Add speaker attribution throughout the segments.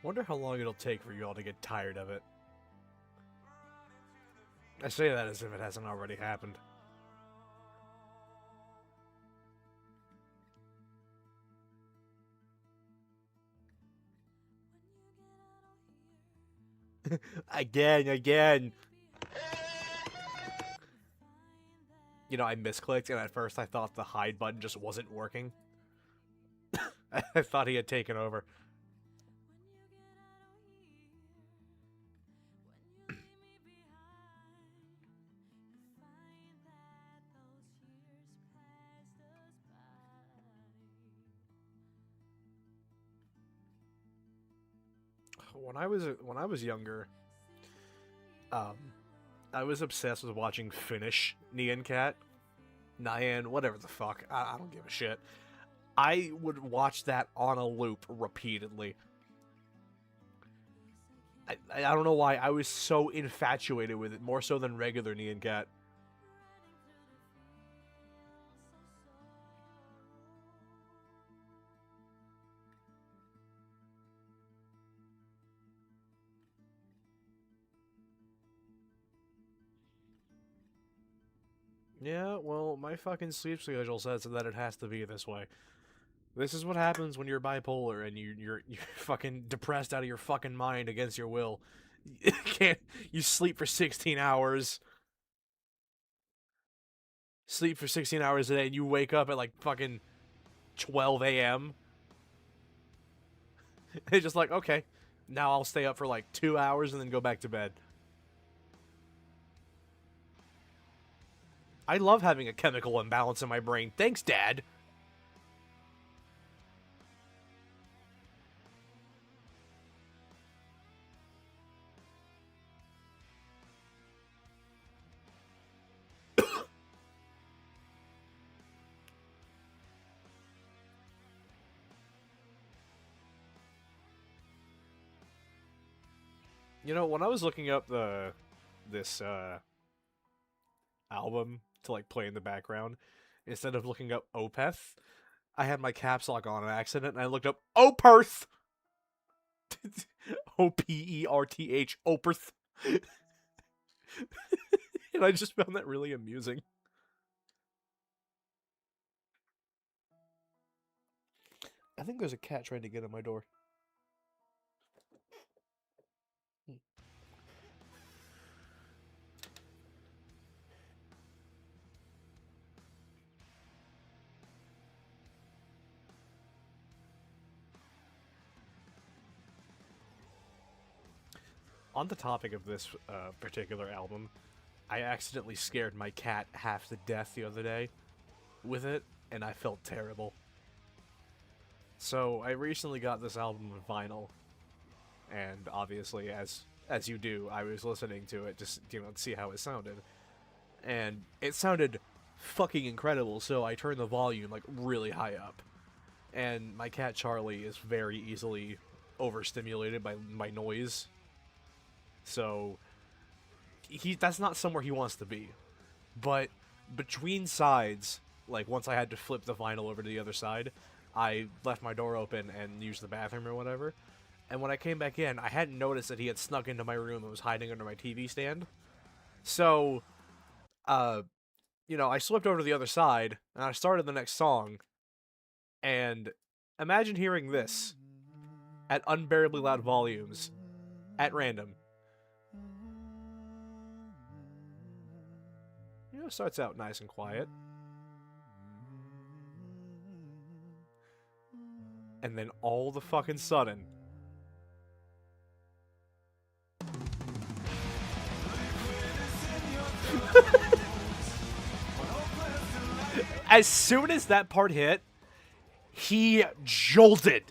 Speaker 1: Wonder how long it'll take for you all to get tired of it. I say that as if it hasn't already happened. Again. You know, I misclicked, and at first I thought the hide button just wasn't working. I thought he had taken over. When I was younger, I was obsessed with watching Finnish Nyan Cat. Nyan, whatever the fuck. I don't give a shit. I would watch that on a loop repeatedly. I don't know why. I was so infatuated with it, more so than regular Nyan Cat. Yeah, well, my fucking sleep schedule says that it has to be this way. This is what happens when you're bipolar and you're fucking depressed out of your fucking mind against your will. You can't you sleep for 16 hours. Sleep for 16 hours a day and you wake up at like fucking 12 a.m. It's just like, okay, now I'll stay up for like 2 hours and then go back to bed. I love having a chemical imbalance in my brain. Thanks, Dad. You know, when I was looking up this album to like play in the background, instead of looking up Opeth, I had my caps lock on accident and I looked up Operth. Operth. Operth. And I just found that really amusing. I think there's a cat trying to get at my door. On the topic of this particular album, I accidentally scared my cat half to death the other day with it, and I felt terrible. So I recently got this album on vinyl, and obviously, as you do, I was listening to it just to see how it sounded, and it sounded fucking incredible. So I turned the volume like really high up, and my cat Charlie is very easily overstimulated by my noise. So that's not somewhere he wants to be. But between sides, like once I had to flip the vinyl over to the other side, I left my door open and used the bathroom or whatever. And when I came back in, I hadn't noticed that he had snuck into my room and was hiding under my TV stand. So, I slipped over to the other side and I started the next song. And imagine hearing this at unbearably loud volumes at random. It starts out nice and quiet. And then all the fucking sudden... as soon as that part hit, he jolted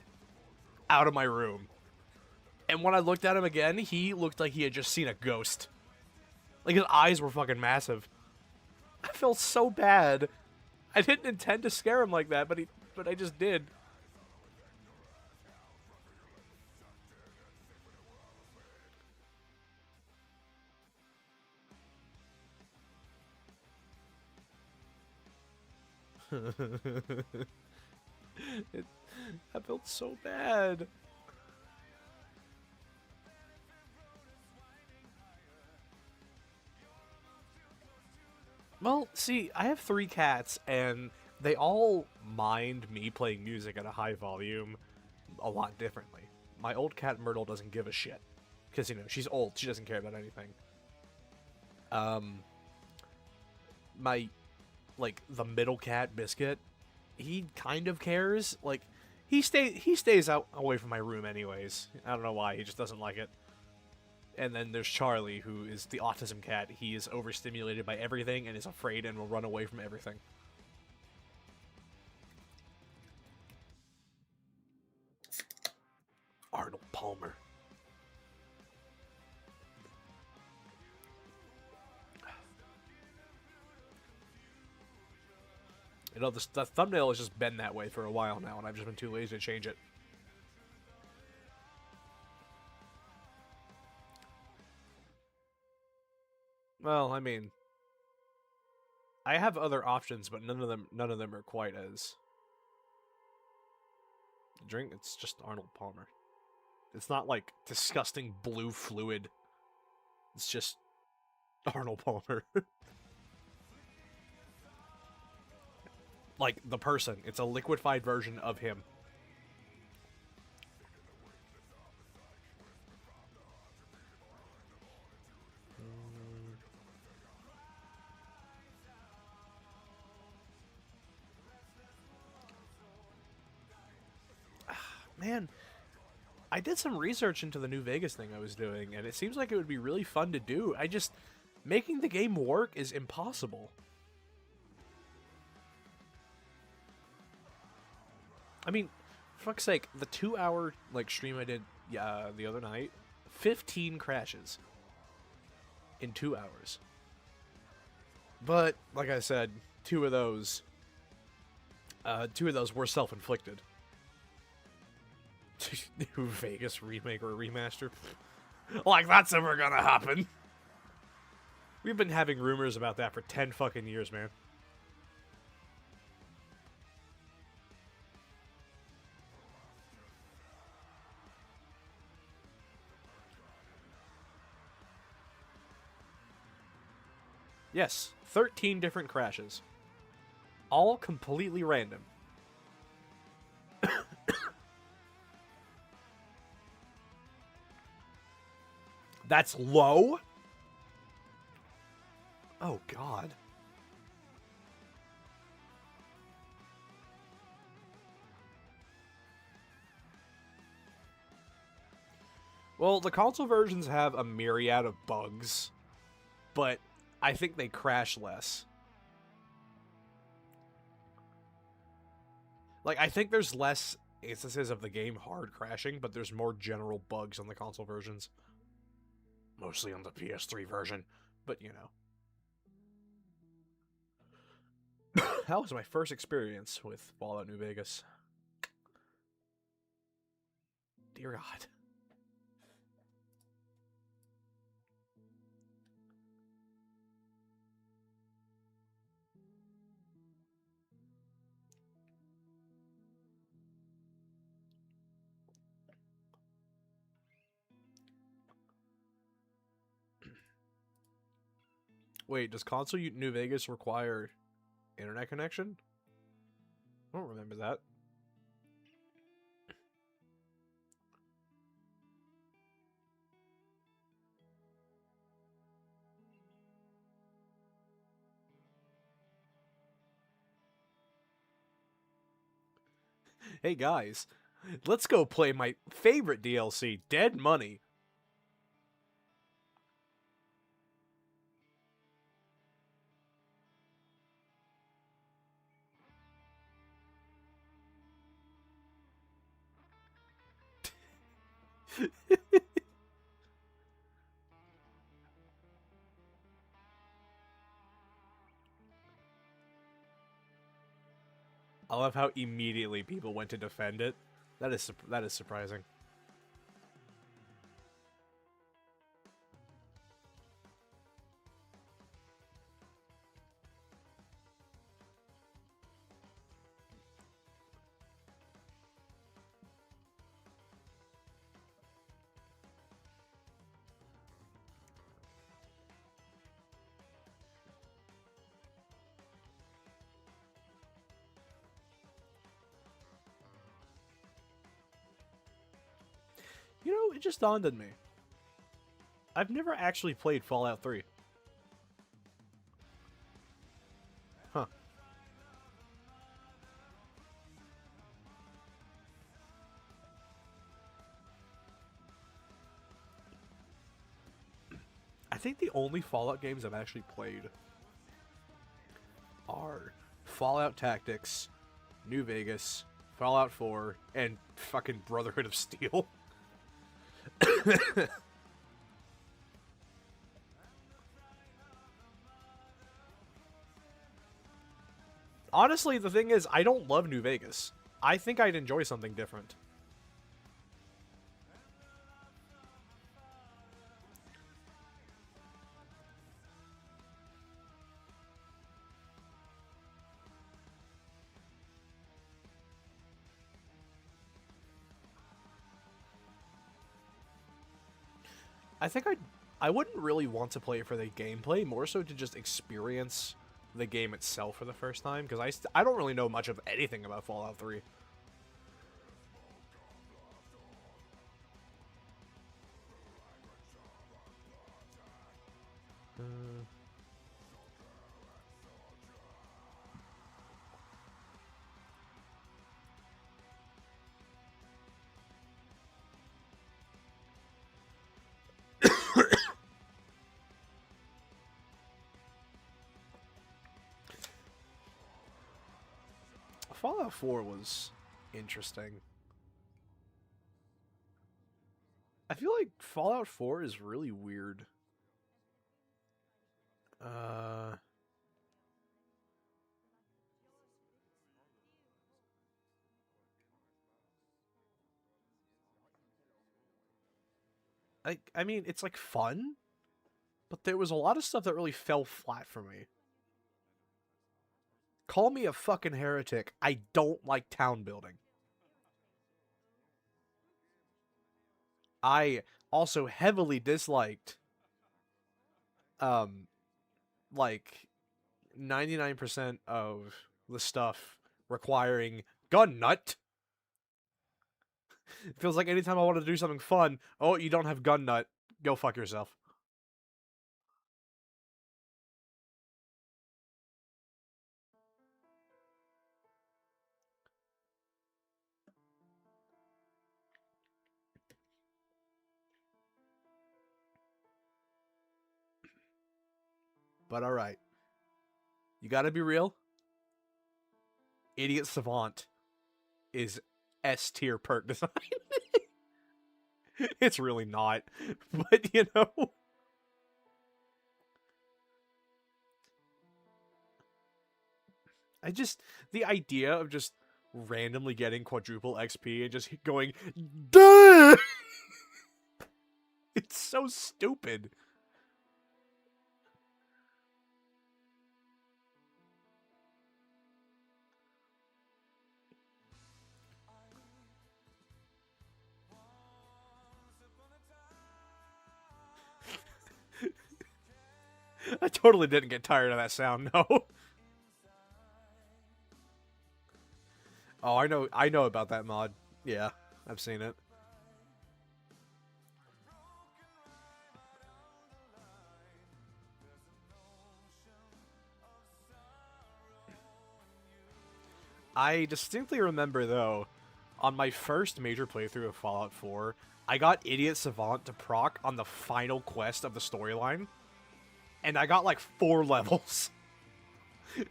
Speaker 1: out of my room. And when I looked at him again, he looked like he had just seen a ghost. Like, his eyes were fucking massive. I felt so bad. I didn't intend to scare him like that, but I just did. I felt so bad. Well, see, I have 3 cats, and they all mind me playing music at a high volume a lot differently. My old cat Myrtle doesn't give a shit. Because, you know, she's old. She doesn't care about anything. My, like, the middle cat, Biscuit, he kind of cares. Like, he stays out away from my room anyways. I don't know why. He just doesn't like it. And then there's Charlie, who is the autism cat. He is overstimulated by everything and is afraid and will run away from everything. Arnold Palmer. You know, the thumbnail has just been that way for a while now, and I've just been too lazy to change it. Well, I mean, I have other options, but none of them are quite as drink. It's just Arnold Palmer. It's not like disgusting blue fluid. It's just Arnold Palmer. Like the person. It's a liquefied version of him. Man, I did some research into the New Vegas thing I was doing, and it seems like it would be really fun to do. Making the game work is impossible. I mean, for fuck's sake, the 2-hour, like, stream I did the other night, 15 crashes in 2 hours. But, like I said, two of those were self-inflicted. New Vegas remake or remaster? Like that's ever gonna happen. We've been having rumors about that for 10 fucking years, man. Yes, 13 different crashes. All completely random. That's low? Oh, God. Well, the console versions have a myriad of bugs, but I think they crash less. Like, I think there's less instances of the game hard crashing, but there's more general bugs on the console versions. Mostly on the PS3 version, but you know. That was my first experience with Fallout New Vegas. Dear God. Wait, does console New Vegas require internet connection? I don't remember that. Hey guys, let's go play my favorite DLC, Dead Money. I love how immediately people went to defend it. That is surprising. You know, it just dawned on me. I've never actually played Fallout 3. Huh. I think the only Fallout games I've actually played are Fallout Tactics, New Vegas, Fallout 4, and fucking Brotherhood of Steel. Honestly, the thing is, I don't love New Vegas. I think I'd enjoy something different. I wouldn't really want to play it for the gameplay, more so to just experience the game itself for the first time, because I don't really know much of anything about Fallout 3. Fallout 4 was interesting. I feel like Fallout 4 is really weird. I mean, it's like fun, but there was a lot of stuff that really fell flat for me. Call me a fucking heretic. I don't like town building. I also heavily disliked, like 99% of the stuff requiring gun nut. It feels like anytime I want to do something fun, oh, you don't have gun nut, go fuck yourself. But alright. You gotta be real. Idiot Savant is S tier perk design. It's really not. But, you know. The idea of just randomly getting quadruple XP and just going, duh! It's so stupid. I totally didn't get tired of that sound, no. Oh, I know about that mod. Yeah, I've seen it. I distinctly remember, though, on my first major playthrough of Fallout 4, I got Idiot Savant to proc on the final quest of the storyline, and I got like 4 levels,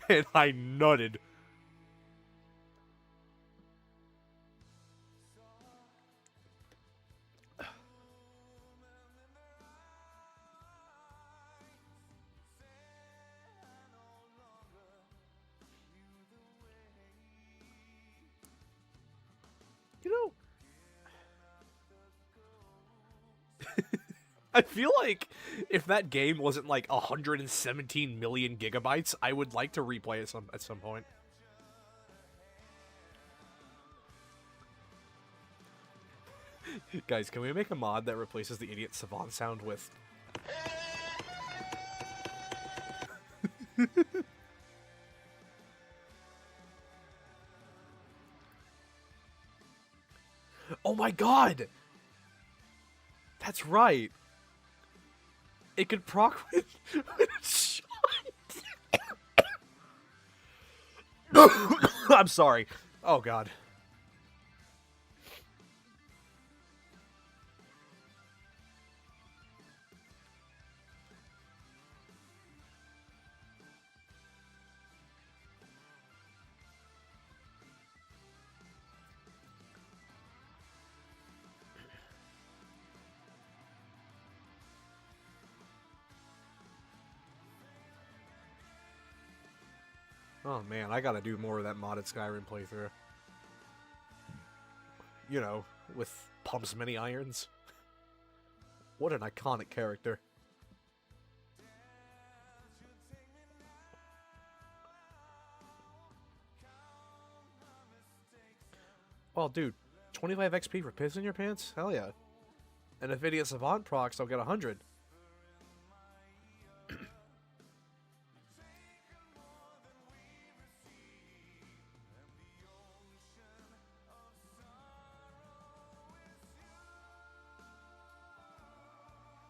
Speaker 1: and I nutted. You know, I feel like if that game wasn't like 117 million gigabytes, I would like to replay it at some point. Guys, can we make a mod that replaces the Idiot Savant sound with... Oh my god! That's right. It could proc with shot. I'm sorry. Oh god. Oh man, I gotta do more of that modded Skyrim playthrough. You know, with Pumps Many Irons. What an iconic character. Well, dude, 25 XP for piss in your pants? Hell yeah. And if Idiot Savant procs, I'll get 100.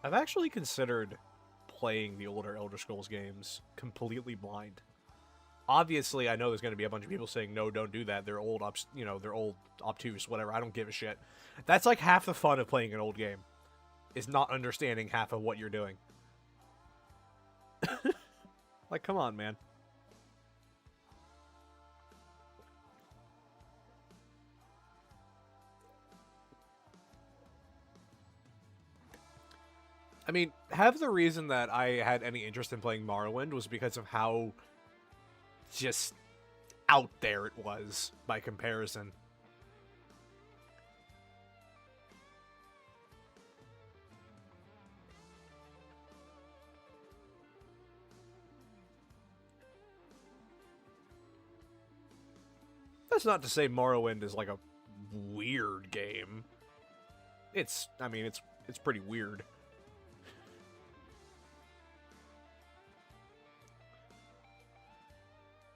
Speaker 1: I've actually considered playing the older Elder Scrolls games completely blind. Obviously, I know there's going to be a bunch of people saying, no, don't do that. They're old, they're old, obtuse, whatever. I don't give a shit. That's like half the fun of playing an old game, is not understanding half of what you're doing. Like, come on, man. I mean, half the reason that I had any interest in playing Morrowind was because of how just out there it was by comparison. That's not to say Morrowind is like a weird game. I mean, it's pretty weird.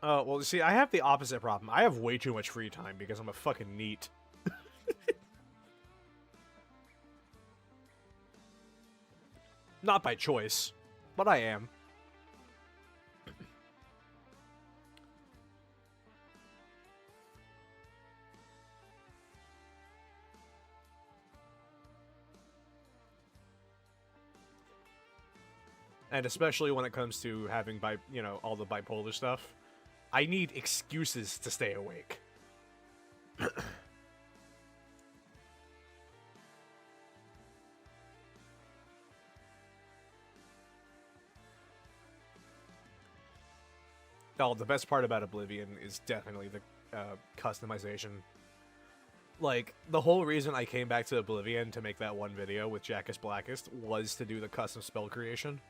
Speaker 1: Well, see, I have the opposite problem. I have way too much free time because I'm a fucking neat. Not by choice, but I am. And especially when it comes to having, all the bipolar stuff. I need excuses to stay awake. Oh, the best part about Oblivion is definitely the customization. Like, the whole reason I came back to Oblivion to make that one video with Jackus Blackest was to do the custom spell creation.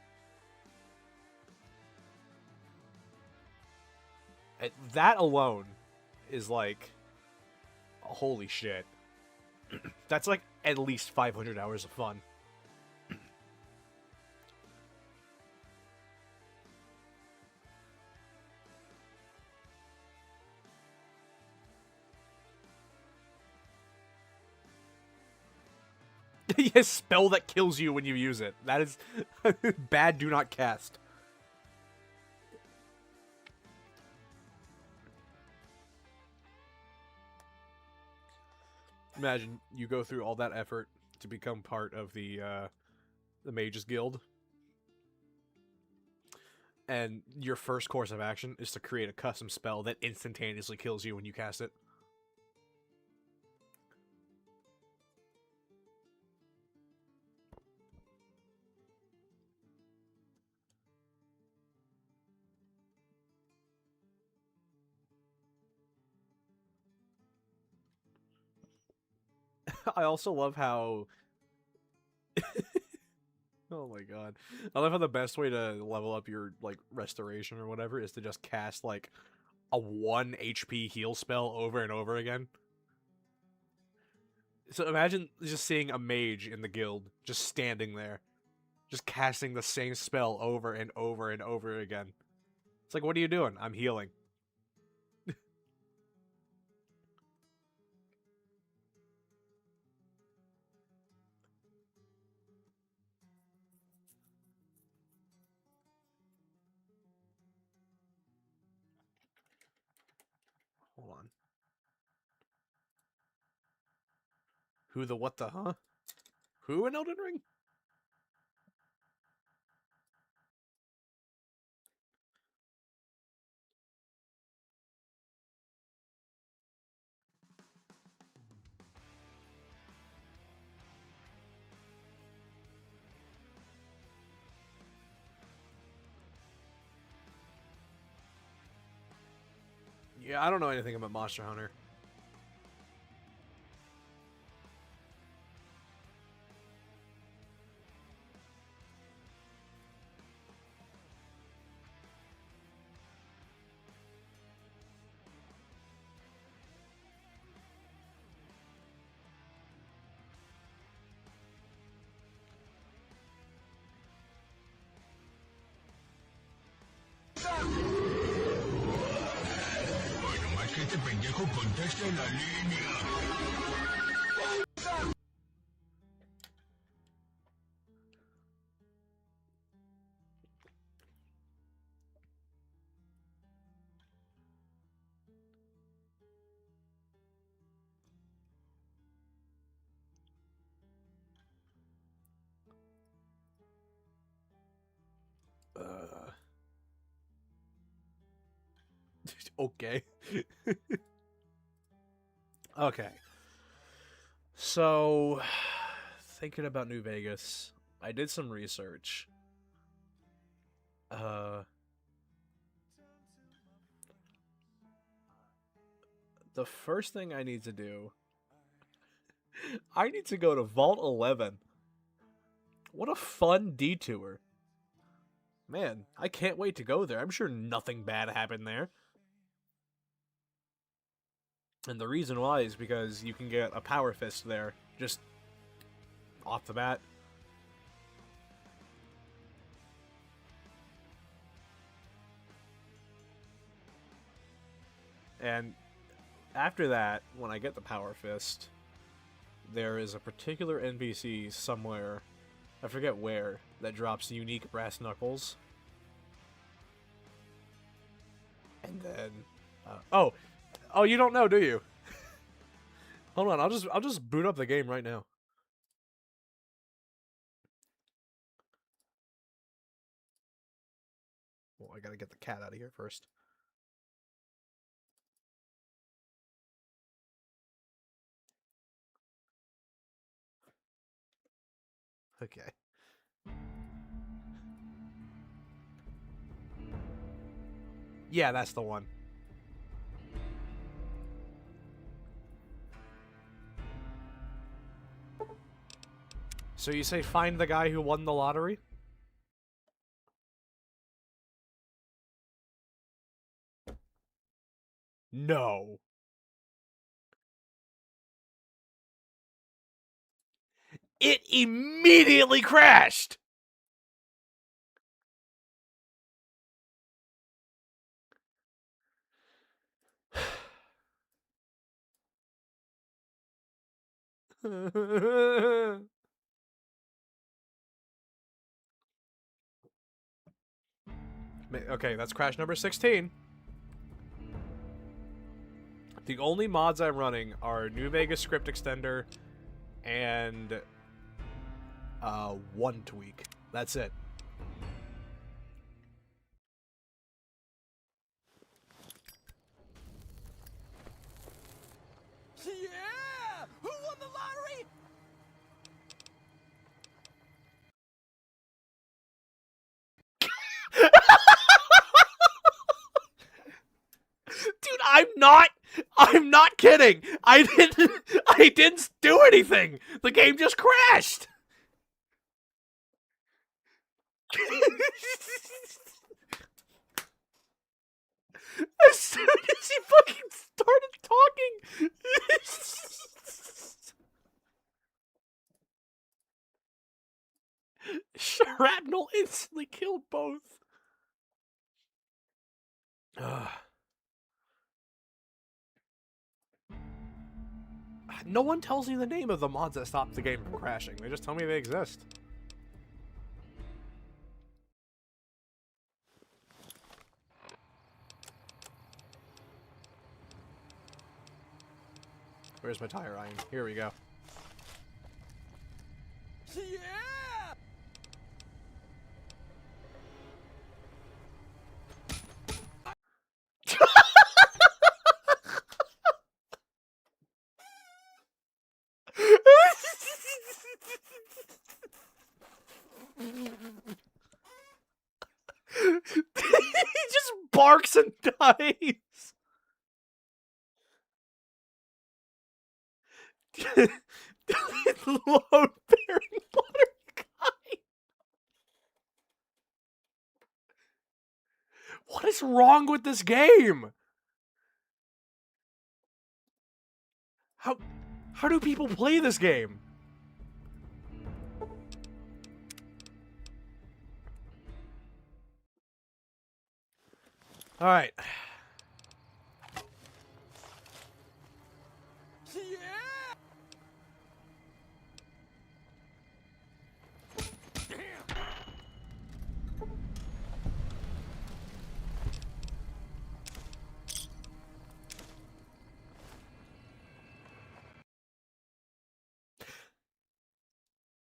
Speaker 1: That alone is like, holy shit. That's like at least 500 hours of fun. Yes, spell that kills you when you use it. That is bad, do not cast. Imagine you go through all that effort to become part of the Mages Guild, and your first course of action is to create a custom spell that instantaneously kills you when you cast it. I also love how... Oh my god. I love how the best way to level up your, like, restoration or whatever is to just cast, like, a 1 HP heal spell over and over again. So imagine just seeing a mage in the guild, just standing there, just casting the same spell over and over and over again. It's like, what are you doing? I'm healing. Who the what the huh? Who in Elden Ring? Yeah, I don't know anything about Monster Hunter.
Speaker 2: Bueno, más que este pendejo conteste la línea.
Speaker 1: Okay. Okay. So, thinking about New Vegas, I did some research. The first thing I need to do, I need to go to Vault 11. What a fun detour. Man, I can't wait to go there. I'm sure nothing bad happened there. And the reason why is because you can get a Power Fist there, just off the bat. And after that, when I get the Power Fist, there is a particular NPC somewhere, I forget where, that drops unique brass knuckles. And then, oh, you don't know, do you? Hold on, I'll just boot up the game right now. Well, I gotta get the cat out of here first. Okay. Yeah, that's the one. So you say find the guy who won the lottery? No. It immediately crashed! Okay, that's crash number 16. The only mods I'm running are New Vegas Script Extender and one tweak. That's it.
Speaker 3: Yeah! Who won the lottery?
Speaker 1: Dude, I'm not kidding. I didn't do anything. The game just crashed. As soon as he fucking started talking. Shrapnel instantly killed both. No one tells me the name of the mods that stop the game from crashing. They just tell me they exist. Where's my tire iron? Here we go.
Speaker 3: Yeah!
Speaker 1: He just barks and dies. Load bearing water guy. What is wrong with this game? How do people play this game? All right.
Speaker 3: Yeah!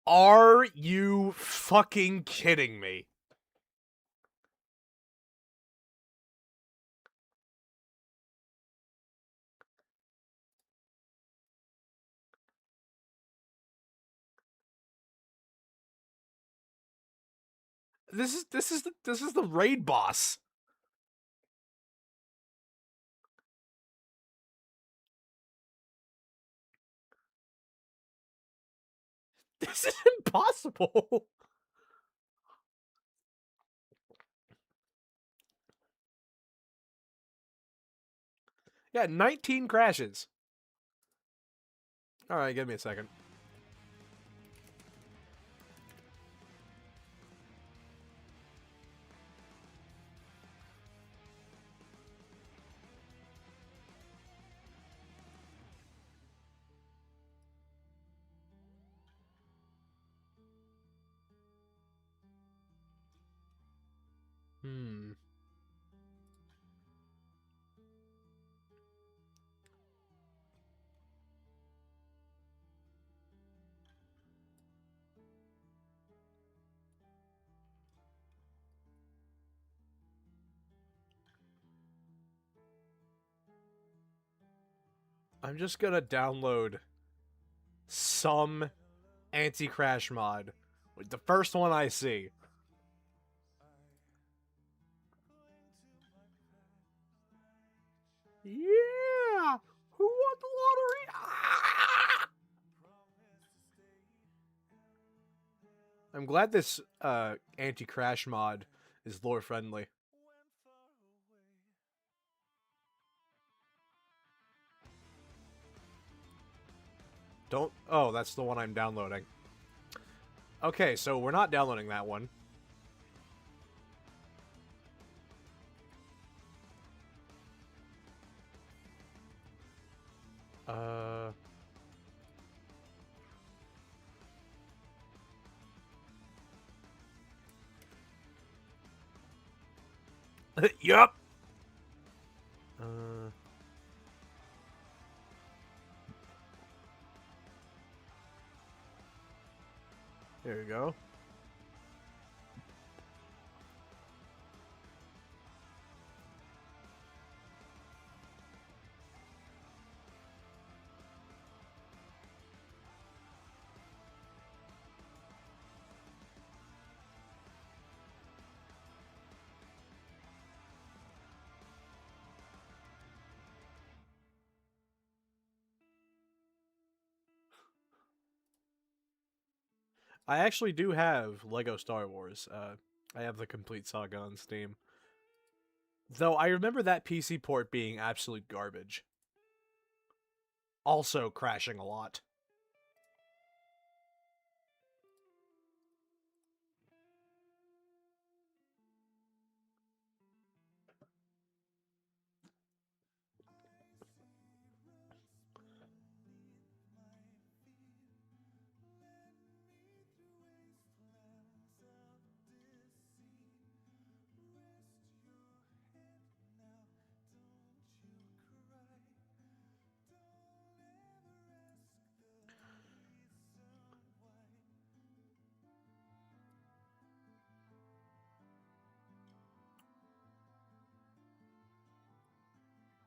Speaker 1: Are you fucking kidding me? This is the raid boss. This is impossible. Yeah, 19 crashes. All right, give me a second. I'm just gonna download some anti-crash mod. The first one I see. Yeah! Who won the lottery? Ah! I'm glad this anti-crash mod is lore friendly. Don't... Oh, that's the one I'm downloading. Okay, so we're not downloading that one. Yup! There you go. I actually do have Lego Star Wars. I have the complete saga on Steam. Though I remember that PC port being absolute garbage. Also crashing a lot.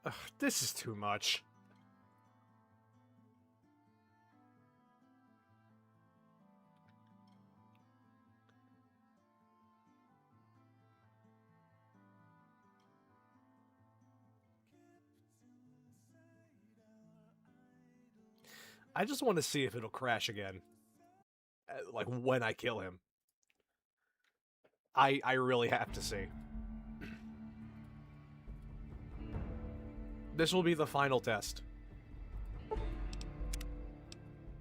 Speaker 1: Ugh, this is too much. I just want to see if it'll crash again. Like, when I kill him. I really have to see. This will be the final test.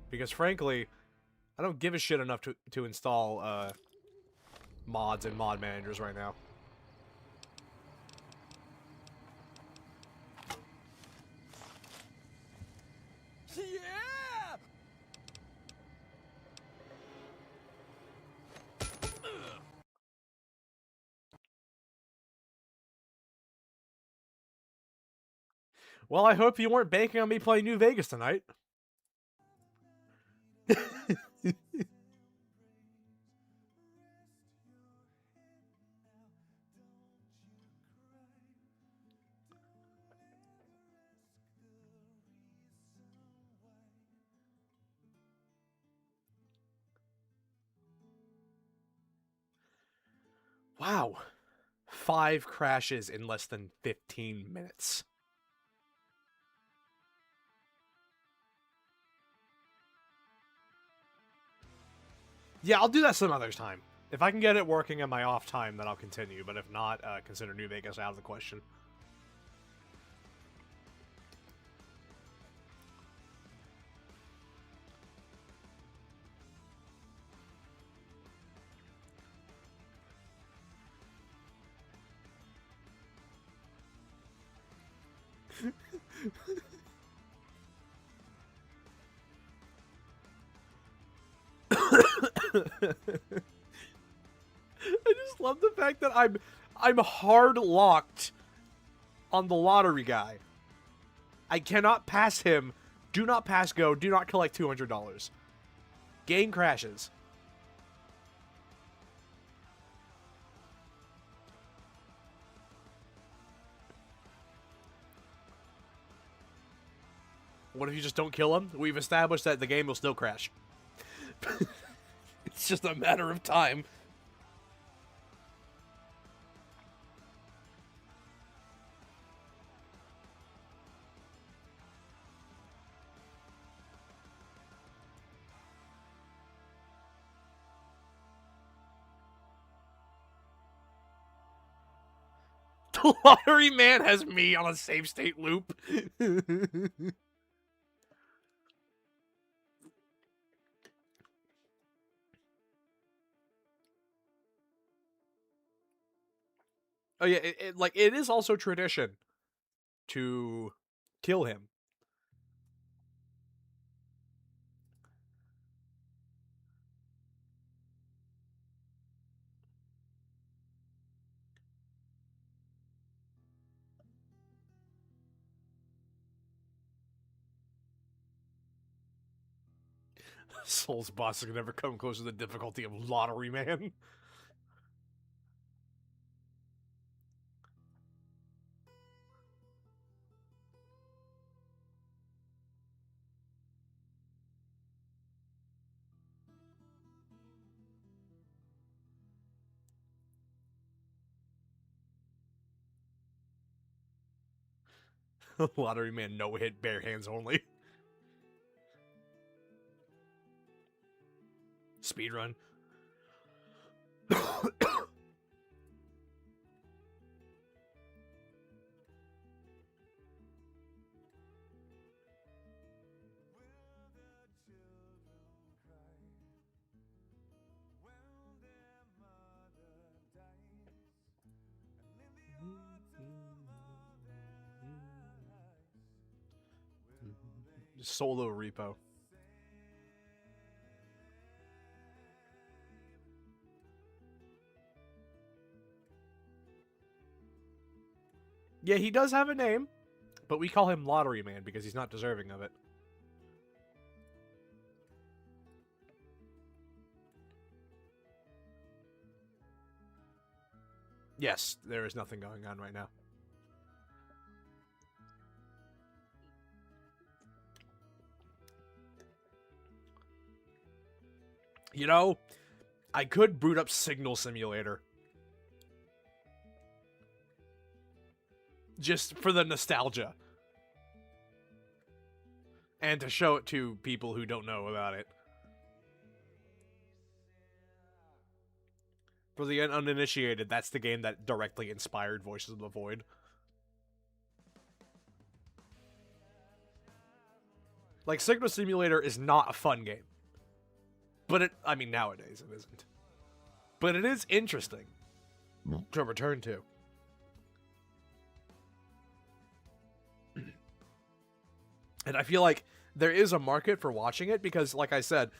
Speaker 1: Because frankly, I don't give a shit enough to install mods and mod managers right now.
Speaker 3: Yeah!
Speaker 1: Well, I hope you weren't banking on me playing New Vegas tonight. Wow. 5 crashes in less than 15 minutes. Yeah, I'll do that some other time. If I can get it working in my off time, then I'll continue. But if not, consider New Vegas out of the question. I just love the fact that I'm hard locked on the lottery guy. I cannot pass him. Do not pass go. Do not collect $200. Game crashes. What if you just don't kill him? We've established that the game will still crash. It's just a matter of time. The lottery man has me on a save state loop. Oh yeah, it is also tradition to kill him. Soul's boss can never come close to the difficulty of Lottery Man. Lottery Man no hit, bare hands only. Speedrun. Solo repo. Yeah, he does have a name, but we call him Lottery Man because he's not deserving of it. Yes, there is nothing going on right now. You know, I could boot up Signal Simulator. Just for the nostalgia. And to show it to people who don't know about it. For the uninitiated, that's the game that directly inspired Voices of the Void. Like, Signal Simulator is not a fun game. But it, I mean, nowadays it isn't. But it is interesting to return to. And I feel like there is a market for watching it because, like I said,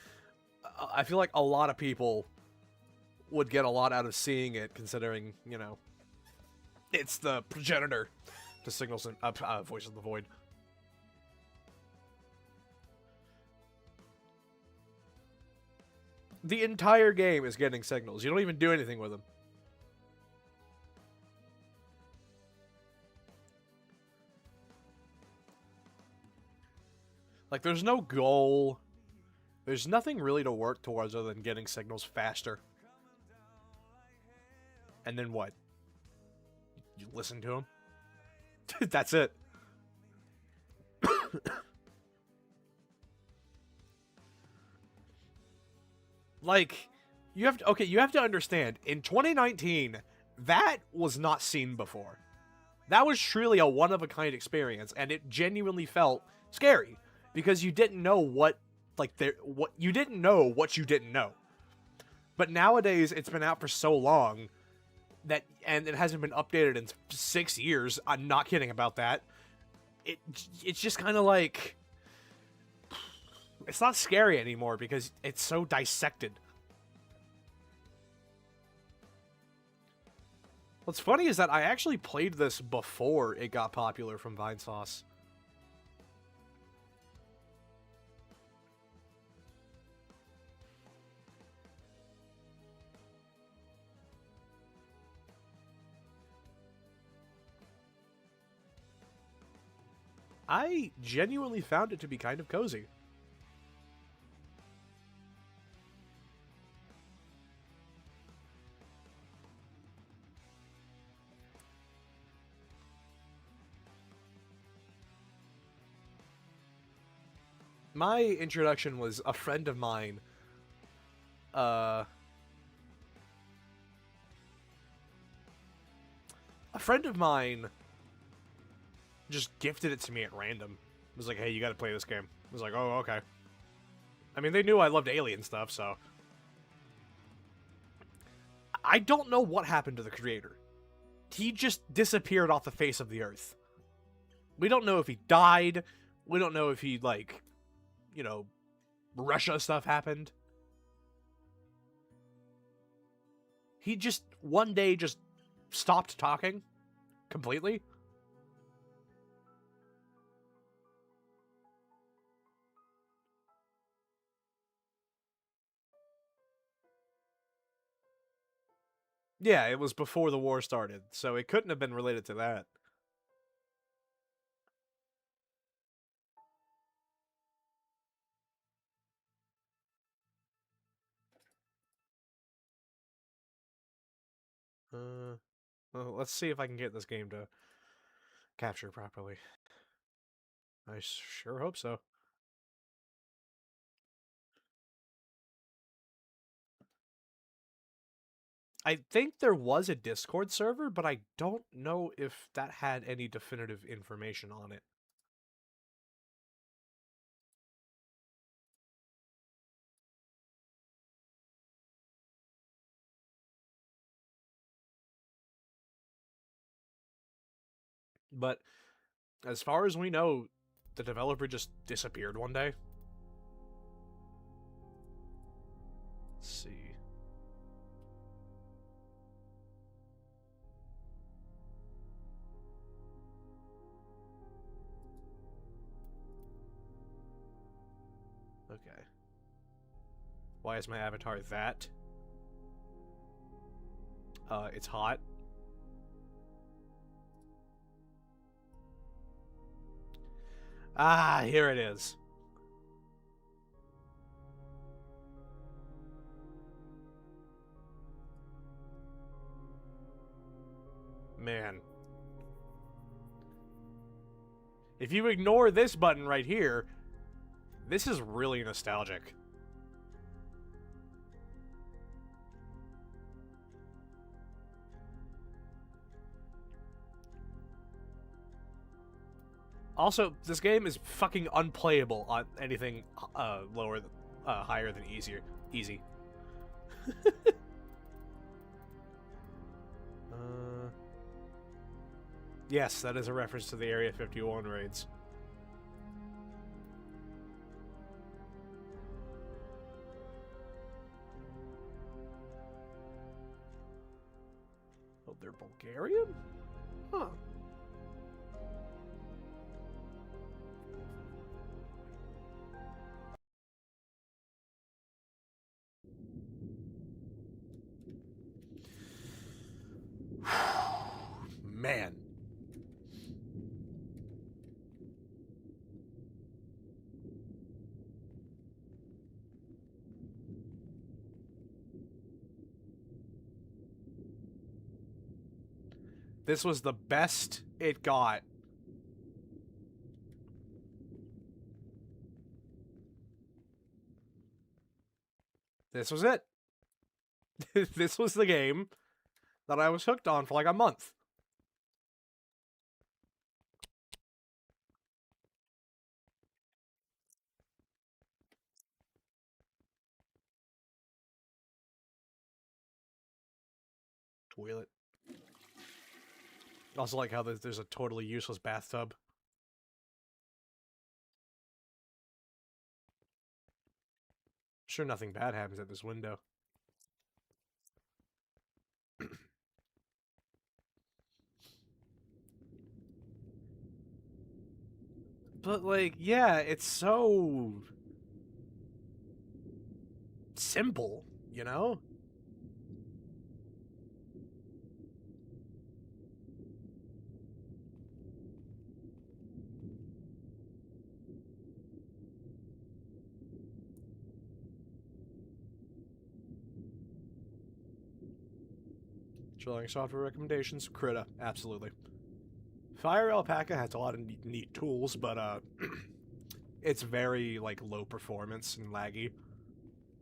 Speaker 1: I feel like a lot of people would get a lot out of seeing it, considering, you know, it's the progenitor to Signal Voices of the Void. The entire game is getting signals. You don't even do anything with them. Like, there's no goal. There's nothing really to work towards other than getting signals faster. And then what? You listen to them? That's it. Like, you have to, okay, you have to understand, in 2019, that was not seen before. That was truly a one-of-a-kind experience, and it genuinely felt scary. Because you didn't know what, like, you didn't know what you didn't know. But nowadays, it's been out for so long that, and it hasn't been updated in 6 years. I'm not kidding about that. It's just kind of like, it's not scary anymore because it's so dissected. What's funny is that I actually played this before it got popular from Vinesauce. I genuinely found it to be kind of cozy. My introduction was a friend of mine. A friend of mine just gifted it to me at random. It was like, hey, you gotta play this game. I was like, oh, okay. I mean, they knew I loved alien stuff, so. I don't know what happened to the creator. He just disappeared off the face of the earth. We don't know if he died. We don't know if he, like, you know, Russia stuff happened. He just, one day, just stopped talking. Completely. Yeah, it was before the war started, so it couldn't have been related to that. Well, let's see if I can get this game to capture properly. I sure hope so. I think there was a Discord server, but I don't know if that had any definitive information on it. But as far as we know, the developer just disappeared one day. Let's see. Okay. Why is my avatar that? It's hot. Ah, here it is. Man. If you ignore this button right here, this is really nostalgic. Also, this game is fucking unplayable on anything higher than easy. Yes, that is a reference to the Area 51 raids. Oh, they're Bulgarian? Huh. Man. This was the best it got. This was it. This was the game that I was hooked on for like a month. Toilet. Also like how there's a totally useless bathtub. Sure, nothing bad happens at this window. But, like, yeah, it's so simple, you know? Drawing software recommendations, Krita, absolutely. Fire Alpaca has a lot of neat tools, but it's very like low performance and laggy.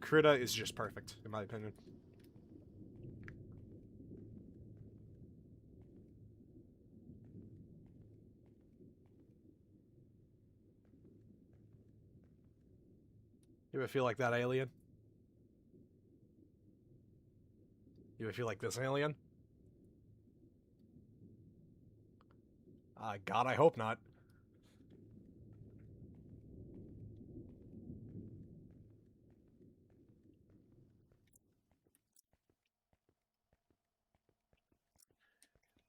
Speaker 1: Krita is just perfect, in my opinion. You ever feel like that alien? You ever feel like this alien? God, I hope not.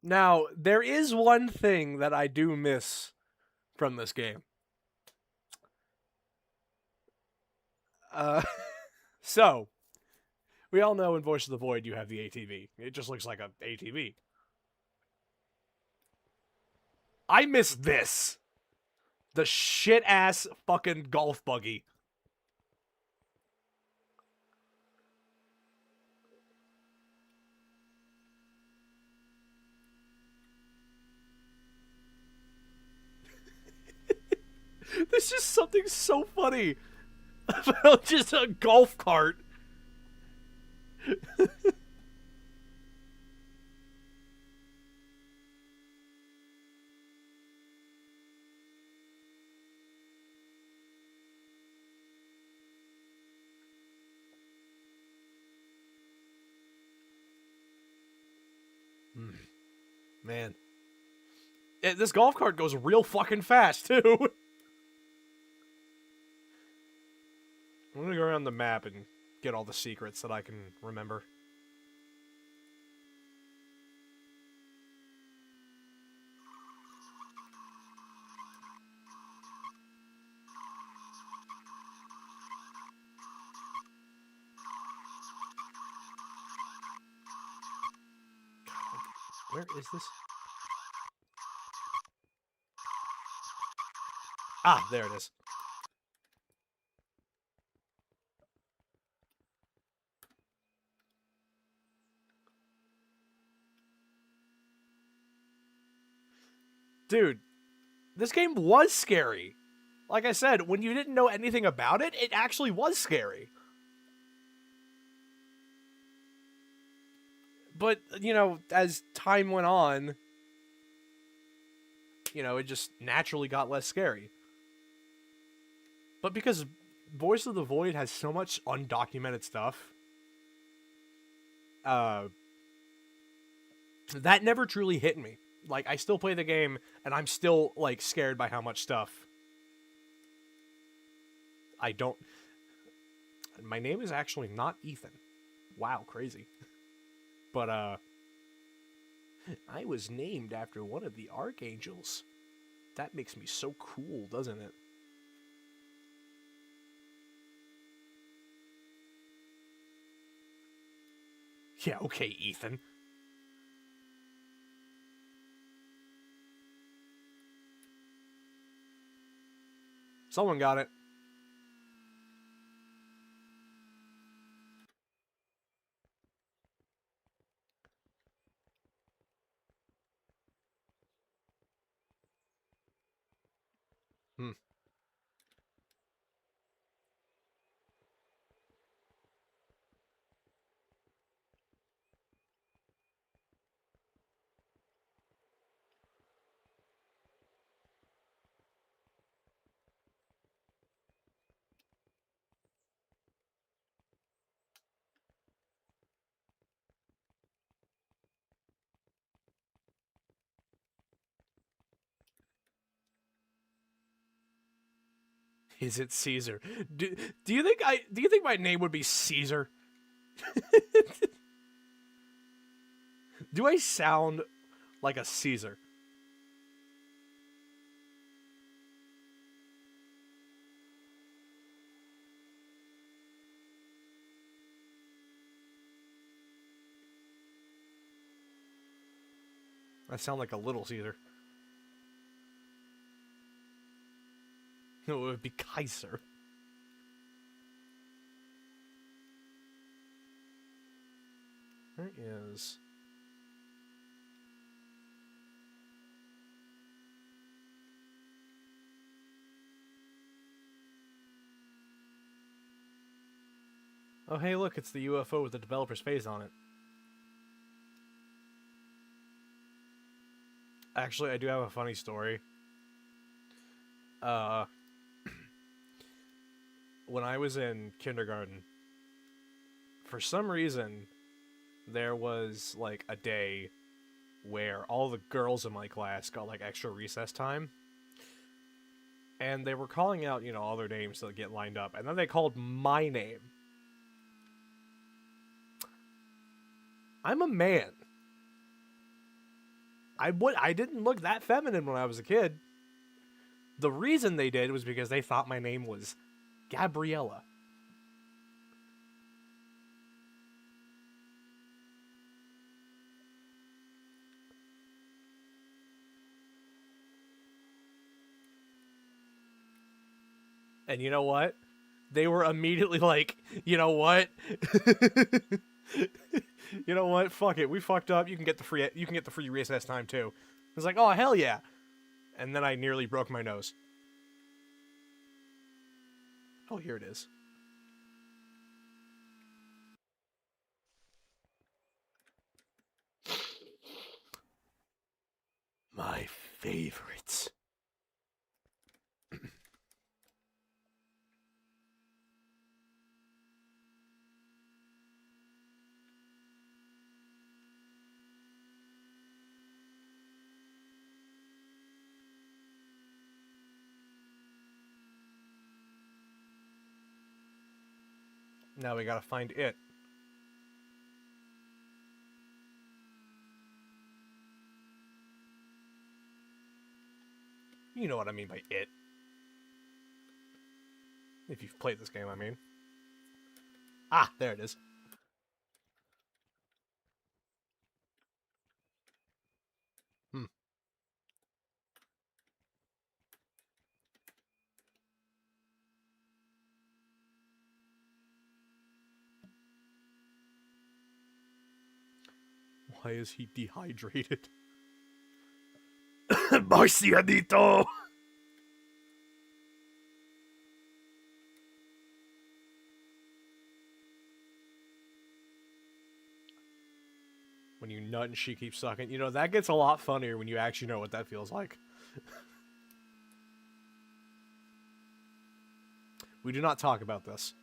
Speaker 1: Now, there is one thing that I do miss from this game. So, we all know in Voice of the Void you have the ATV. It just looks like a ATV. I miss this. The shit-ass fucking golf buggy. There's just something so funny about just a golf cart. Man. This golf cart goes real fucking fast, too. I'm gonna go around the map and get all the secrets that I can remember. Where is this? Ah, there it is. Dude, this game was scary. Like I said, when you didn't know anything about it, it actually was scary. But, you know, as time went on, you know, it just naturally got less scary. But because Voice of the Void has so much undocumented stuff, that never truly hit me. Like, I still play the game, and I'm still, like, scared by how much stuff I don't... My name is actually not Ethan. Wow, crazy. But, I was named after one of the archangels. That makes me so cool, doesn't it? Yeah, okay, Ethan. Someone got it. Hmm. Is it Caesar? Do you think my name would be Caesar? Do I sound like a Caesar? I sound like a little Caesar. No, it would be Kaiser. There is... Oh, hey, look, it's the UFO with the developer's face on it. Actually, I do have a funny story. When I was in kindergarten, for some reason, there was, like, a day where all the girls in my class got, like, extra recess time. And they were calling out, you know, all their names to get lined up. And then they called my name. I'm a man. I didn't look that feminine when I was a kid. The reason they did was because they thought my name was Gabriella. And you know what? They were immediately like, you know what? You know what? Fuck it. We fucked up. You can get the free recess time too. I was like, oh hell yeah. And then I nearly broke my nose. Oh, here it is. My favorites. Now we gotta find it. You know what I mean by it. If you've played this game, I mean. Ah, there it is. Hmm. Why is he dehydrated? my cianito! When you nut and she keeps sucking. You know, that gets a lot funnier when you actually know what that feels like. We do not talk about this.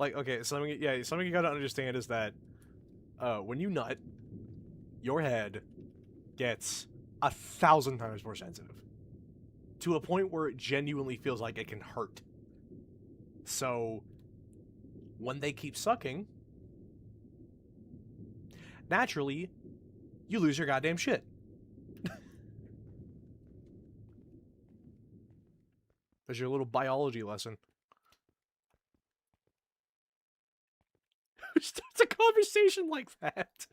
Speaker 1: Like, okay, something you gotta understand is that, when you nut, your head gets 1,000 times more sensitive. To a point where it genuinely feels like it can hurt. So, when they keep sucking, naturally, you lose your goddamn shit. There's your little biology lesson. Who starts a conversation like that?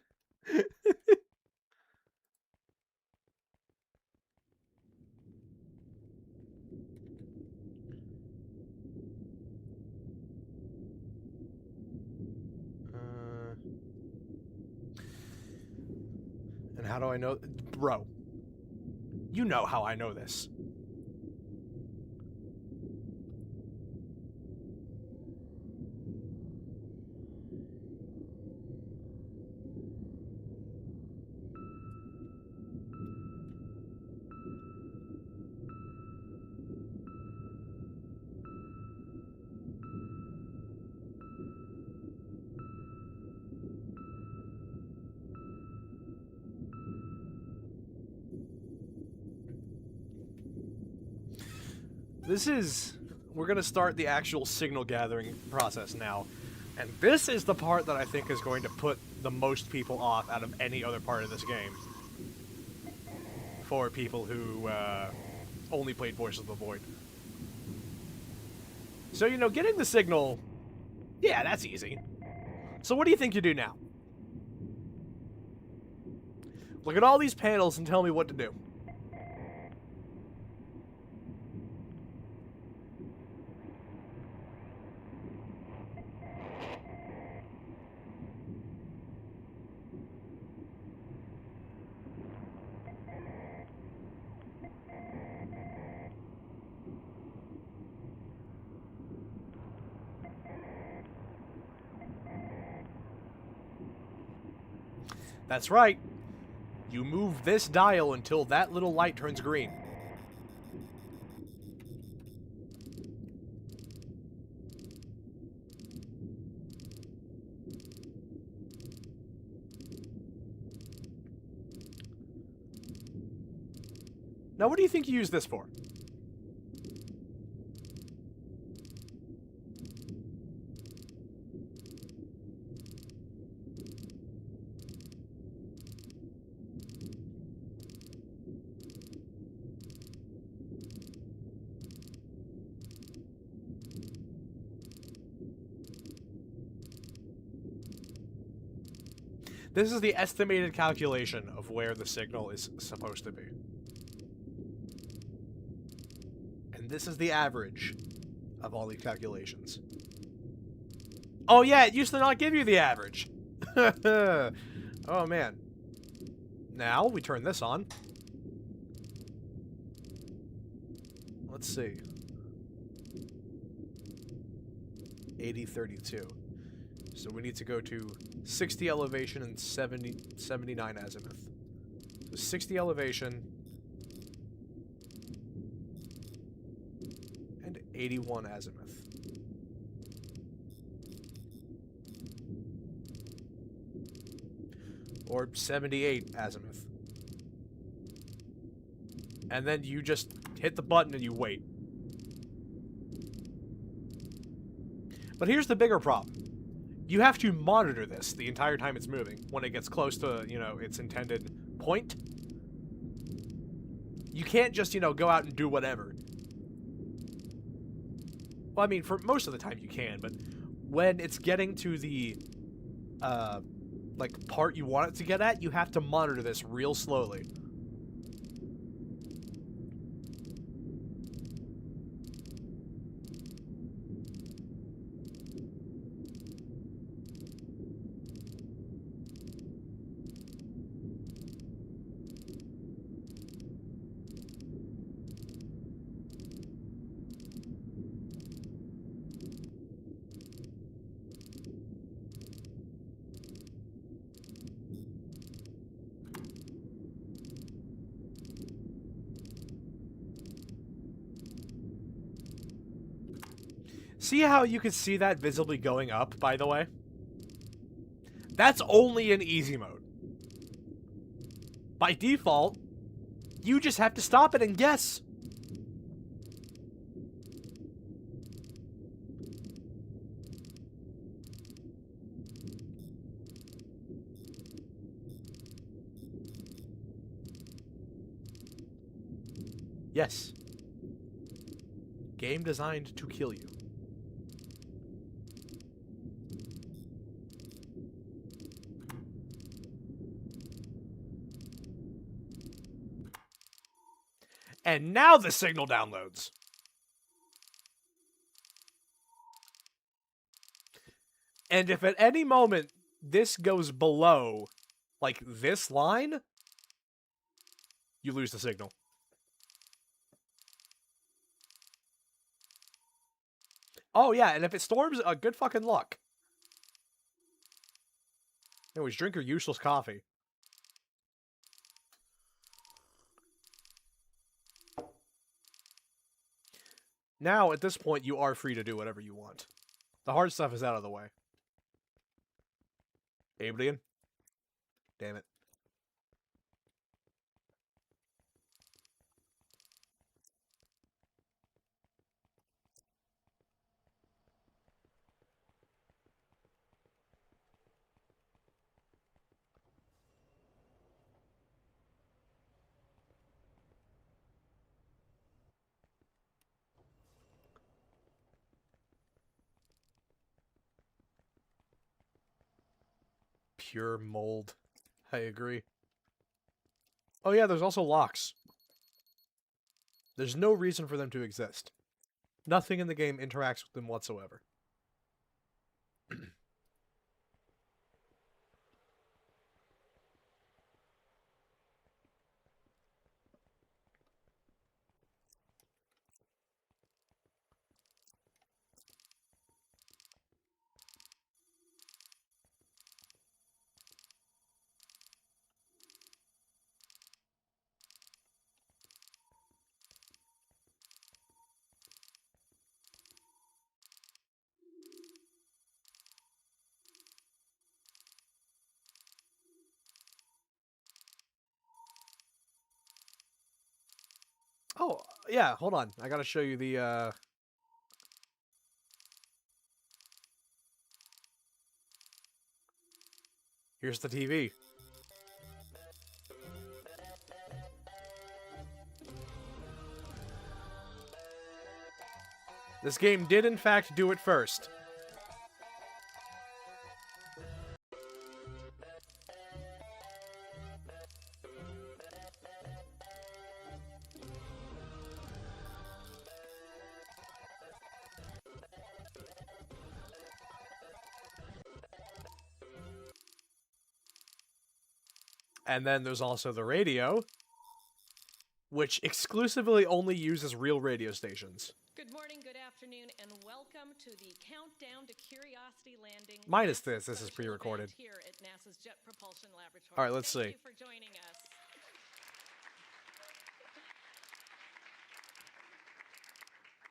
Speaker 1: And how do I know? Bro, you know how I know this. We're gonna start the actual signal gathering process now. And this is the part that I think is going to put the most people off out of any other part of this game. For people who, only played Voices of the Void. So, you know, getting the signal, yeah, that's easy. So what do you think you do now? Look at all these panels and tell me what to do. That's right. You move this dial until that little light turns green. Now, what do you think you use this for? This is the estimated calculation of where the signal is supposed to be. And this is the average of all these calculations. Oh yeah, it used to not give you the average. Oh man. Now we turn this on. Let's see. 8032. So we need to go to 60 elevation and 79 azimuth. So 60 elevation and 81 azimuth. Or 78 azimuth. And then you just hit the button and you wait. But here's the bigger problem. You have to monitor this the entire time it's moving. When it gets close to, you know, its intended point, You can't just, you know, go out and do whatever. Well, I mean, for most of the time you can, but when it's getting to the, like, part you want it to get at, you have to monitor this real slowly. See how you can see that visibly going up, by the way? That's only in easy mode. By default, you just have to stop it and guess. Yes. Game designed to kill you. And now the signal downloads. And if at any moment this goes below, like, this line, you lose the signal. Oh, yeah, and if it storms, good fucking luck. Anyways, drink your useless coffee. Now, at this point, you are free to do whatever you want. The hard stuff is out of the way. Alien? Damn it. Pure mold. I agree. Oh yeah, there's also locks. There's no reason for them to exist. Nothing in the game interacts with them whatsoever. Oh, yeah, hold on. I gotta show you the, Here's the TV. This game did, in fact, do it first. And then there's also the radio, which exclusively only uses real radio stations.
Speaker 4: Good morning, good afternoon, and welcome to the Countdown to Curiosity Landing.
Speaker 1: Minus this is pre-recorded.
Speaker 4: Here at NASA's Jet Propulsion Laboratory.
Speaker 1: All right, let's see.
Speaker 4: Thank you for joining us.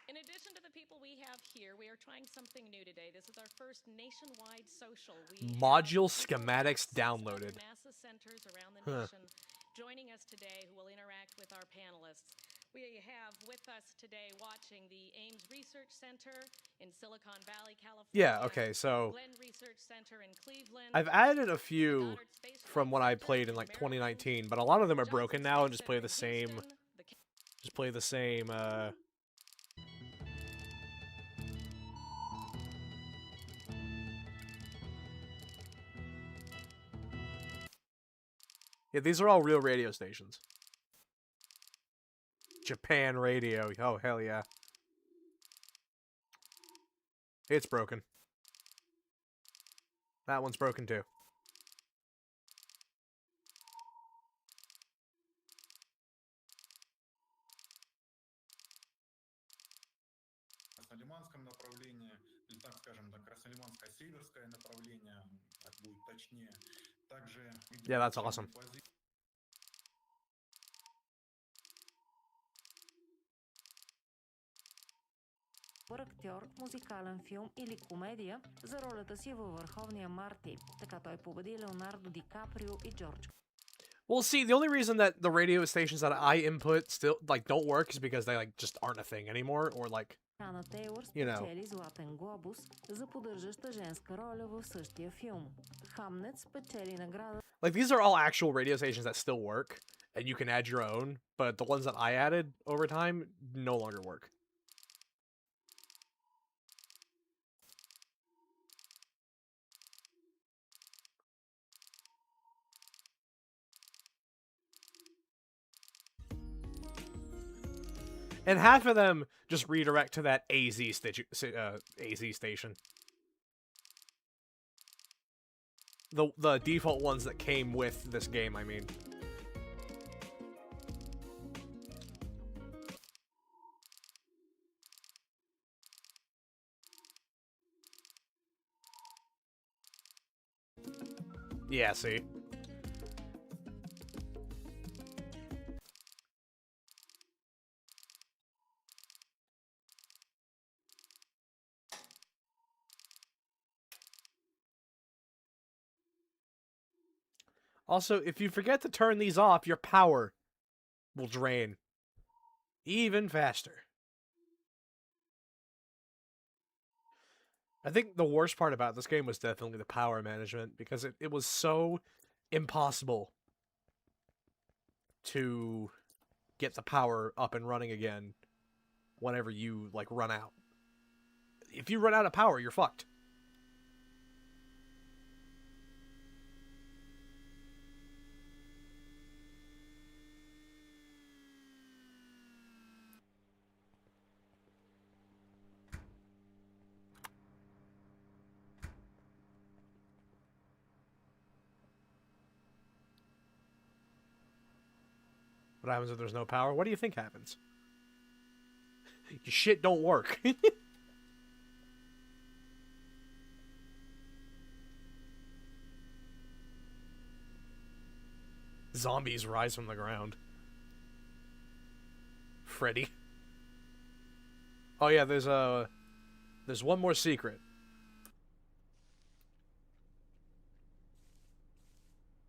Speaker 4: In addition to the people we have here, we are trying something new today. This is our first nationwide social.
Speaker 1: Module schematics downloaded.
Speaker 4: NASA centers around the nation joining us today who will interact with our panelists. We have with us today watching the Ames Research Center in Silicon Valley, California.
Speaker 1: Yeah, okay, so
Speaker 4: Glenn Research Center in Cleveland.
Speaker 1: I've added a few from when I played in like 2019, but a lot of them are broken now and just play the same Just play the same, Yeah, these are all real radio stations. Japan radio. Oh, hell yeah. It's broken. That one's broken too.
Speaker 5: Красолиманском направлении, или так скажем, да, Красолиманско-Северское направление, так будет точнее. Также
Speaker 1: Yeah, that's awesome.
Speaker 6: Актьор, музикален филм или комедия за ролята си във Върховния Марти. Така той победи Леонардо Ди Каприо и Джордж.
Speaker 1: Well, see, the only reason that the radio stations that I input still, like, don't work is because they, like, just aren't a thing anymore, or, like,
Speaker 6: Ана Тейлор
Speaker 1: you know.
Speaker 6: спечели Златен глобус за поддържаща женска роля в същия филм. Хамнет спечели награда.
Speaker 1: Like, these are all actual radio stations that still work, and you can add your own, but the ones that I added over time no longer work. And half of them just redirect to that AZ station. The default ones that came with this game, I mean. Yeah, see? Also, if you forget to turn these off, your power will drain even faster. I think the worst part about this game was definitely the power management, because it was so impossible to get the power up and running again whenever you, like, run out. If you run out of power, you're fucked. What happens if there's no power? What do you think happens? Your shit don't work. Zombies rise from the ground. Freddy. Oh yeah, there's one more secret.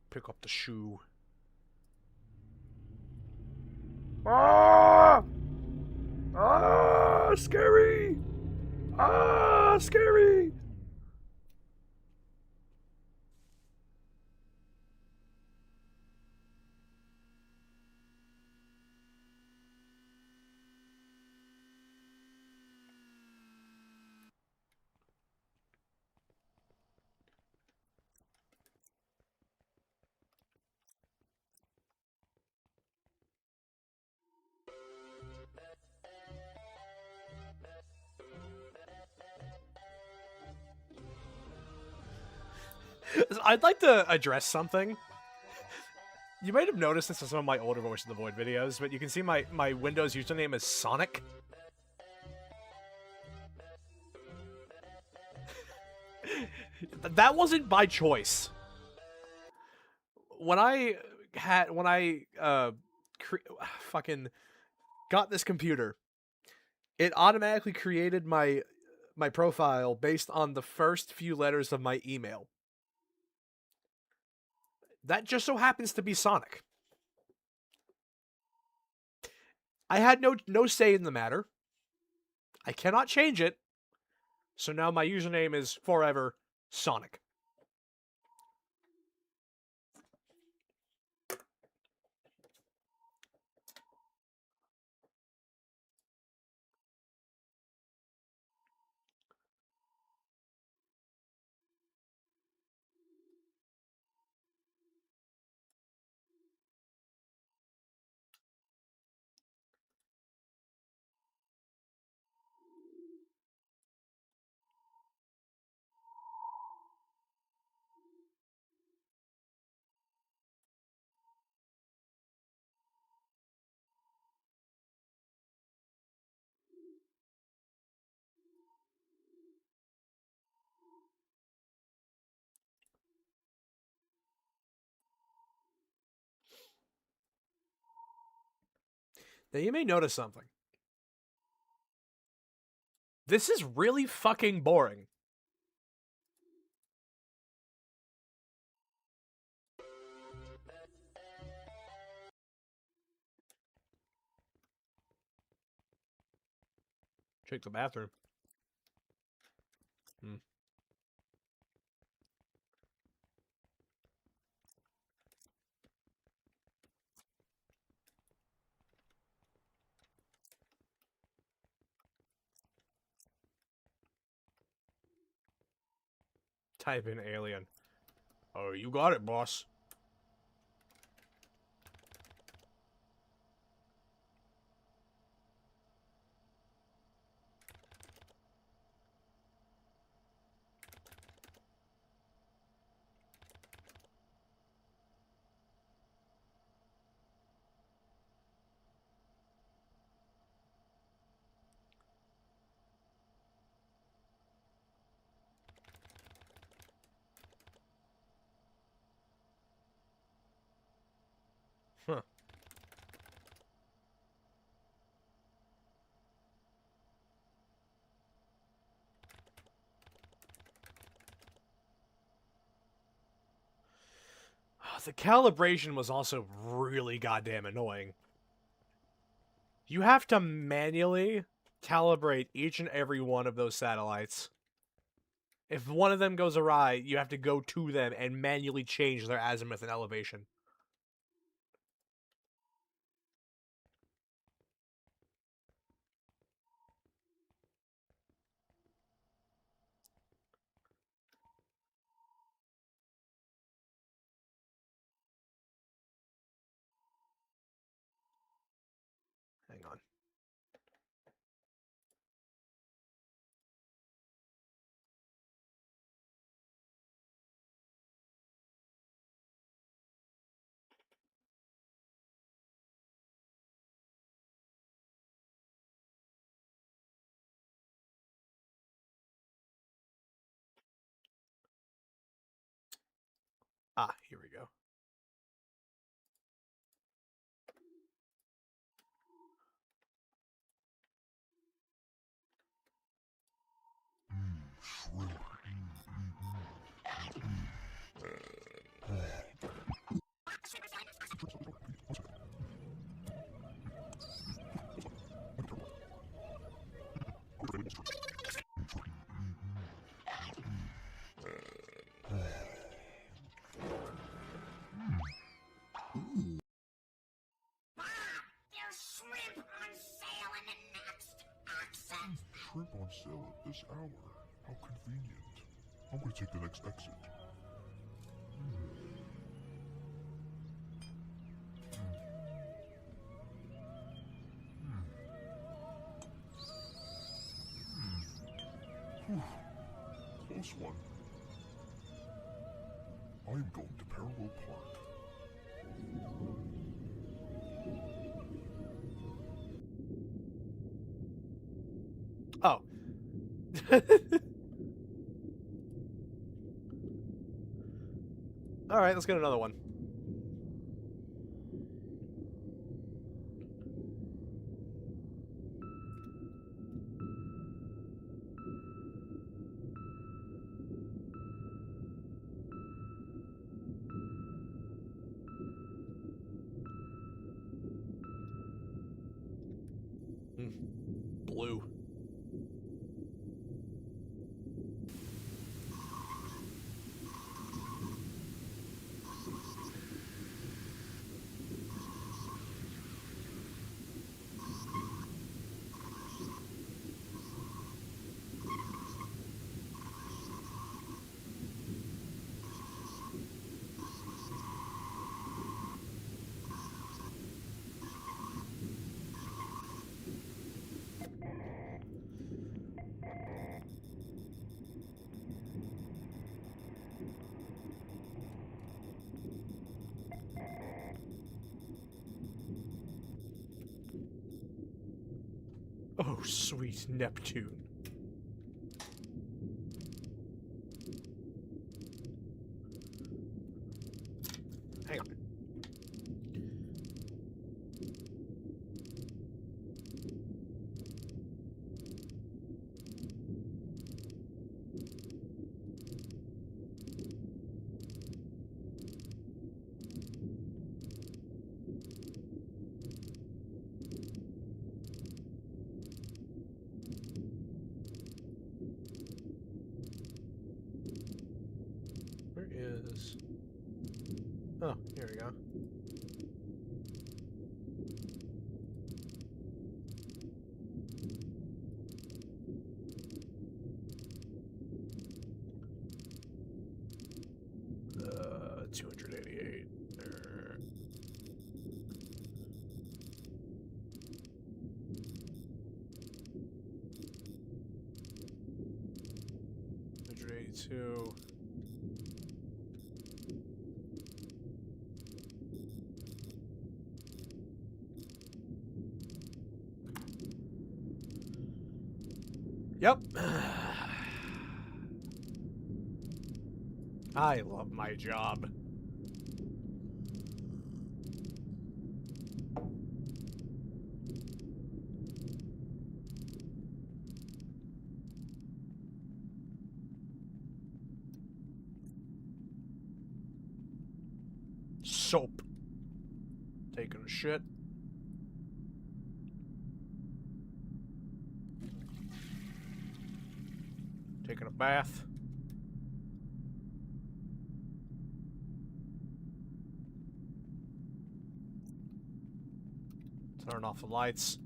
Speaker 1: Pick up the shoe. Ah! Ah! Scary! Ah! Scary! I'd like to address something. You might have noticed this in some of my older Voice of the Void videos, but you can see my Windows username is Sonic. That wasn't by choice. When I fucking got this computer, it automatically created my profile based on the first few letters of my email. That just so happens to be Sonic. I had no say in the matter. I cannot change it. So now my username is forever Sonic. Now you may notice something. This is really fucking boring. Check the bathroom. Type in alien. Oh, you got it, boss. Huh. The calibration was also really goddamn annoying. You have to manually calibrate each and every one of those satellites. If one of them goes awry, you have to go to them and manually change their azimuth and elevation. Hang on. Ah, here we go.
Speaker 7: Shrimp on sale at this hour. How convenient. I'm gonna take the next exit. Close one. I am going to Parallel Park.
Speaker 1: Oh. Alright, let's get another one. Blue. Oh, sweet Neptune. Hang on. Oh, here we go. Uh, 288. $182. Yep. I love my job. Soap. Taking a shit. Taking a bath. Turn off the lights.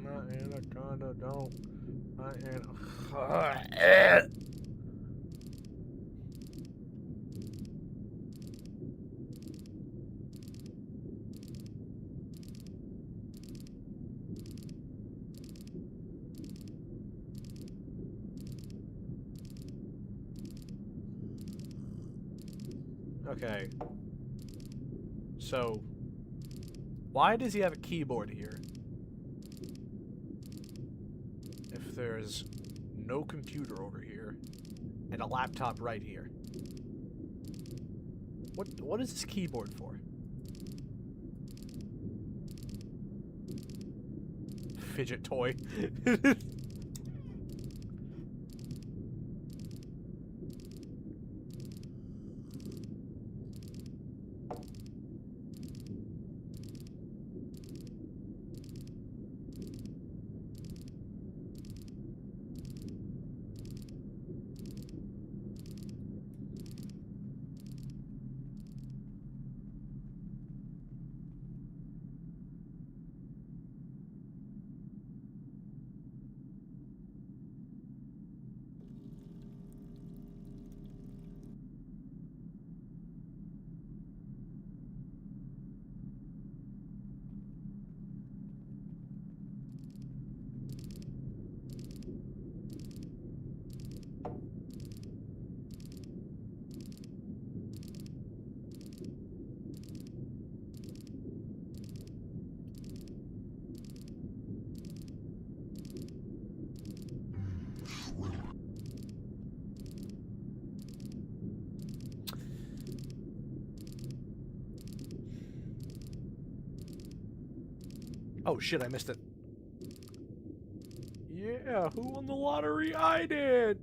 Speaker 1: My anaconda don't. My anaconda. Okay. So, why does he have a keyboard here? If there's no computer over here and a laptop right here. What is this keyboard for? Fidget toy. Oh shit, I missed it. Yeah, who won the lottery? I did!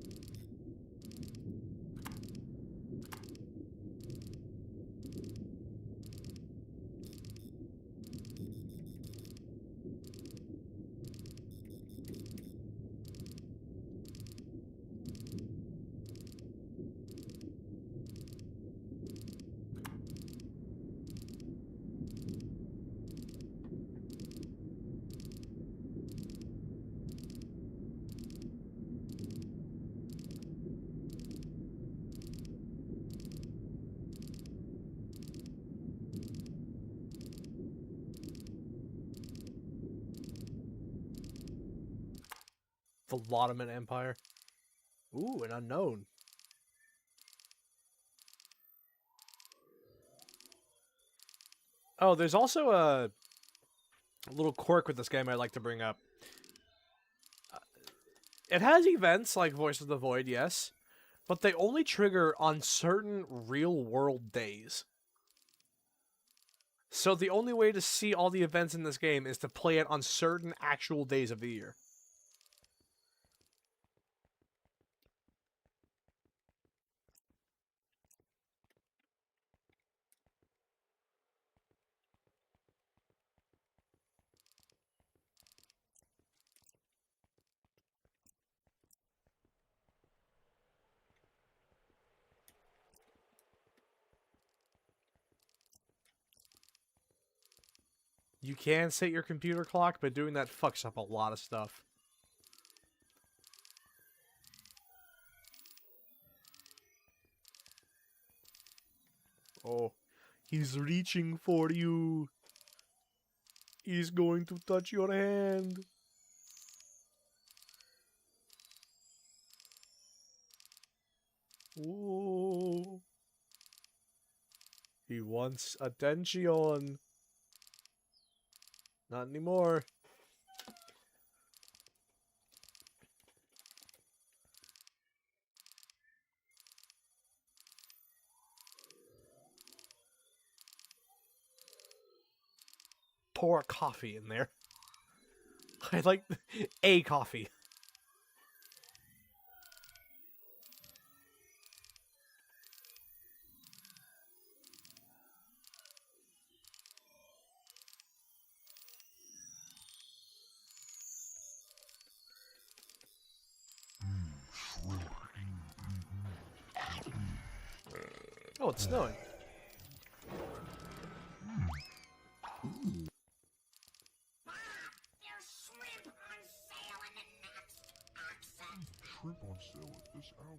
Speaker 1: The Ottoman Empire. Ooh, an unknown. Oh, there's also a little quirk with this game I'd like to bring up. It has events like Voice of the Void, yes, but they only trigger on certain real-world days. So the only way to see all the events in this game is to play it on certain actual days of the year. You can set your computer clock, but doing that fucks up a lot of stuff. Oh, he's reaching for you. He's going to touch your hand. Oh. He wants attention. Not anymore. Pour coffee in there. I like a coffee. Oh, it's snowing.
Speaker 7: Shrimp on sale at this hour.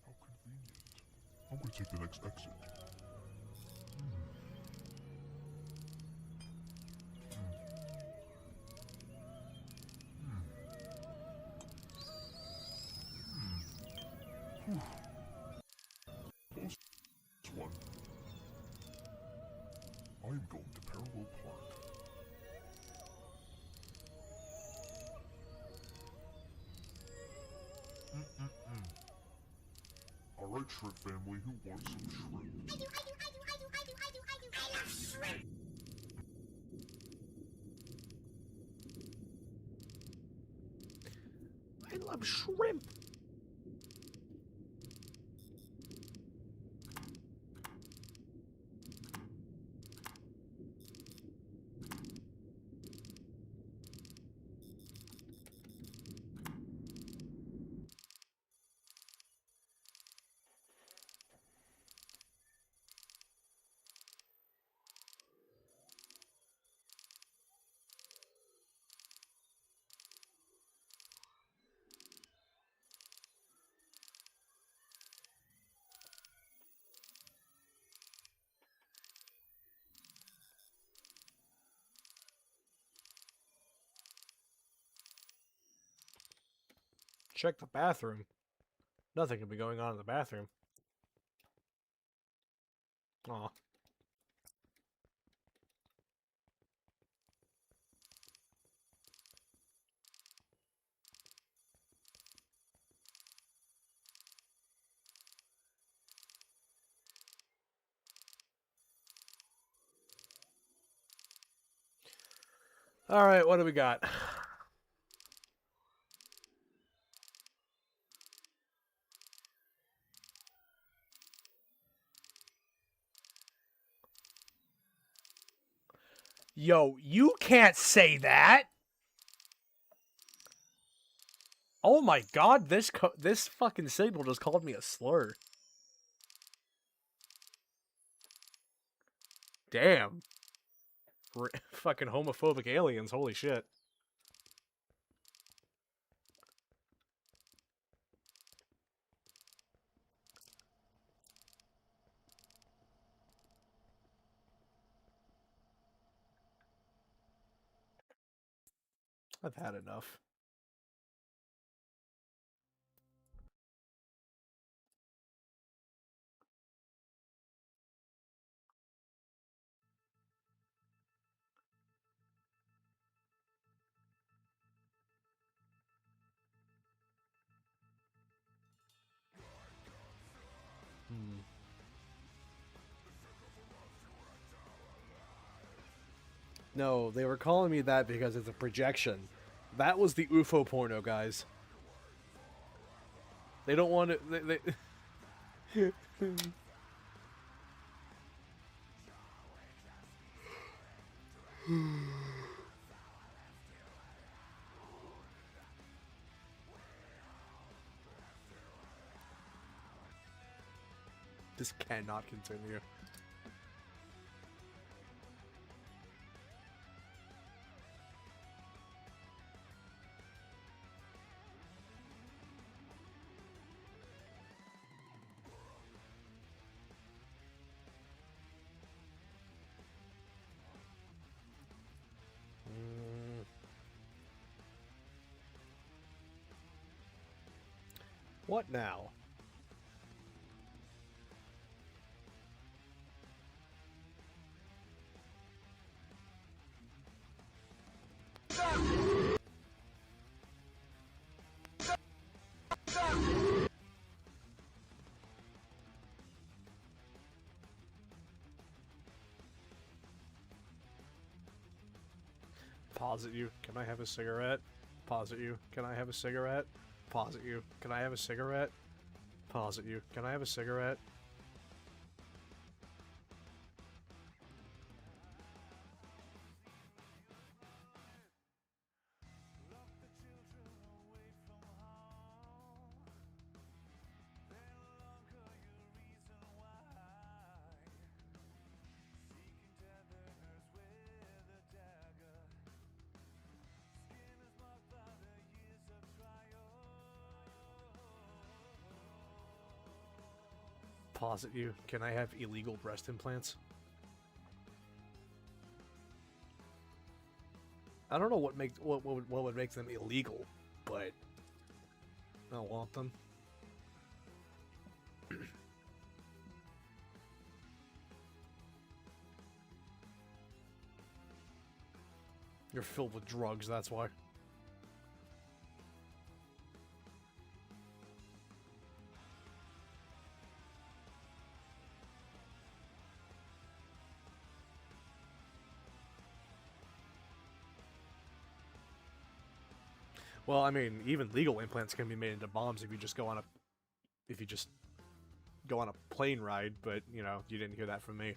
Speaker 7: How convenient. I'm gonna take the next exit. Close one. I'm going to Parallel Park. Alright, shrimp family, who wants some shrimp?
Speaker 3: I love shrimp.
Speaker 1: I love shrimp. Check the bathroom. Nothing could be going on in the bathroom. Aw. Alright, what do we got? Yo, you can't say that! Oh my god, this fucking signal just called me a slur. Damn. Fucking homophobic aliens, holy shit. I've had enough. No, they were calling me that because it's a projection. That was the UFO porno, guys. They don't want it. They This cannot continue. What now? Pause at you. Can I have a cigarette? Pause at you. Can I have a cigarette? Pause at you. Can I have a cigarette? Pause at you. Can I have a cigarette? Pause at you. Can I have illegal breast implants? I don't know what would make them illegal, but I want them. You're filled with drugs, that's why. Well, I mean, even legal implants can be made into bombs if you just go on a plane ride, but you know, you didn't hear that from me.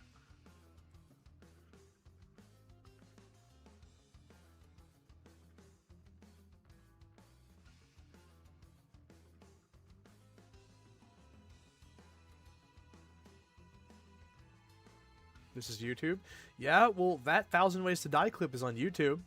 Speaker 1: This is YouTube? Yeah, well, that 1,000 Ways to Die clip is on YouTube.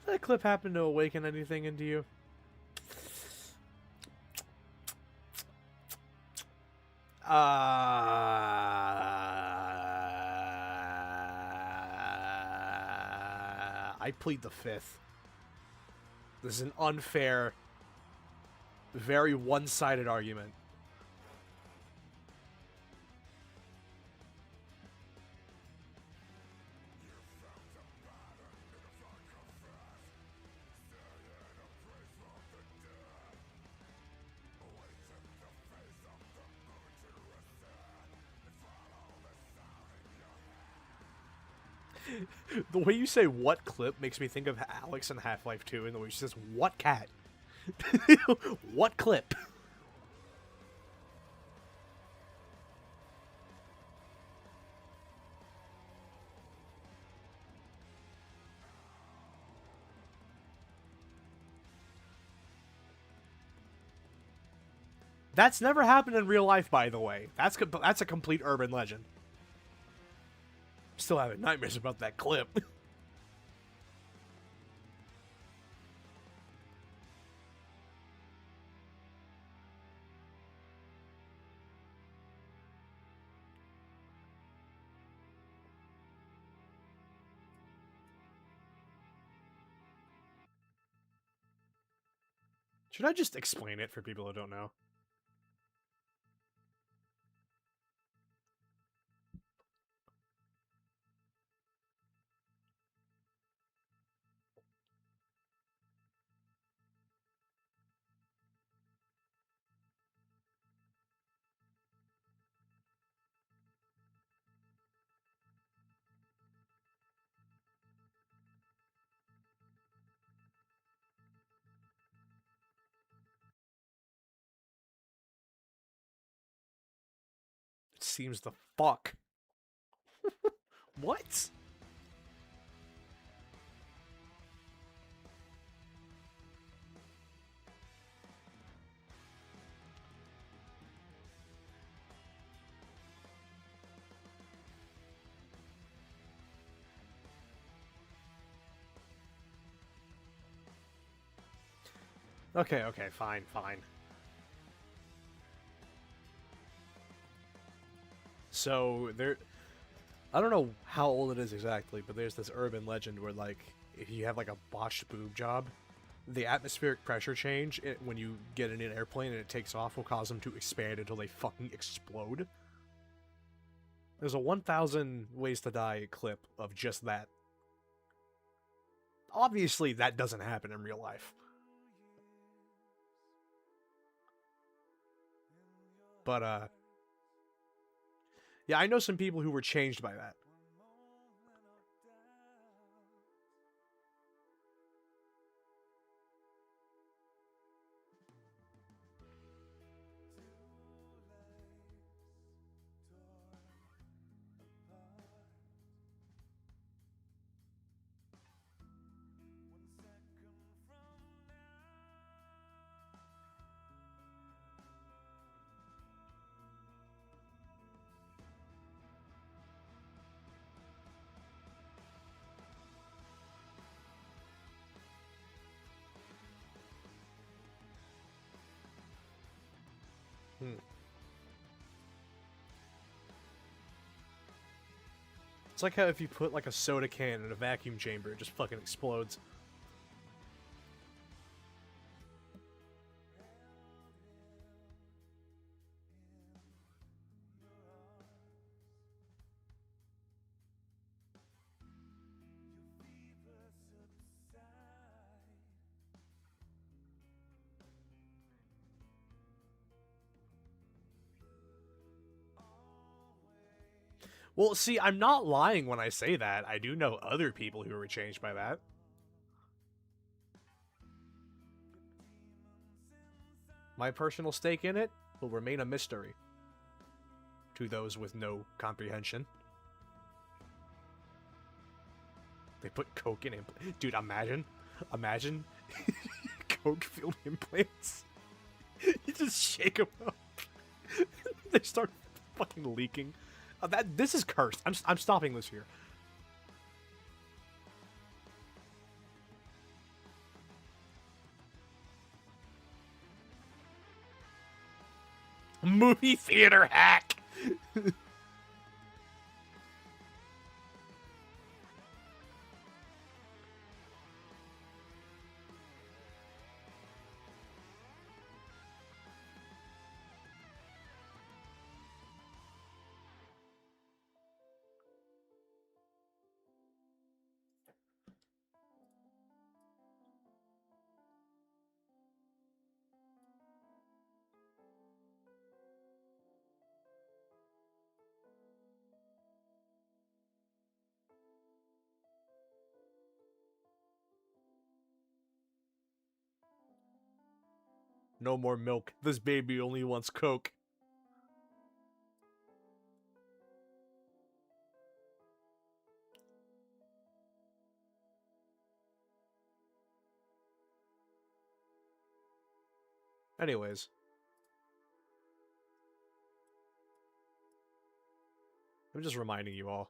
Speaker 1: Did that clip happen to awaken anything into you? I plead the fifth. This is an unfair, very one-sided argument. The way you say "what clip" makes me think of Alex in Half-Life 2, and the way she says "what cat," what clip. That's never happened in real life, by the way. That's a complete urban legend. Still having nightmares about that clip. Should I just explain it for people who don't know? It seems the fuck. What? Okay, okay, fine, fine. So, there... I don't know how old it is exactly, but there's this urban legend where, like, if you have, like, a botched boob job, the atmospheric pressure change when you get in an airplane and it takes off will cause them to expand until they fucking explode. There's a 1,000 Ways to Die clip of just that. Obviously, that doesn't happen in real life. But, yeah, I know some people who were changed by that. It's like how if you put like a soda can in a vacuum chamber, it just fucking explodes. Well, see, I'm not lying when I say that. I do know other people who were changed by that. My personal stake in it will remain a mystery to those with no comprehension. They put coke in implants. Dude, imagine coke-filled implants. You just shake them up. They start fucking leaking. This is cursed. I'm stopping this here. Movie theater hack. No more milk. This baby only wants coke. Anyways. I'm just reminding you all.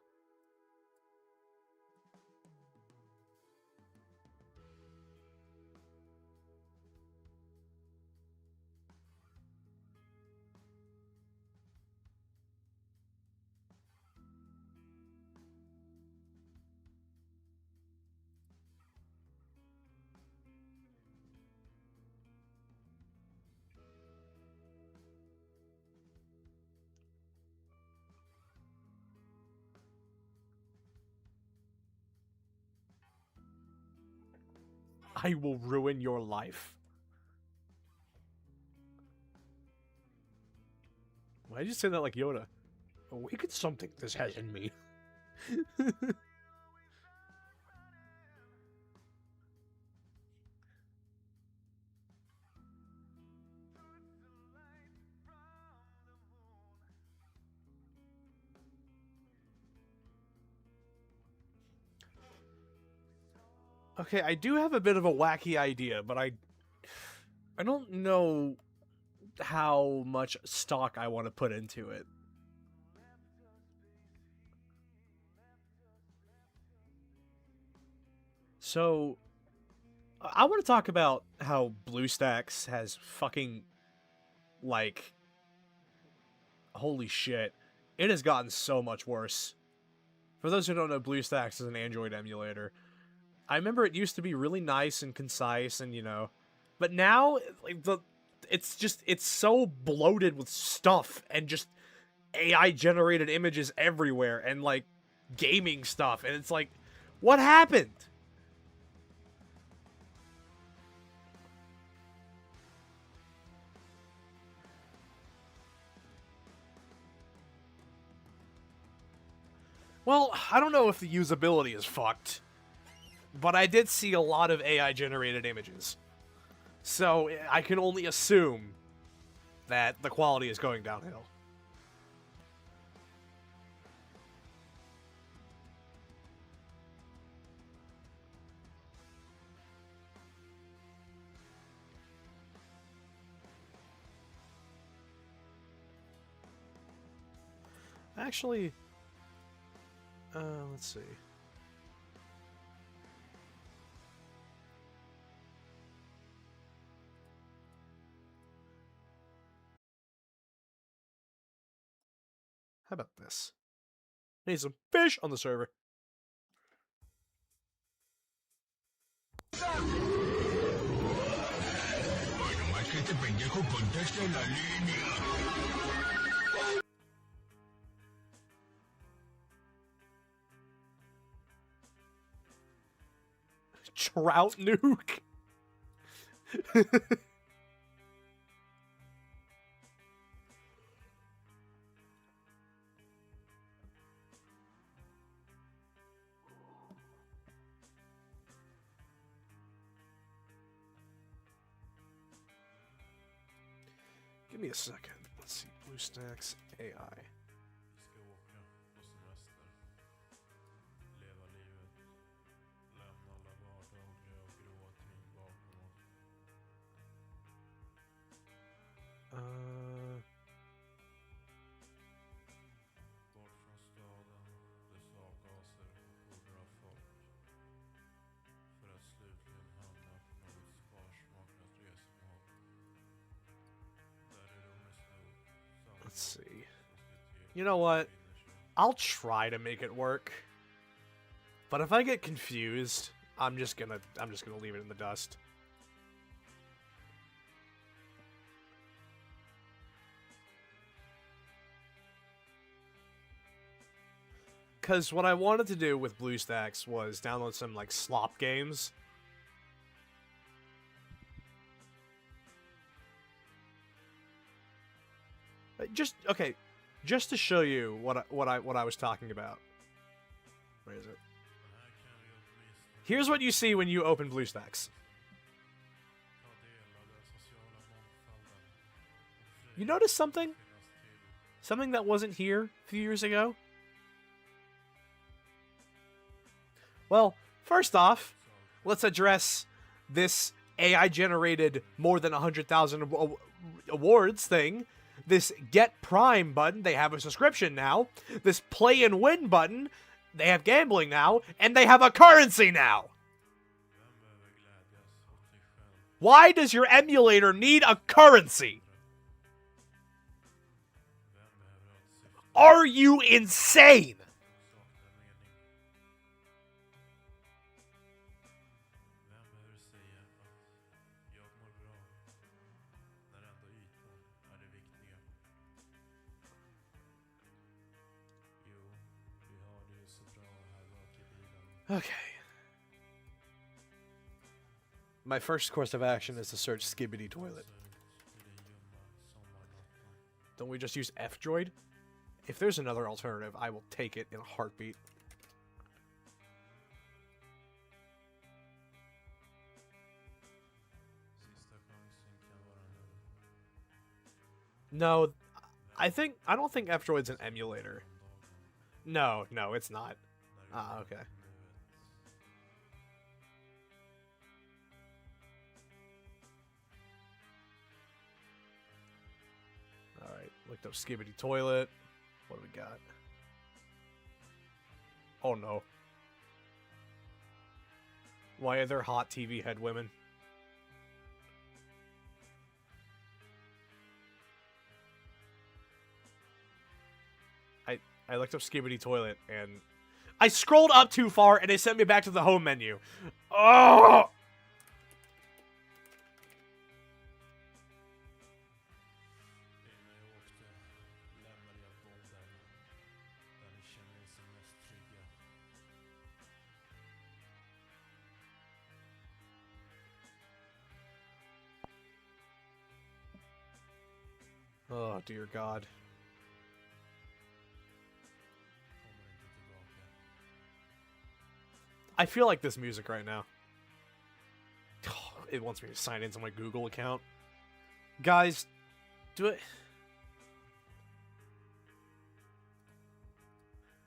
Speaker 1: I will ruin your life. Why'd you say that like Yoda? Awaken something this has in me. Okay, I do have a bit of a wacky idea, but I don't know how much stock I want to put into it. So, I want to talk about how BlueStacks has fucking, like, holy shit, it has gotten so much worse. For those who don't know, BlueStacks is an Android emulator. I remember it used to be really nice and concise and, you know, but now, like, it's so bloated with stuff and just AI-generated images everywhere and, like, gaming stuff, and it's like, what happened? Well, I don't know if the usability is fucked, but I did see a lot of AI-generated images. So, I can only assume that the quality is going downhill. Actually, let's see. How about this? Need some fish on the server.
Speaker 2: Bueno, más que este pendejo conteste la línea.
Speaker 1: Trout nuke. Give me a second. Let's see. BlueStacks AI.
Speaker 8: Vi ska åka på semester. Leva livet. Lämna alla vardagliga och gråa ting bakom oss. Bort från staden, dess avgaser och horder av folk. För att slutligen hamna på något sparsmakat resmål. Där ironiskt nog samma
Speaker 1: Let's see.
Speaker 8: som
Speaker 1: You know what? I'll try to make it work. But if I get confused, I'm just gonna leave it in the dust. Because what I wanted to do with BlueStacks was download some, like, slop games. Just to show you what I was talking about. Where is it? Here's what you see when you open BlueStacks. You notice something? Something that wasn't here a few years ago? Well, first off, let's address this AI-generated more than 100,000 awards thing. This Get Prime button, they have a subscription now. This Play and Win button, they have gambling now. And they have a currency now. Why does your emulator need a currency? Are you insane? Okay. My first course of action is to search Skibbity Toilet. Don't we just use F-Droid? If there's another alternative, I will take it in a heartbeat. No, I don't think F-Droid's an emulator. No, it's not. Ah, okay. Alright, looked up Skibbity Toilet. What do we got? Oh no. Why are there hot TV head women? I looked up Skibbity Toilet and I scrolled up too far and it sent me back to the home menu. Oh! Oh, dear God. I feel like this music right now. It wants me to sign into my Google account. Guys, do it.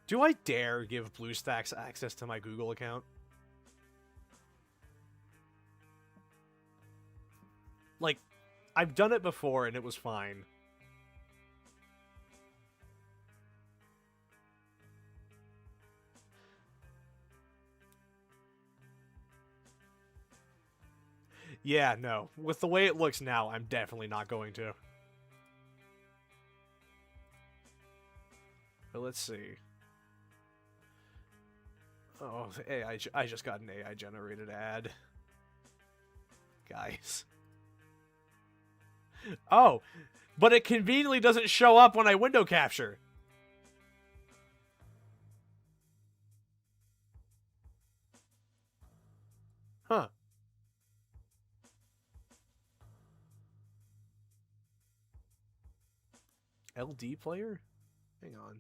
Speaker 1: Do I dare give BlueStacks access to my Google account? Like, I've done it before and it was fine. Yeah, no. With the way it looks now, I'm definitely not going to. But let's see. Oh, AI, I just got an AI-generated ad. Guys. Oh, but it conveniently doesn't show up when I window capture. Huh. LD player? Hang on.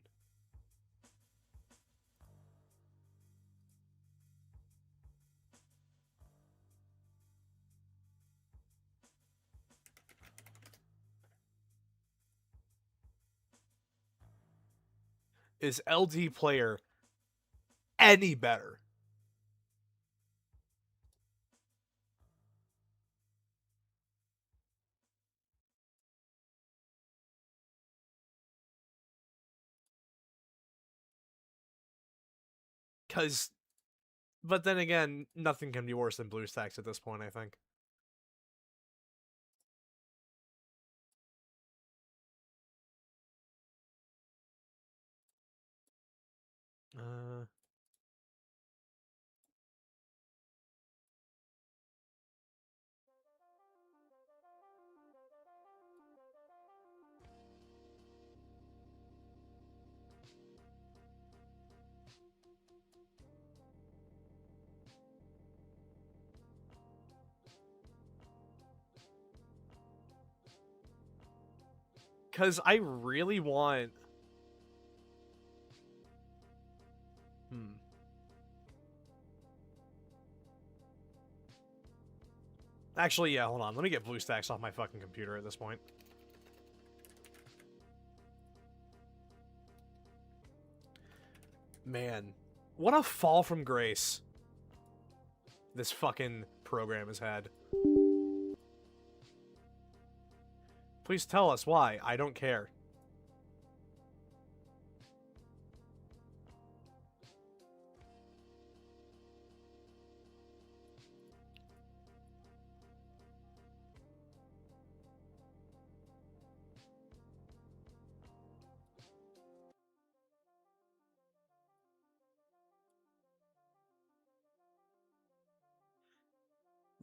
Speaker 1: Is LD player any better? But then again, nothing can be worse than BlueStacks at this point, I think. Because I really want... Actually, yeah, hold on. Let me get BlueStacks off my fucking computer at this point. Man, what a fall from grace this fucking program has had. Please tell us why. I don't care.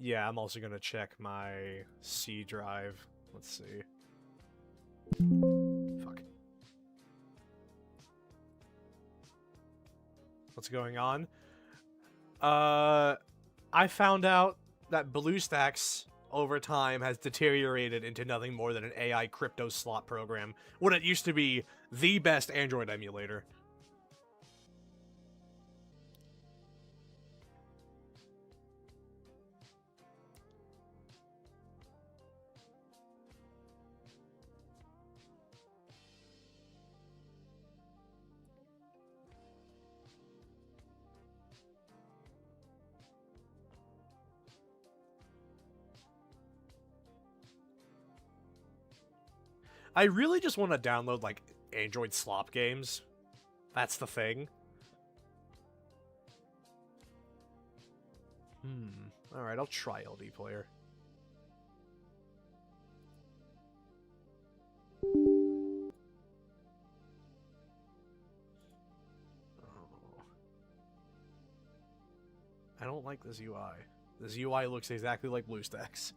Speaker 1: Yeah, I'm also gonna check my C drive. Let's see. Fuck. What's going on? I found out that BlueStacks over time has deteriorated into nothing more than an AI crypto slot program, when it used to be the best Android emulator. I really just want to download, like, Android slop games. That's the thing. Alright, I'll try LD Player. Oh. I don't like this UI. This UI looks exactly like BlueStacks.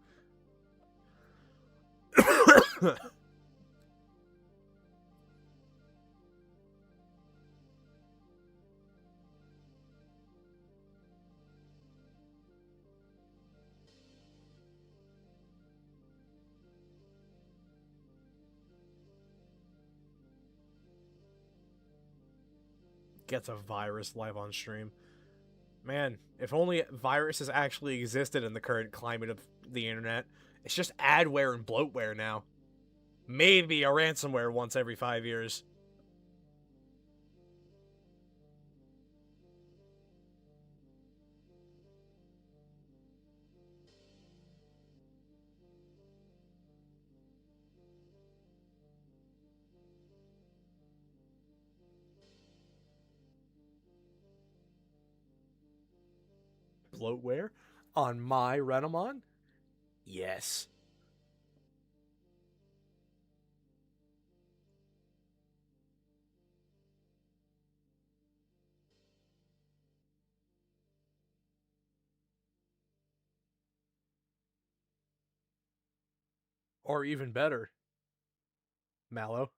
Speaker 1: Gets a virus live on stream. Man, if only viruses actually existed in the current climate of the internet. It's just adware and bloatware now. Maybe a ransomware once every 5 years. Bloatware on my Renamon? Yes. Or even better, Mallow.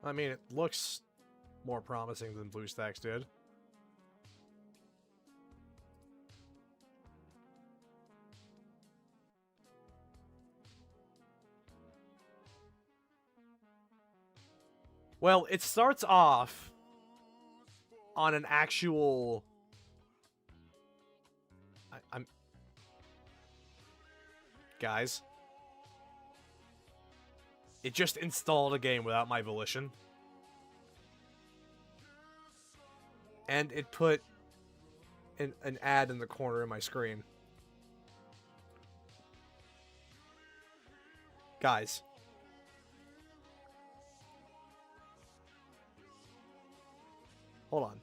Speaker 1: I mean, it looks more promising than BlueStacks did. Well, it starts off on an actual... I'm... Guys. It just installed a game without my volition. And it put an ad in the corner of my screen. Guys. Hold on.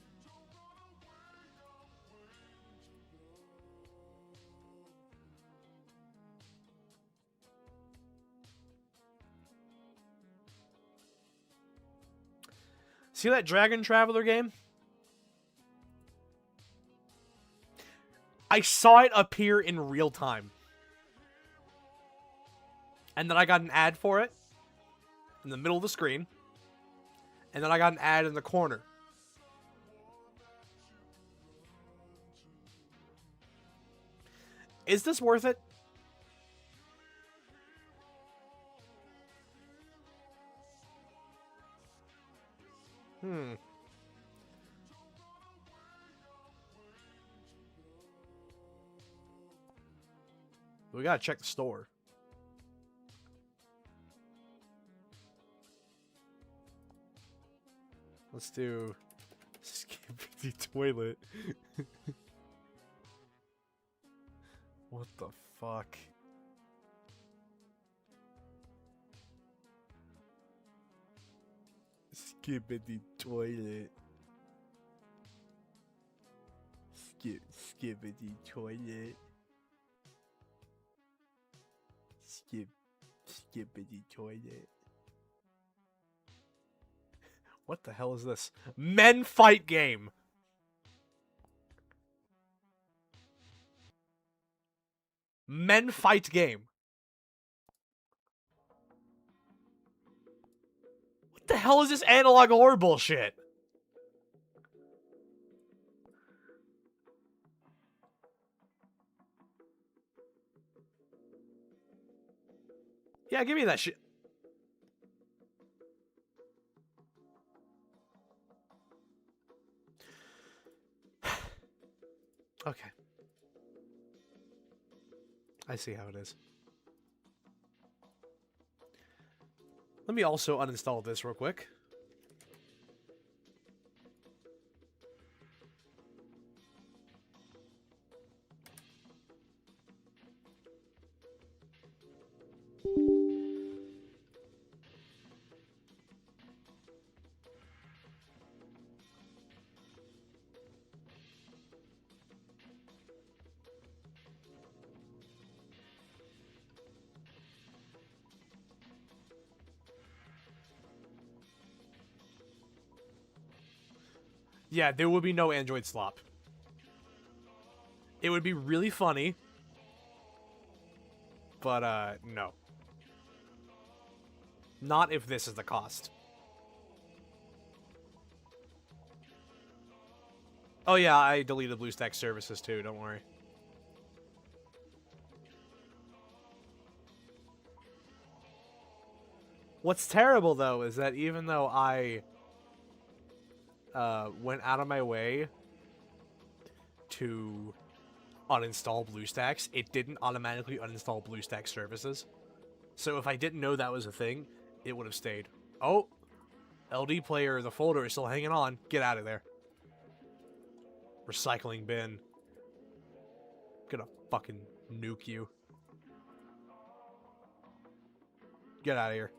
Speaker 1: See that Dragon Traveler game? I saw it appear in real time. And then I got an ad for it in the middle of the screen. And then I got an ad in the corner. Is this worth it? We gotta check the store. Let's do skip the toilet. What the fuck? Skip the toilet. Skip the toilet. Skippity toilet. What the hell is this? Men fight game. Men fight game. What the hell is this analog horror bullshit? Yeah, give me that shit. Okay. I see how it is. Let me also uninstall this real quick. Yeah, there would be no Android slop. It would be really funny. But, no. Not if this is the cost. Oh yeah, I deleted BlueStack services too, don't worry. What's terrible, though, is that even though I went out of my way to uninstall BlueStacks, it didn't automatically uninstall BlueStack services. So if I didn't know that was a thing, it would have stayed. Oh, LD player, the folder is still hanging on. Get out of there. Recycling bin. Gonna fucking nuke you. Get out of here.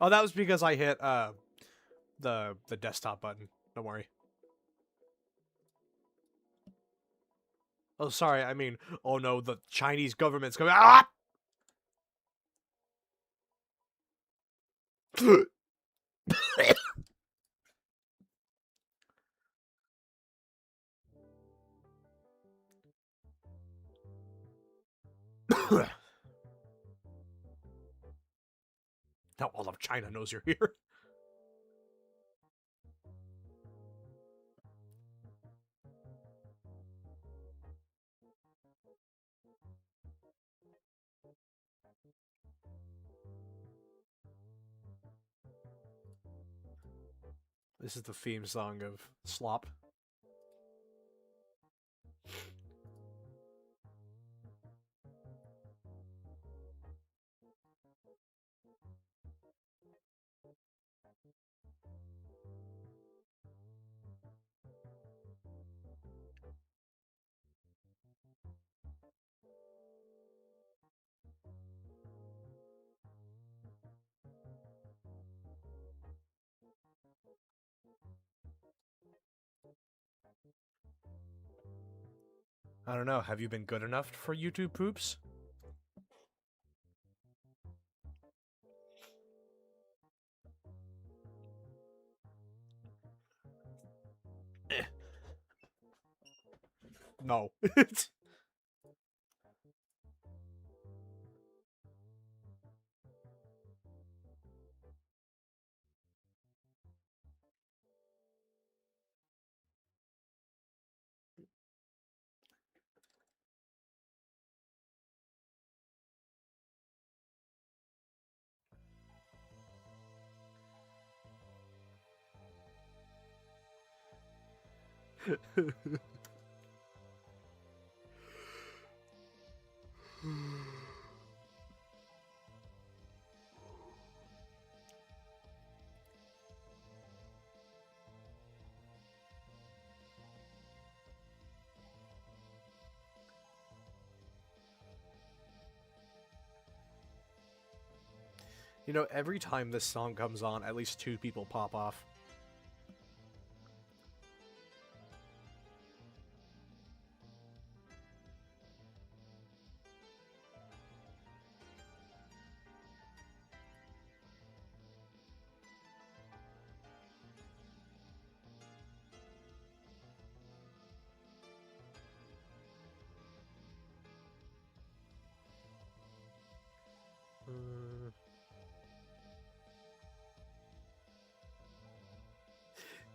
Speaker 1: Oh, that was because I hit the desktop button. Don't worry. Oh, sorry. I mean, oh no, the Chinese government's coming. Ah! Now all of China knows you're here. This is the theme song of Slop. I don't know, have you been good enough for YouTube poops? No. You know, every time this song comes on, at least 2 people pop off.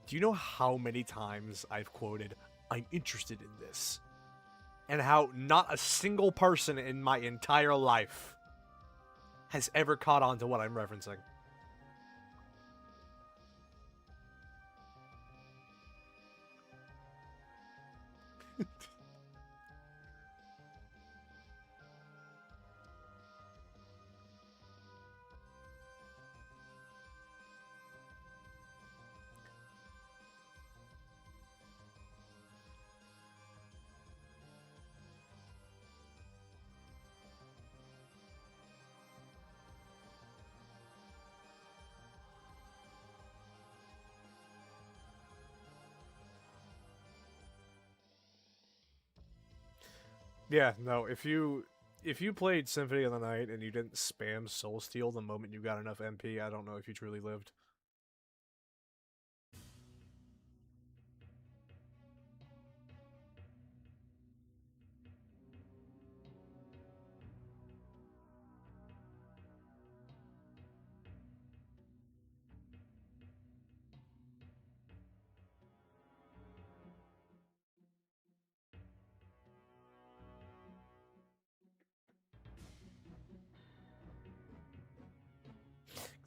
Speaker 1: Do you know how many times I've quoted, "I'm interested in this," and how not a single person in my entire life has ever caught on to what I'm referencing? Yeah, no, if you played Symphony of the Night and you didn't spam Soul Steal the moment you got enough MP, I don't know if you truly lived.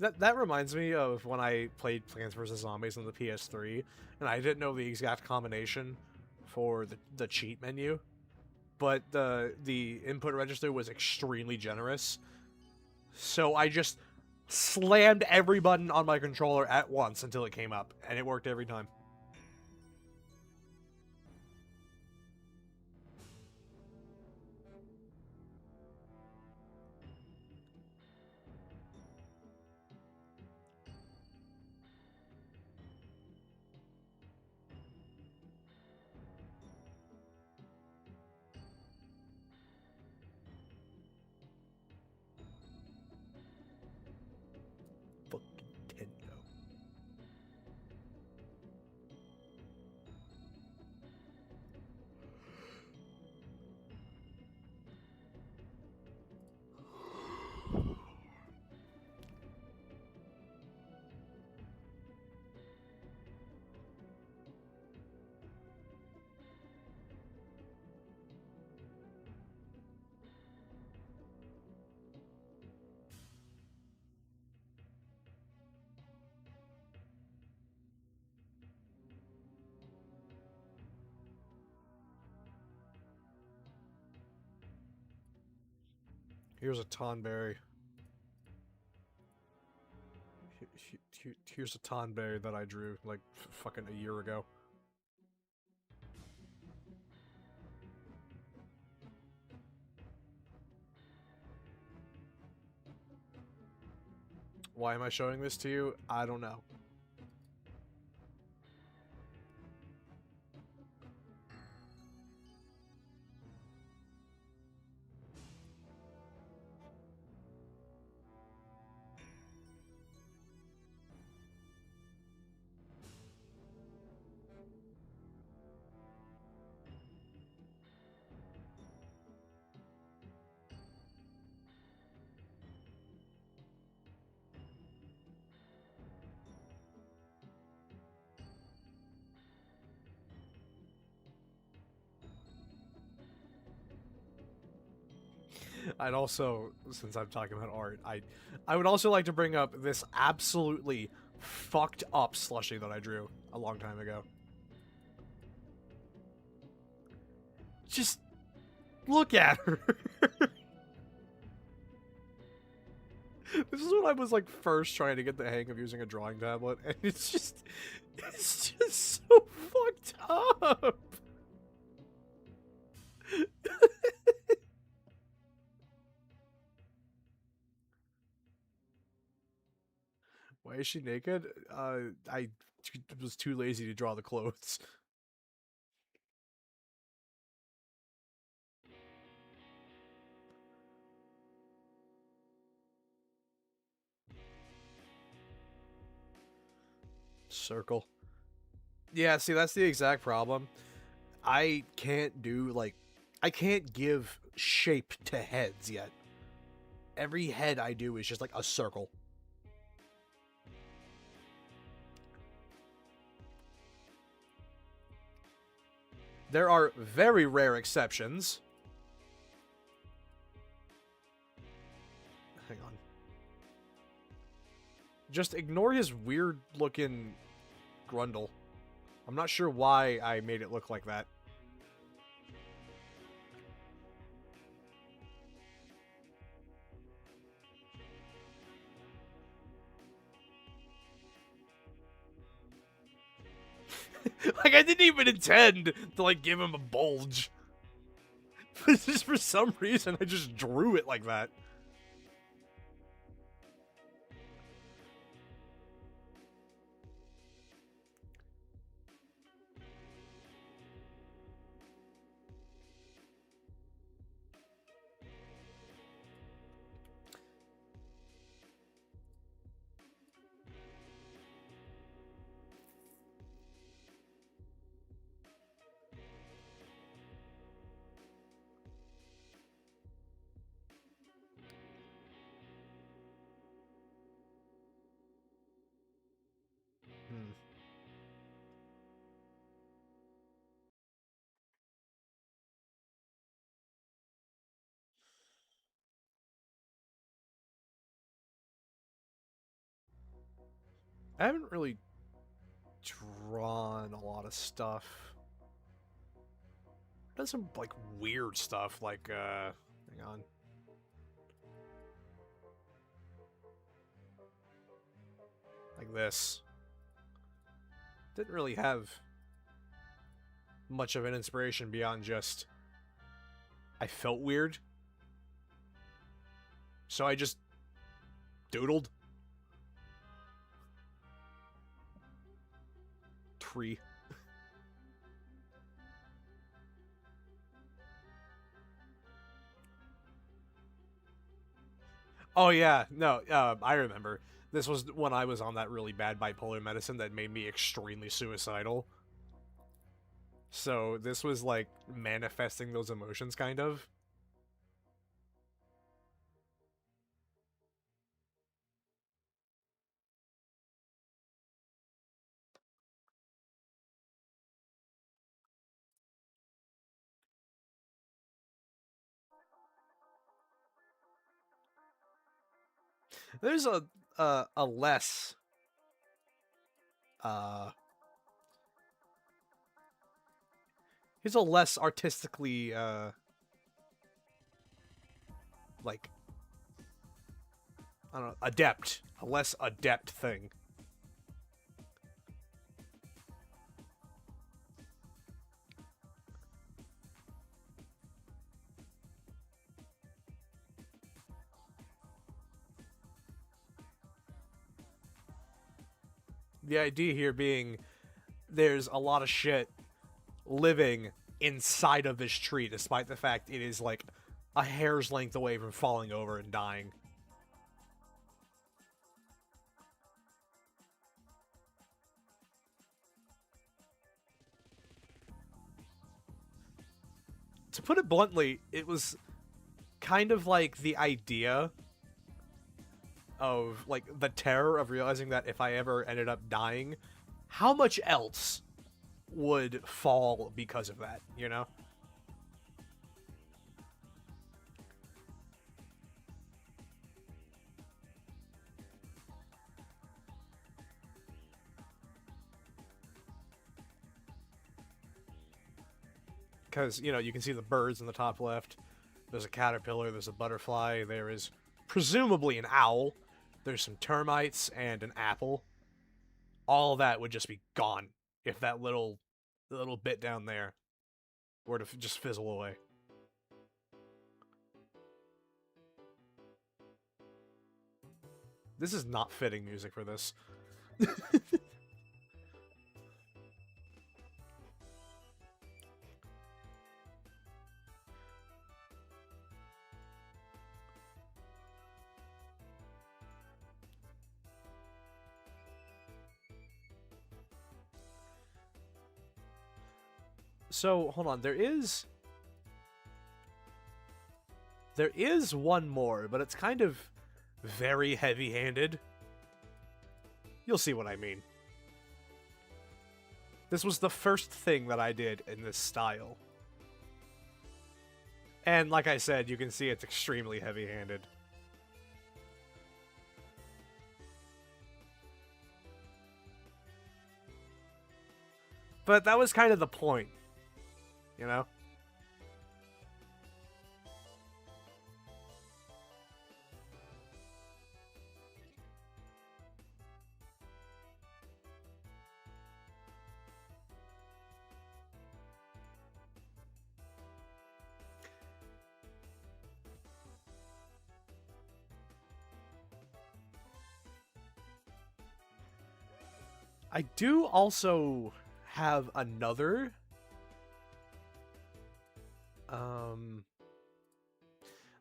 Speaker 1: That reminds me of when I played Plants vs. Zombies on the PS3, and I didn't know the exact combination for the cheat menu, but the input register was extremely generous, so I just slammed every button on my controller at once until it came up, and it worked every time. Here's a Tonberry. Here's a Tonberry that I drew, like, fucking a year ago. Why am I showing this to you? I don't know. I'd also, since I'm talking about art, I would also like to bring up this absolutely fucked up slushie that I drew a long time ago. Just look at her. This is when I was like first trying to get the hang of using a drawing tablet, and it's just so fucked up. Why is she naked? I was too lazy to draw the clothes. Circle. Yeah, see, that's the exact problem. I can't do, like, I can't give shape to heads yet. Every head I do is just like a circle. There are very rare exceptions. Hang on. Just ignore his weird-looking grundle. I'm not sure why I made it look like that. Like, I didn't even intend to, like, give him a bulge. But just for some reason, I just drew it like that. I haven't really drawn a lot of stuff. I've done some, like, weird stuff, like, hang on. Like this. Didn't really have much of an inspiration beyond just I felt weird. So I just doodled. Tree. Oh yeah, no, I remember. This was when I was on that really bad bipolar medicine that made me extremely suicidal. So this was like manifesting those emotions, kind of. There's a less he's a less artistically like I don't know, adept, a less adept thing. The idea here being there's a lot of shit living inside of this tree, despite the fact it is like a hair's length away from falling over and dying. To put it bluntly, it was kind of like the idea of, like, the terror of realizing that if I ever ended up dying, how much else would fall because of that, you know? Because, you know, you can see the birds in the top left. There's a caterpillar, there's a butterfly, there is presumably an owl. There's some termites and an apple. All of that would just be gone if that little bit down there were to just fizzle away. This is not fitting music for this. So, hold on, there is one more, but it's kind of very heavy-handed. You'll see what I mean. This was the first thing that I did in this style. And like I said, you can see it's extremely heavy-handed. But that was kind of the point, you know? I do also have another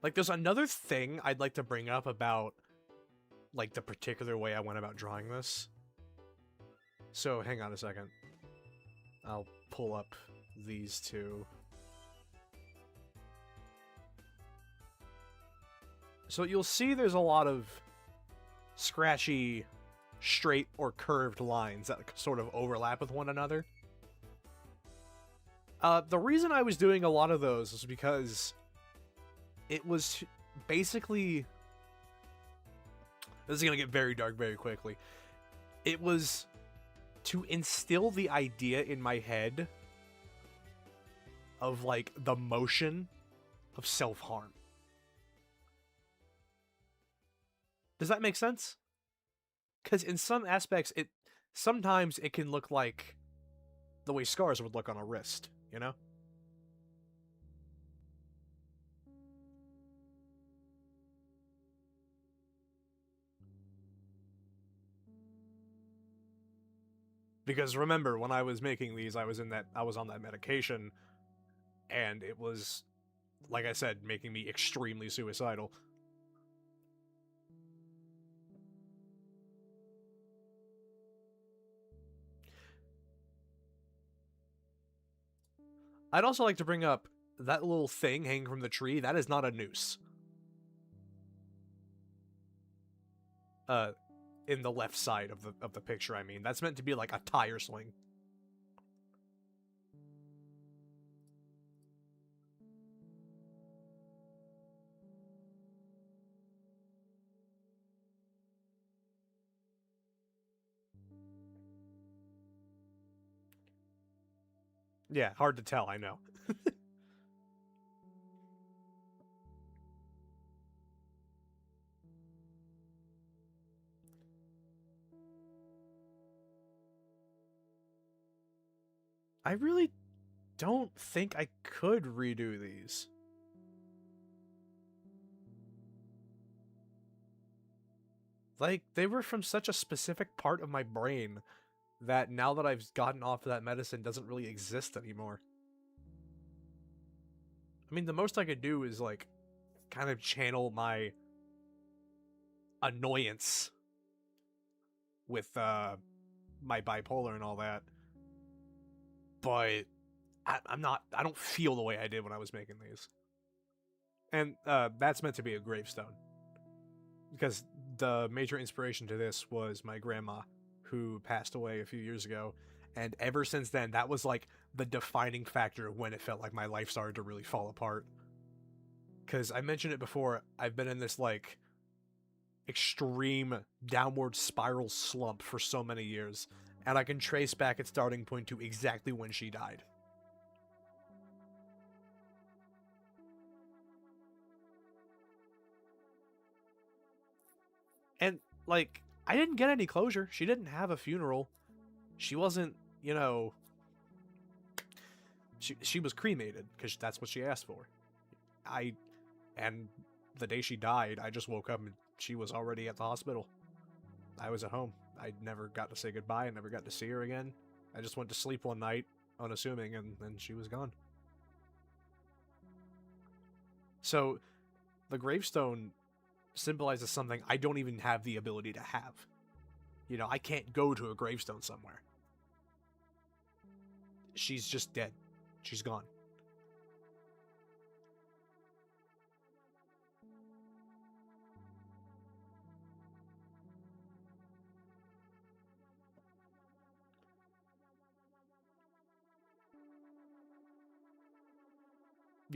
Speaker 1: like there's another thing I'd like to bring up about like the particular way I went about drawing this. So hang on a second. I'll pull up these two. So you'll see there's a lot of scratchy straight or curved lines that sort of overlap with one another. The reason I was doing a lot of those is because it was basically... This is going to get very dark very quickly. It was to instill the idea in my head of, like, the motion of self-harm. Does that make sense? Because in some aspects, sometimes it can look like the way scars would look on a wrist, you know? Because remember, when I was making these, I was on that medication, and it was, like I said, making me extremely suicidal. I'd also like to bring up that little thing hanging from the tree. That is not a noose. In the left side of the picture, I mean. That's meant to be like a tire swing. Yeah, hard to tell, I know. I really don't think I could redo these. Like, they were from such a specific part of my brain that now that I've gotten off of that medicine doesn't really exist anymore. I mean, the most I could do is, like, kind of channel my annoyance with, my bipolar and all that. But I don't feel the way I did when I was making these. And, that's meant to be a gravestone. Because the major inspiration to this was my grandma, who passed away a few years ago. And ever since then, that was, like, the defining factor when it felt like my life started to really fall apart. Because I mentioned it before, I've been in this, like, extreme downward spiral slump for so many years. And I can trace back its starting point to exactly when she died. And, like, I didn't get any closure. She didn't have a funeral. She wasn't, you know... She was cremated, because that's what she asked for. And the day she died, I just woke up and she was already at the hospital. I was at home. I never got to say goodbye. I never got to see her again. I just went to sleep one night, unassuming, and then she was gone. So, the gravestone symbolizes something I don't even have the ability to have. You know, I can't go to a gravestone somewhere. She's just dead. She's gone.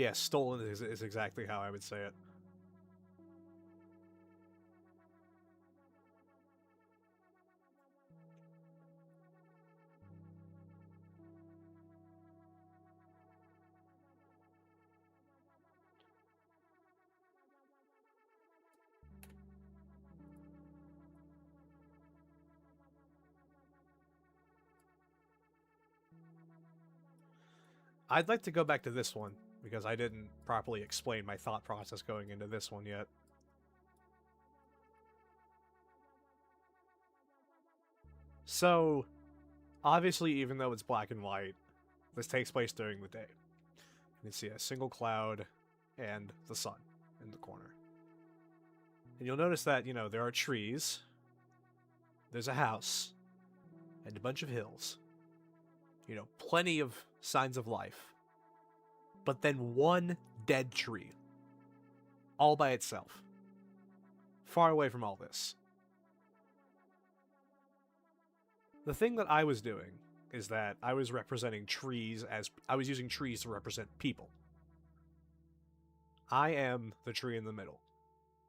Speaker 1: Yeah, stolen is exactly how I would say it. I'd like to go back to this one, because I didn't properly explain my thought process going into this one yet. So, obviously, even though it's black and white, this takes place during the day. You can see a single cloud and the sun in the corner. And you'll notice that, you know, there are trees, there's a house, and a bunch of hills. You know, plenty of signs of life. But then one dead tree. All by itself. Far away from all this. The thing that I was doing is that I was representing trees as... I was using trees to represent people. I am the tree in the middle.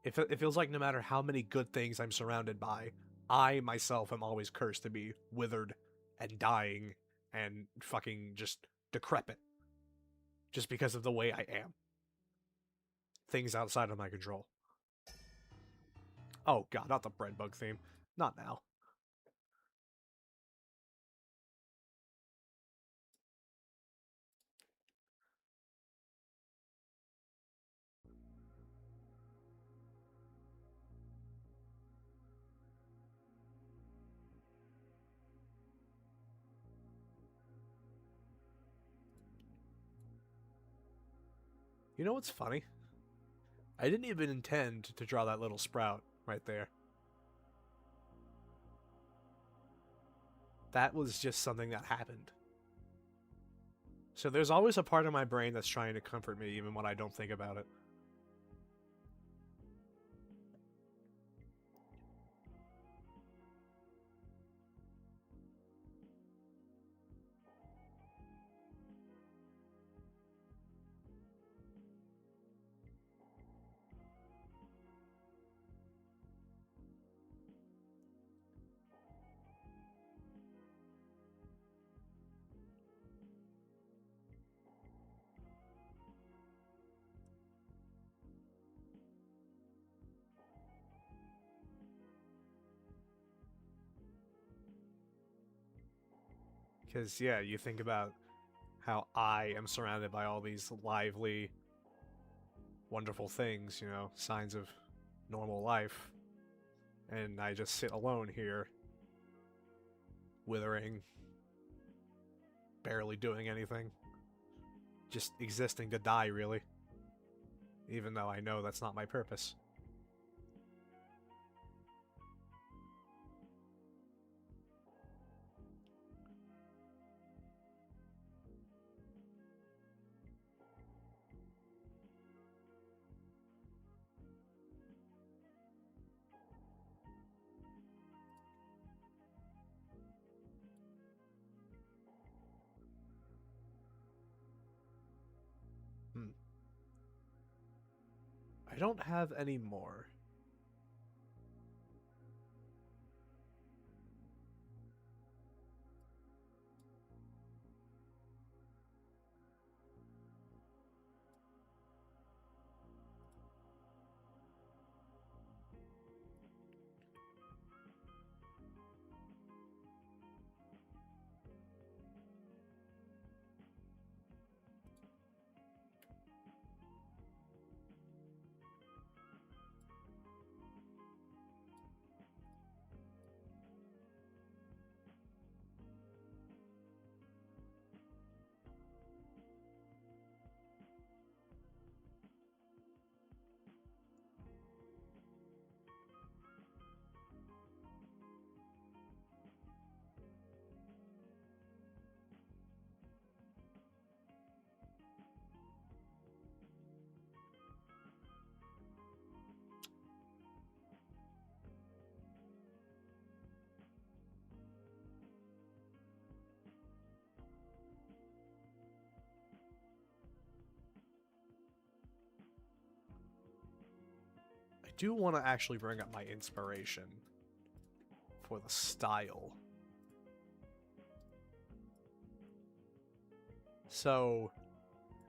Speaker 1: It feels like no matter how many good things I'm surrounded by, I myself am always cursed to be withered and dying and fucking just decrepit. Just because of the way I am. Things outside of my control. Oh god, not the bread bug theme. Not now. You know what's funny? I didn't even intend to draw that little sprout right there. That was just something that happened. So there's always a part of my brain that's trying to comfort me even when I don't think about it. Because, yeah, you think about how I am surrounded by all these lively, wonderful things, you know, signs of normal life. And I just sit alone here, withering, barely doing anything. Just existing to die, really. Even though I know that's not my purpose. I don't have any more. do want to actually bring up my inspiration for the style. So,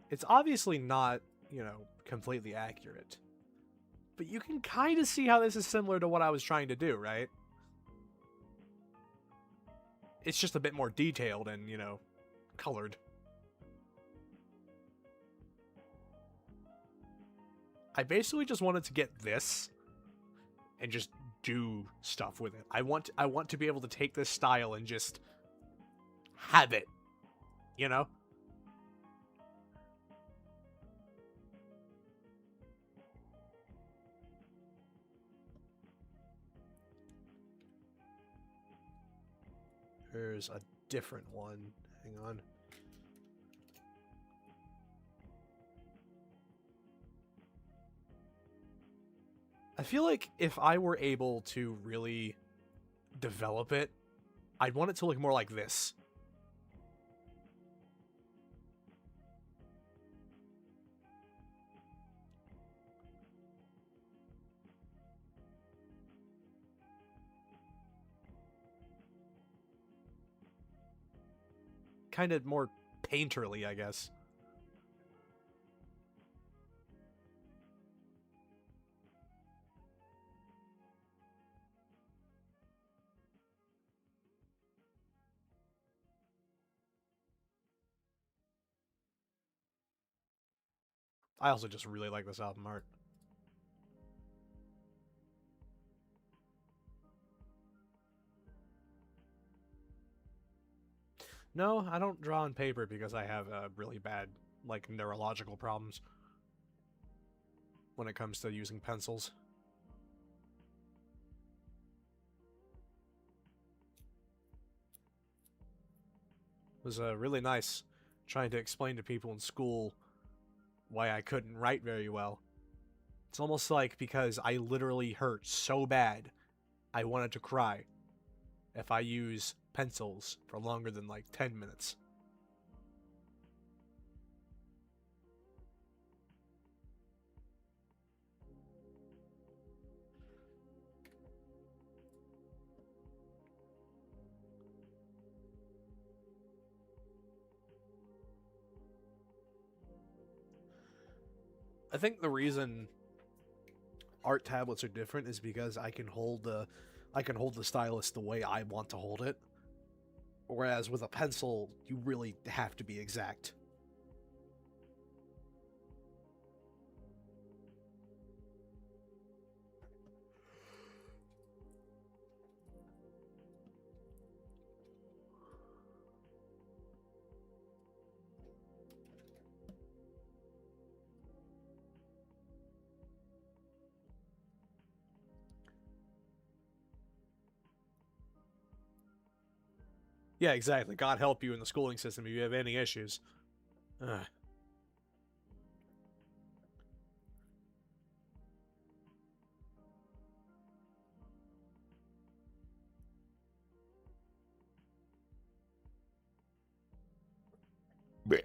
Speaker 1: it's obviously not, you know, completely accurate. But you can kind of see how this is similar to what I was trying to do, right? It's just a bit more detailed and, you know, colored. I basically just wanted to get this and just do stuff with it. I want to be able to take this style and just have it, you know? There's a different one. Hang on. I feel like if I were able to really develop it, I'd want it to look more like this. Kind of more painterly, I guess. I also just really like this album art. No, I don't draw on paper because I have really bad, like, neurological problems when it comes to using pencils. It was really nice trying to explain to people in school why I couldn't write very well. It's almost like because I literally hurt so bad, I wanted to cry if I use pencils for longer than like 10 minutes. I think the reason art tablets are different is because I can hold the stylus the way I want to hold it. Whereas with a pencil, you really have to be exact. Yeah, exactly. God help you in the schooling system if you have any issues. Ugh. Blech.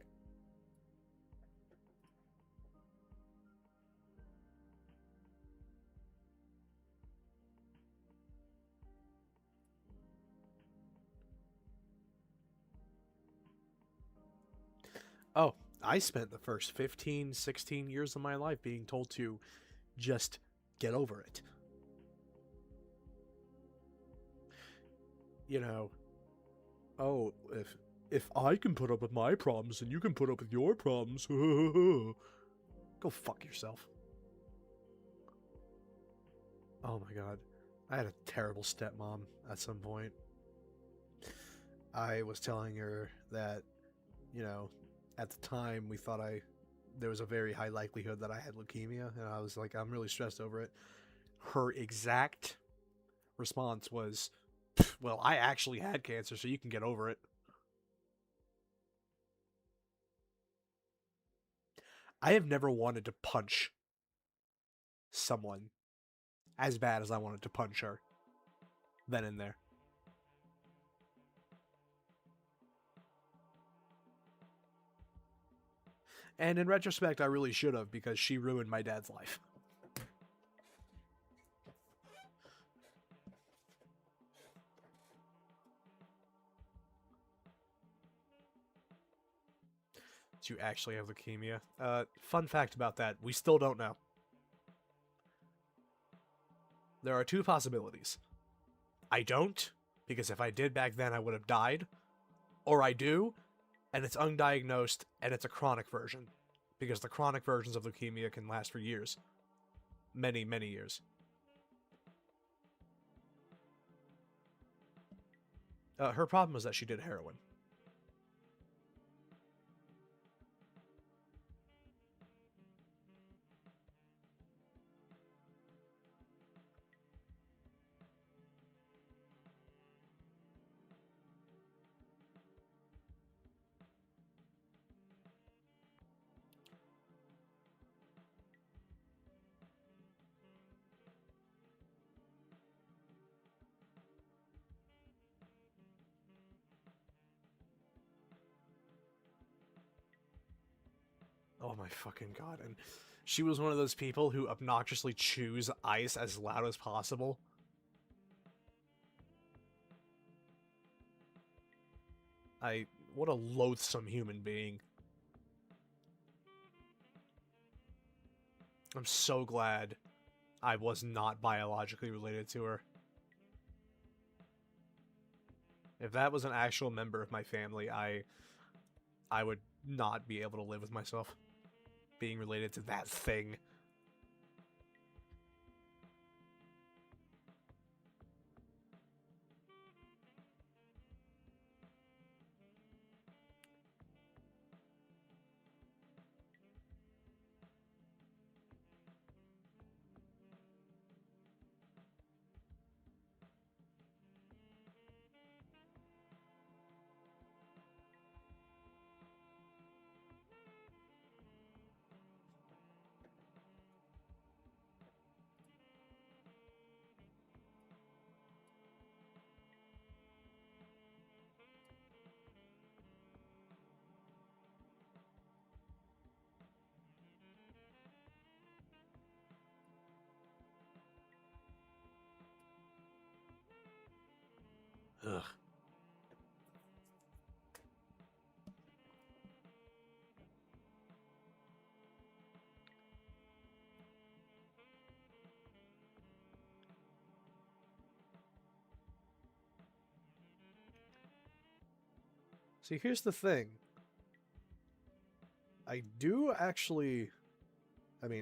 Speaker 1: Oh, I spent the first 15, 16 years of my life being told to just get over it. You know, oh, if I can put up with my problems, then you can put up with your problems. Go fuck yourself. Oh my god. I had a terrible stepmom at some point. I was telling her that, you know, at the time we thought there was a very high likelihood that I had leukemia, and I was like, I'm really stressed over it. Her exact response was, well, I actually had cancer, so you can get over it. I have never wanted to punch someone as bad as I wanted to punch her then and there. And in retrospect, I really should have, because she ruined my dad's life. Do you actually have leukemia? Fun fact about that, we still don't know. There are two possibilities. I don't, because if I did back then, I would have died. Or I do, and it's undiagnosed, and it's a chronic version. Because the chronic versions of leukemia can last for years. Many, many years. Her problem was that she did heroin. Oh my fucking god. And she was one of those people who obnoxiously chews ice as loud as possible. What a loathsome human being. I'm so glad I was not biologically related to her. If that was an actual member of my family, I would not be able to live with myself being related to that thing. Ugh. See, here's the thing. I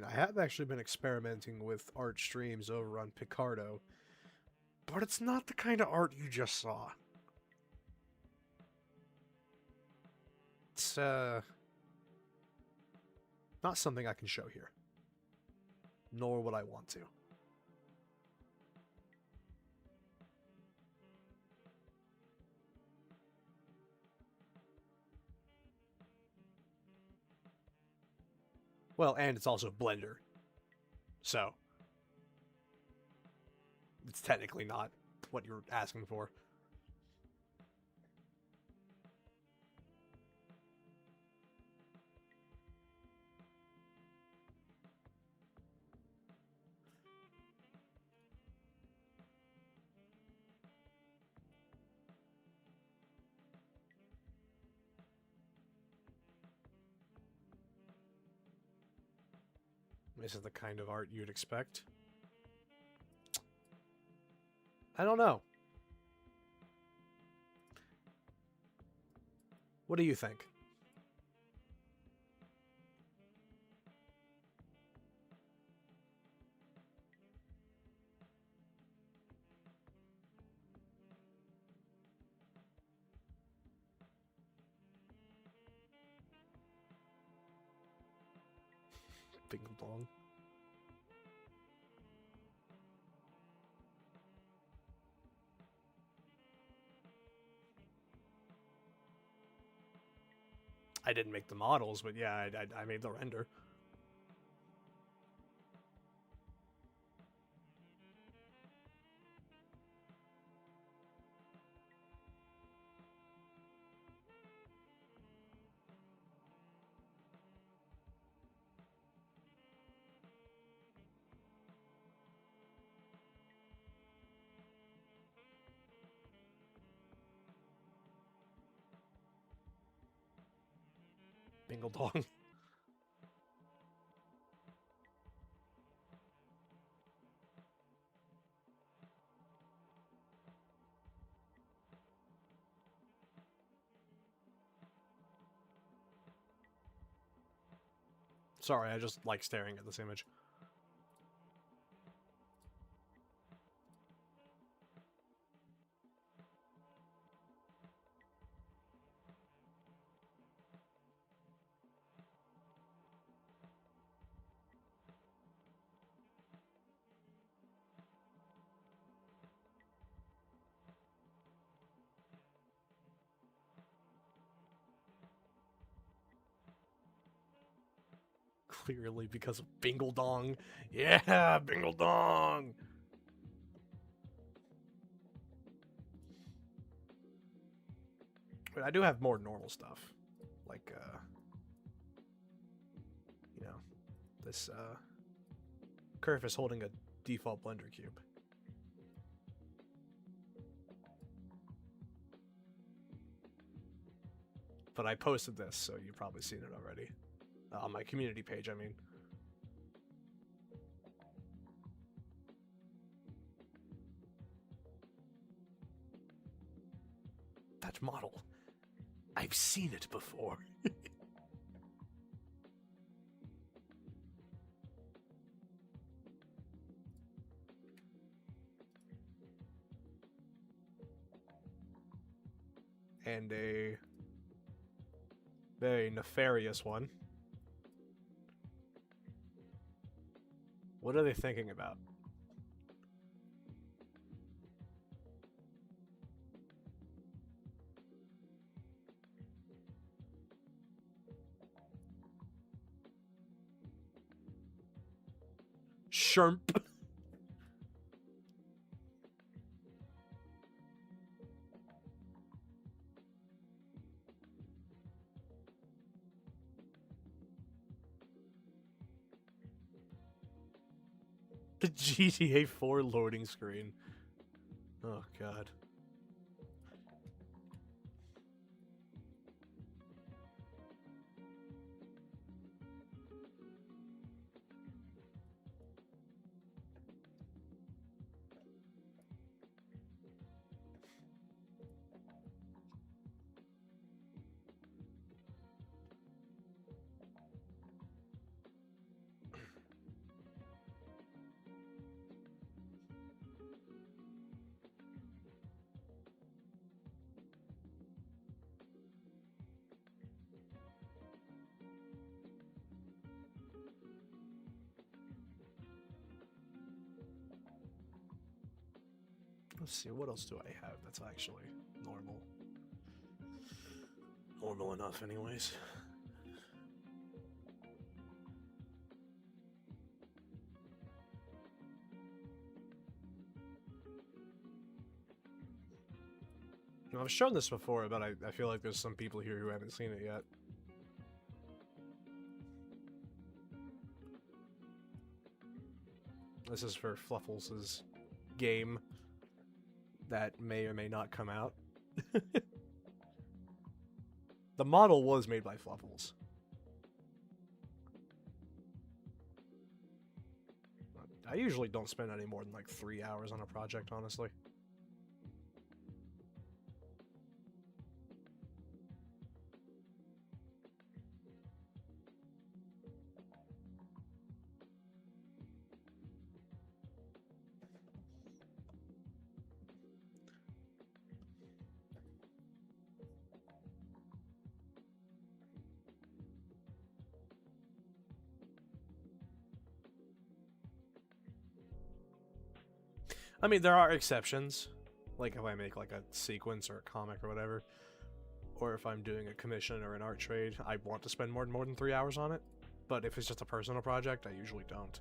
Speaker 1: have actually been experimenting with art streams over on Picardo, but it's not the kind of art you just saw. It's, not something I can show here. Nor would I want to. Well, and it's also Blender. So, it's technically not what you're asking for. This is the kind of art you'd expect. I don't know. What do you think? Bing bong. I didn't make the models, but yeah, I made the render. Bingle dong. Sorry, I just like staring at this image. Clearly because of Bingle Dong. Yeah, Bingle Dong! But I do have more normal stuff. Like, you know, this, Kerf is holding a default Blender cube. But I posted this, so you've probably seen it already. On my community page, I mean. That model. I've seen it before. And a very nefarious one. What are they thinking about? Shrimp. The GTA 4 loading screen. Oh, God. Let's see, what else do I have that's actually normal? Normal enough, anyways. Now, I've shown this before, but I feel like there's some people here who haven't seen it yet. This is for Fluffles' game that may or may not come out. The model was made by Fluffles. I usually don't spend any more than like 3 hours on a project, honestly. I mean, there are exceptions, like if I make like a sequence or a comic or whatever, or if I'm doing a commission or an art trade, I want to spend more than 3 hours on it. But if it's just a personal project, I usually don't.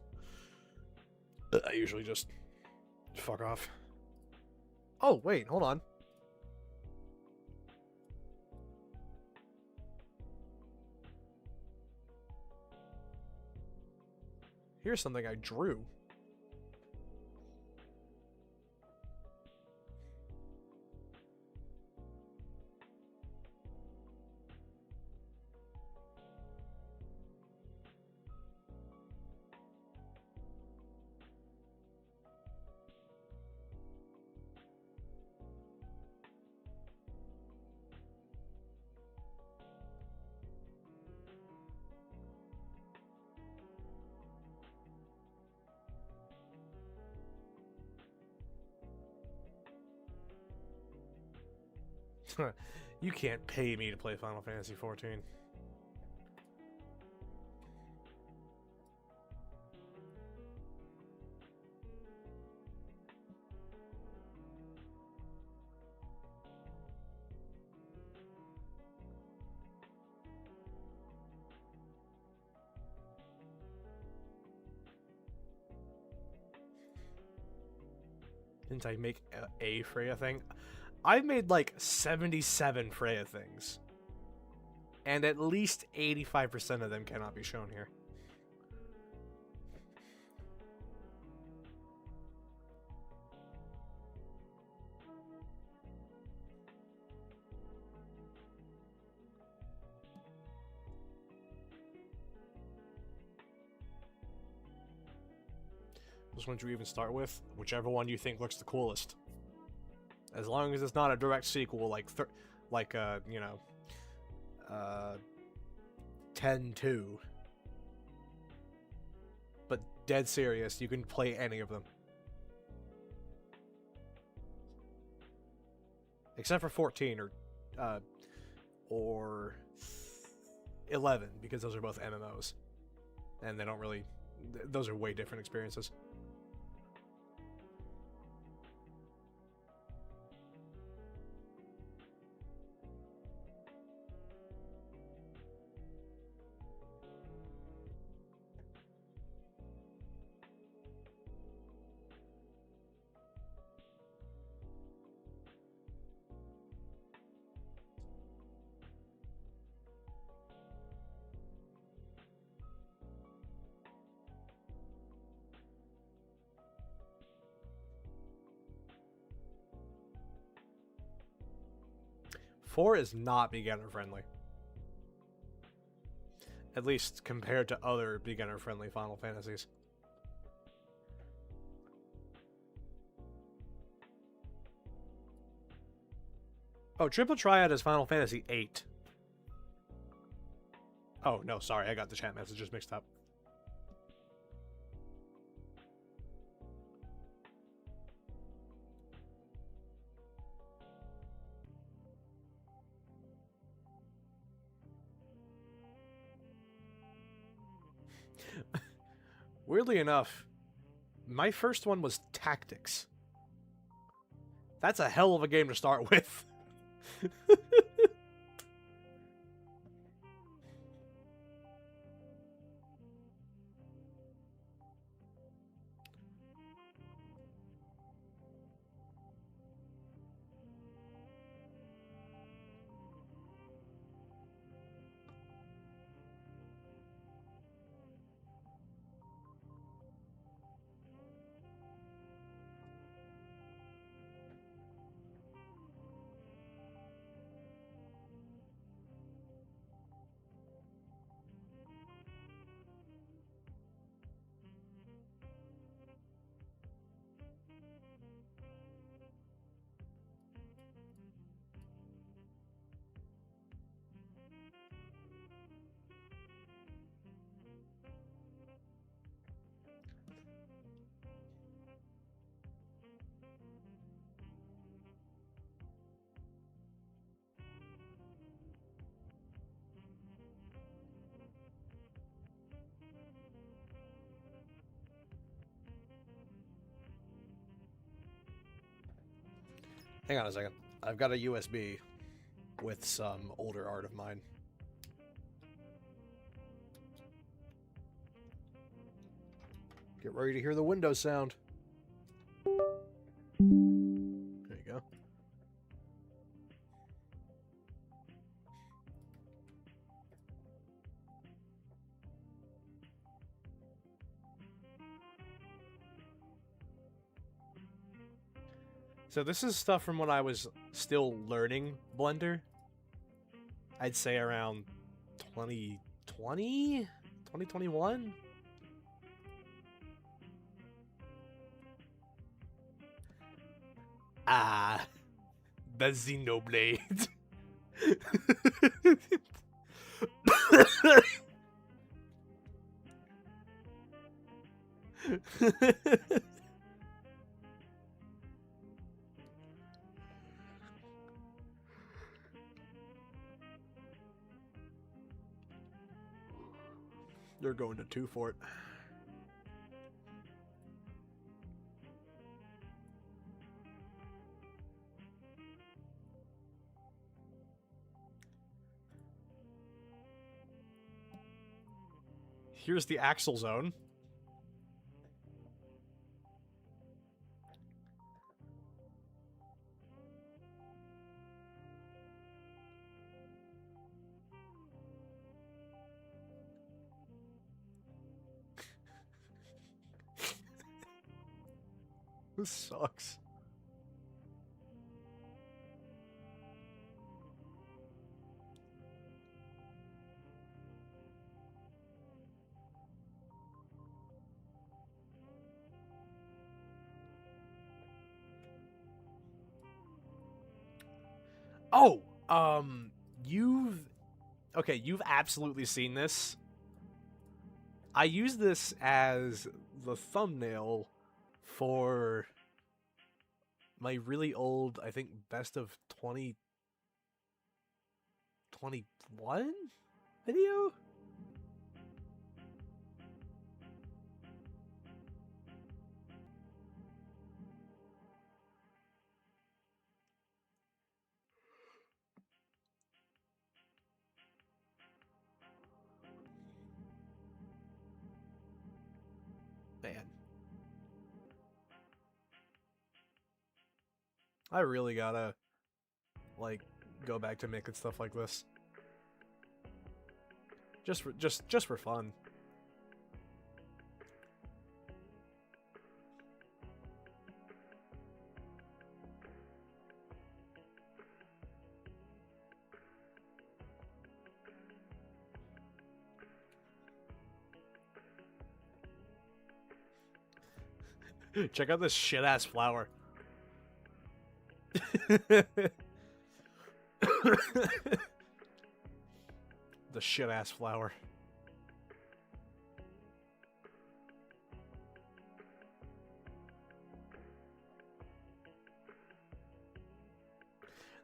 Speaker 1: I usually just fuck off. Oh, wait, hold on. Here's something I drew. You can't pay me to play Final Fantasy XIV. Didn't I make a Freya thing? I've made like 77 Freya things. And at least 85% of them cannot be shown here. Which one do you even start with? Whichever one you think looks the coolest. As long as it's not a direct sequel like, you know, 10-2. But dead serious, you can play any of them. Except for 14 or 11, because those are both MMOs. And they don't really... Those are way different experiences. Four is not beginner-friendly. At least compared to other beginner-friendly Final Fantasies. Oh, Triple Triad is Final Fantasy VIII. Oh, no, sorry, I got the chat messages mixed up. Weirdly enough, my first one was Tactics. That's a hell of a game to start with. Hang on a second. I've got a USB with some older art of mine. Get ready to hear the Windows sound. There you go. So this is stuff from when I was still learning Blender. I'd say around 2020? 2021? Ah, the Xenoblade. They're going to 2 for it. Here's the axle zone. This sucks. Oh, you've absolutely seen this. I use this as the thumbnail for my really old, I think, best of 2021 video? Man. I really gotta, like, go back to making stuff like this. Just for fun. Check out this shit-ass flower. The shit-ass flower.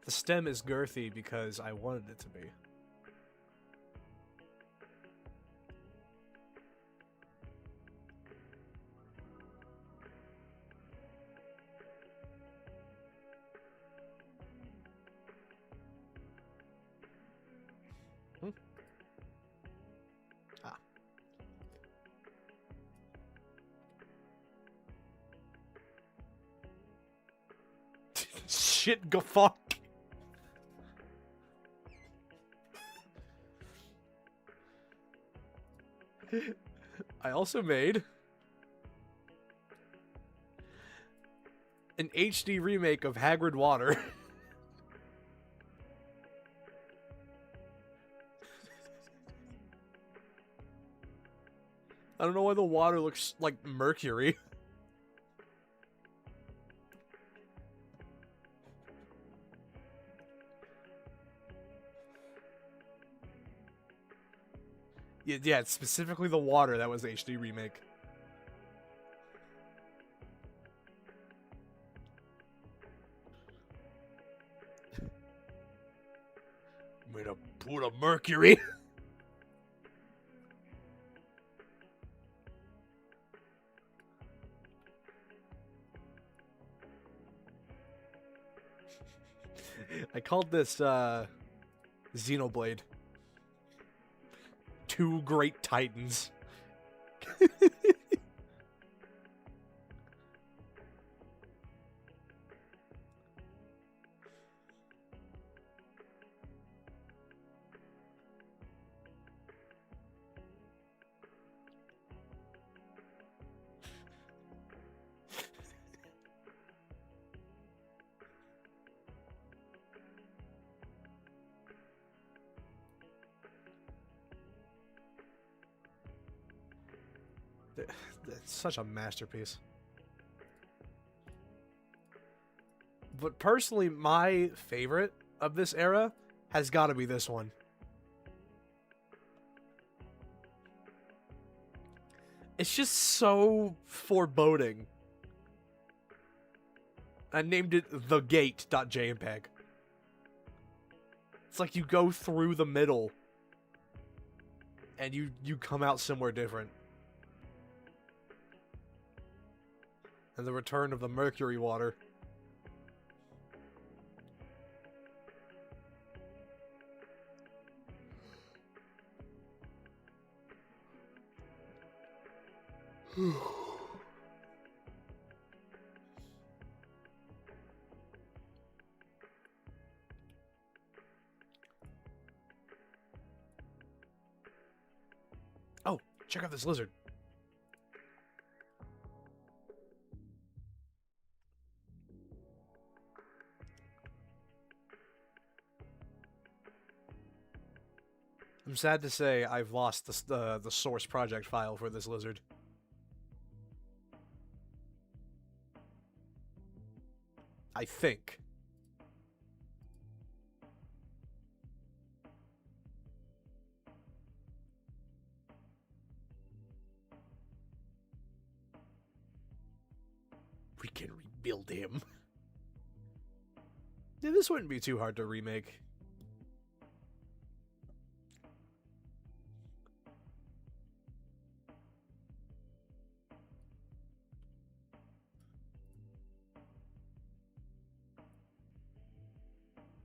Speaker 1: The stem is girthy because I wanted it to be. Shit, go fuck. I also made an HD remake of Hagrid Water. I don't know why the water looks like mercury. Yeah, it's specifically the water that was the HD remake. Made a pool of mercury. I called this Xenoblade. 2 great titans. It's such a masterpiece. But personally, my favorite of this era has got to be this one. It's just so foreboding. I named it The Gate.jpg. It's like you go through the middle and you come out somewhere different. And the return of the mercury water. Oh, check out this lizard. I'm sad to say I've lost the source project file for this lizard. I think. We can rebuild him. Yeah, this wouldn't be too hard to remake.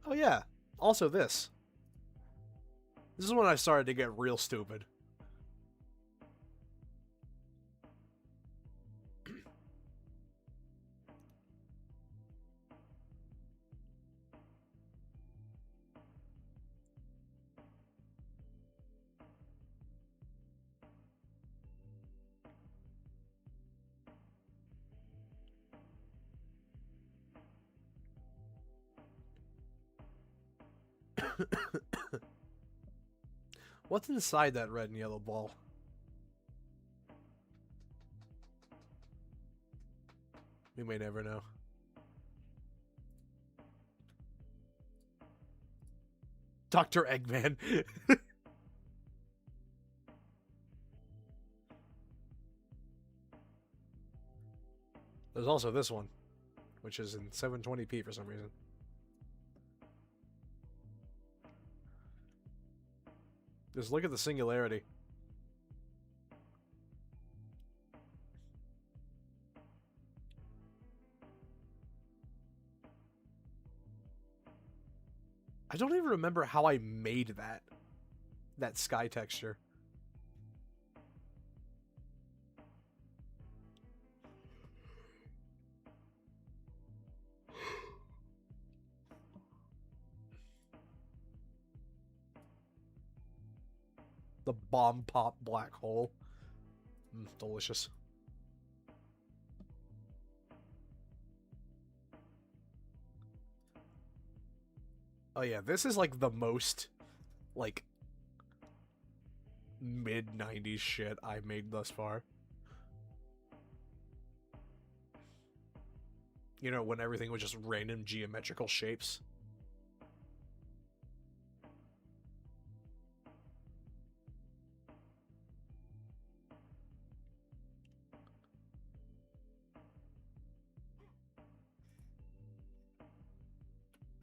Speaker 1: Oh yeah, also this. This is when I started to get real stupid. What's inside that red and yellow ball? We may never know. Dr. Eggman. There's also this one, which is in 720p for some reason. Just look at the singularity. I don't even remember how I made that sky texture. The bomb pop black hole. Delicious. Oh yeah, this is like the most like mid-90s shit I've made thus far. You know, when everything was just random geometrical shapes.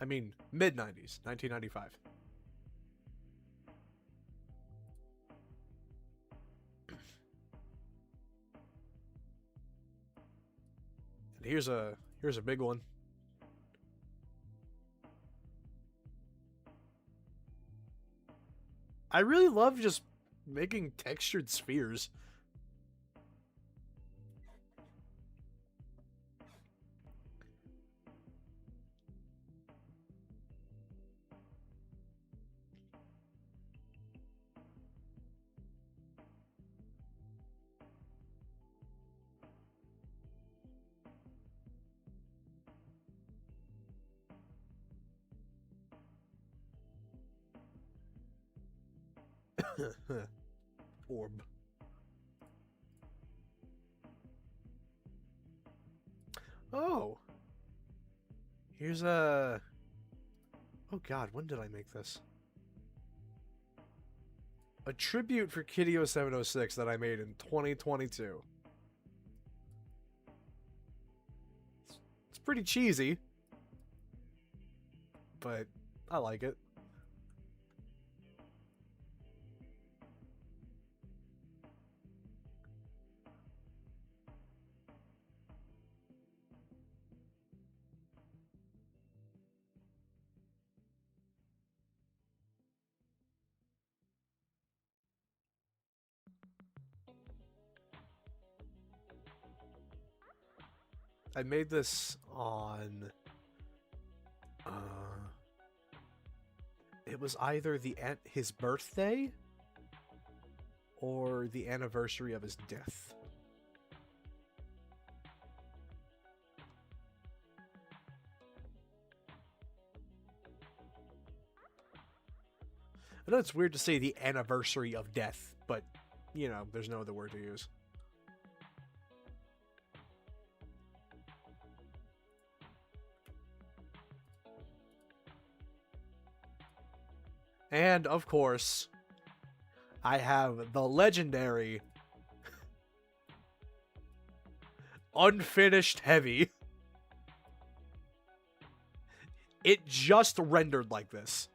Speaker 1: I mean, mid-90s, 1995. And here's a big one. I really love just making textured spheres. Orb. Oh. Here's a... Oh god, when did I make this? A tribute for Kitty 0706 that I made in 2022. It's pretty cheesy, but I like it. I made this on... it was either his birthday or the anniversary of his death. I know it's weird to say the anniversary of death, but, you know, there's no other word to use. And, of course, I have the legendary Unfinished Heavy. It just rendered like this.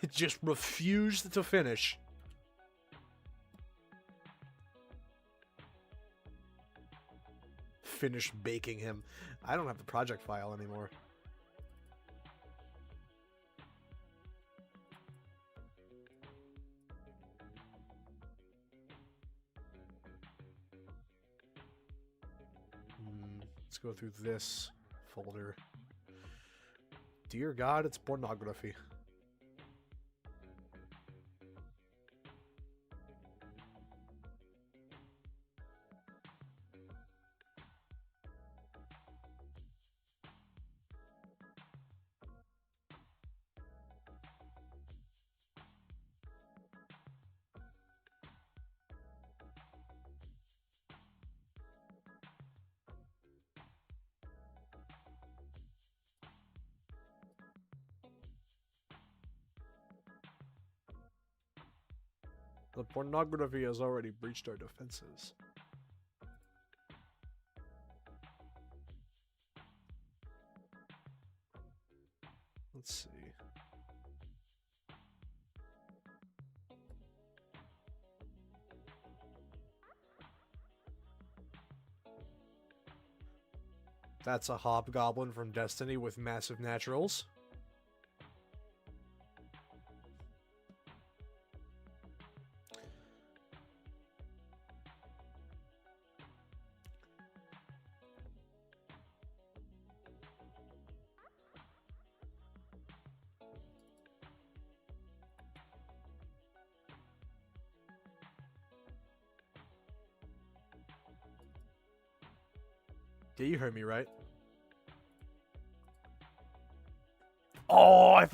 Speaker 1: It just refused to finish. Finish baking him. I don't have the project file anymore. Let's go through this folder. Dear God, it's pornography. The pornography has already breached our defenses. Let's see. That's a hobgoblin from Destiny with massive naturals. Yeah, you heard me right. Oh, I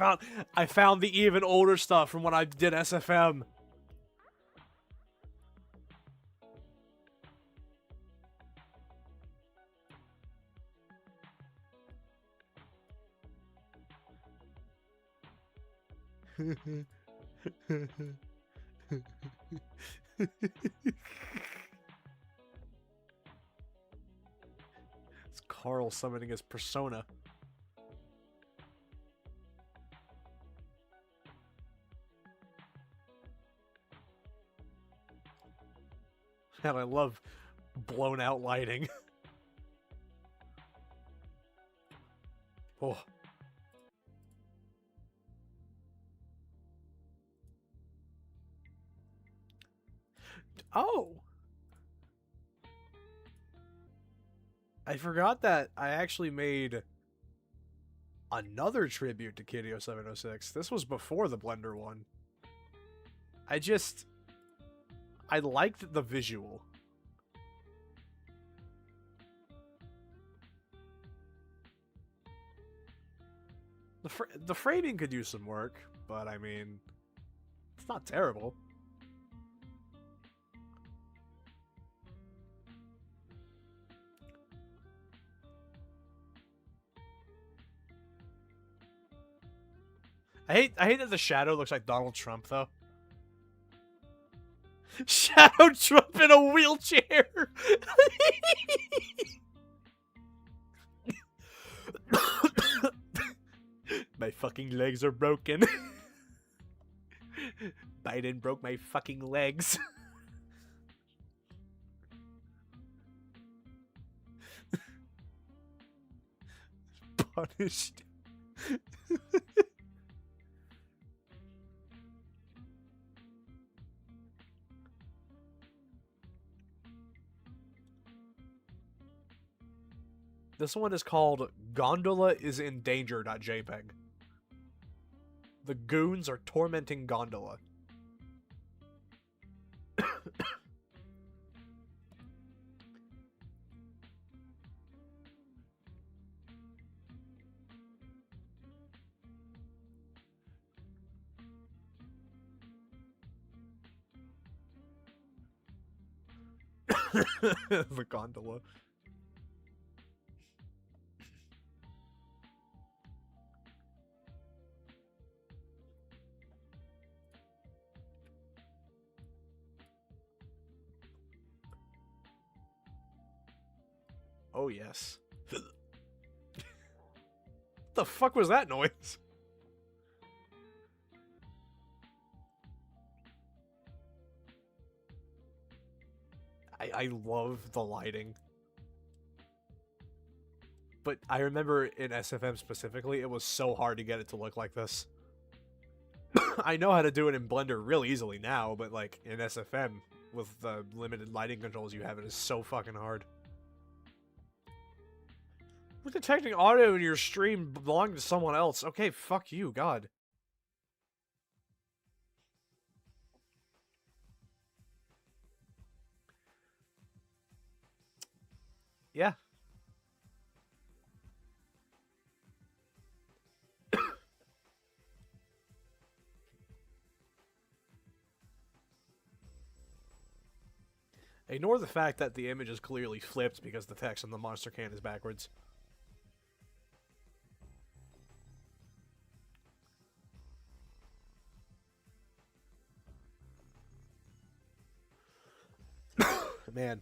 Speaker 1: found the even older stuff from when I did SFM. It's Carl summoning his persona. And I love blown out lighting. Oh. Oh! I forgot that I actually made another tribute to Kideo 706. This was before the Blender one. I liked the visual. The framing could use some work, but I mean, it's not terrible. I hate that the shadow looks like Donald Trump, though. Shadow Trump in a wheelchair! My fucking legs are broken. Biden broke my fucking legs. punished. This one is called Gondola is in Danger.jpg. The goons are tormenting Gondola. The Gondola. Oh, yes. The fuck was that noise? I love the lighting. But I remember in SFM specifically, it was so hard to get it to look like this. I know how to do it in Blender real easily now, but like in SFM, with the limited lighting controls you have, it is so fucking hard. We're detecting audio in your stream belonging to someone else. Okay, fuck you, God. Yeah. Ignore the fact that the image is clearly flipped because the text on the monster can is backwards. Man.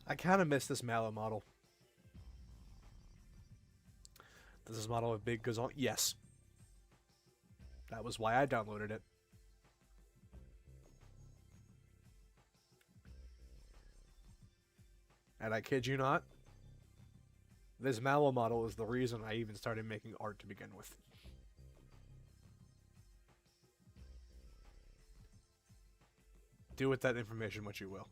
Speaker 1: I kind of miss this Mallow model. Does this model have big gazon? Yes. That was why I downloaded it. And I kid you not, this Mallow model is the reason I even started making art to begin with. Do with that information what you will.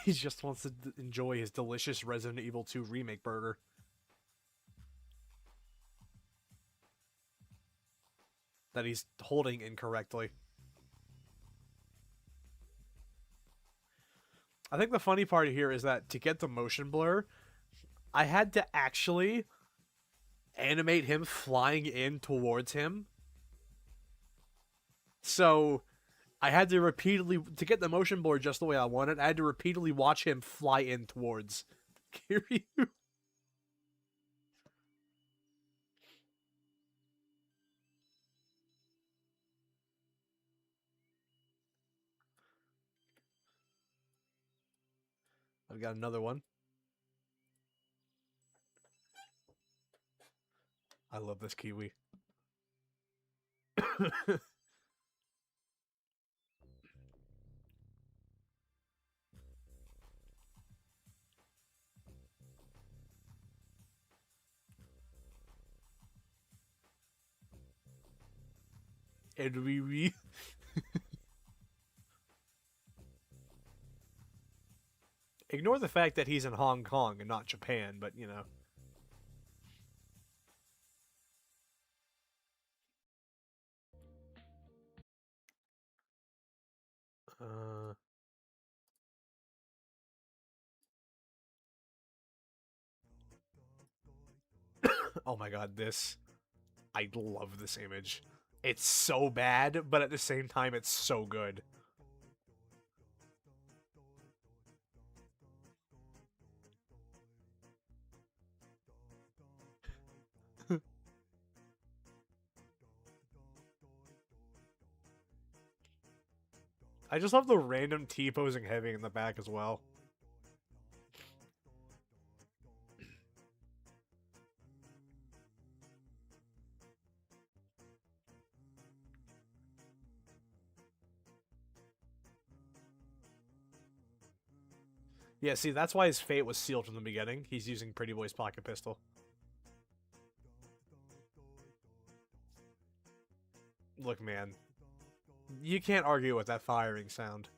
Speaker 1: He just wants to enjoy his delicious Resident Evil 2 remake burger. That he's holding incorrectly. I think the funny part here is that to get the motion blur, I had to actually animate him flying in towards him. So I had to repeatedly, to get the motion blur just the way I wanted, I had to repeatedly watch him fly in towards Kiryu. I've got another one. I love this Kiwi. And we ignore the fact that he's in Hong Kong and not Japan, but you know. Oh my god, this. I love this image. It's so bad, but at the same time, it's so good. I just love the random T-posing heavy in the back as well. Yeah, see, that's why his fate was sealed from the beginning. He's using Pretty Boy's pocket pistol. Look, man. You can't argue with that firing sound.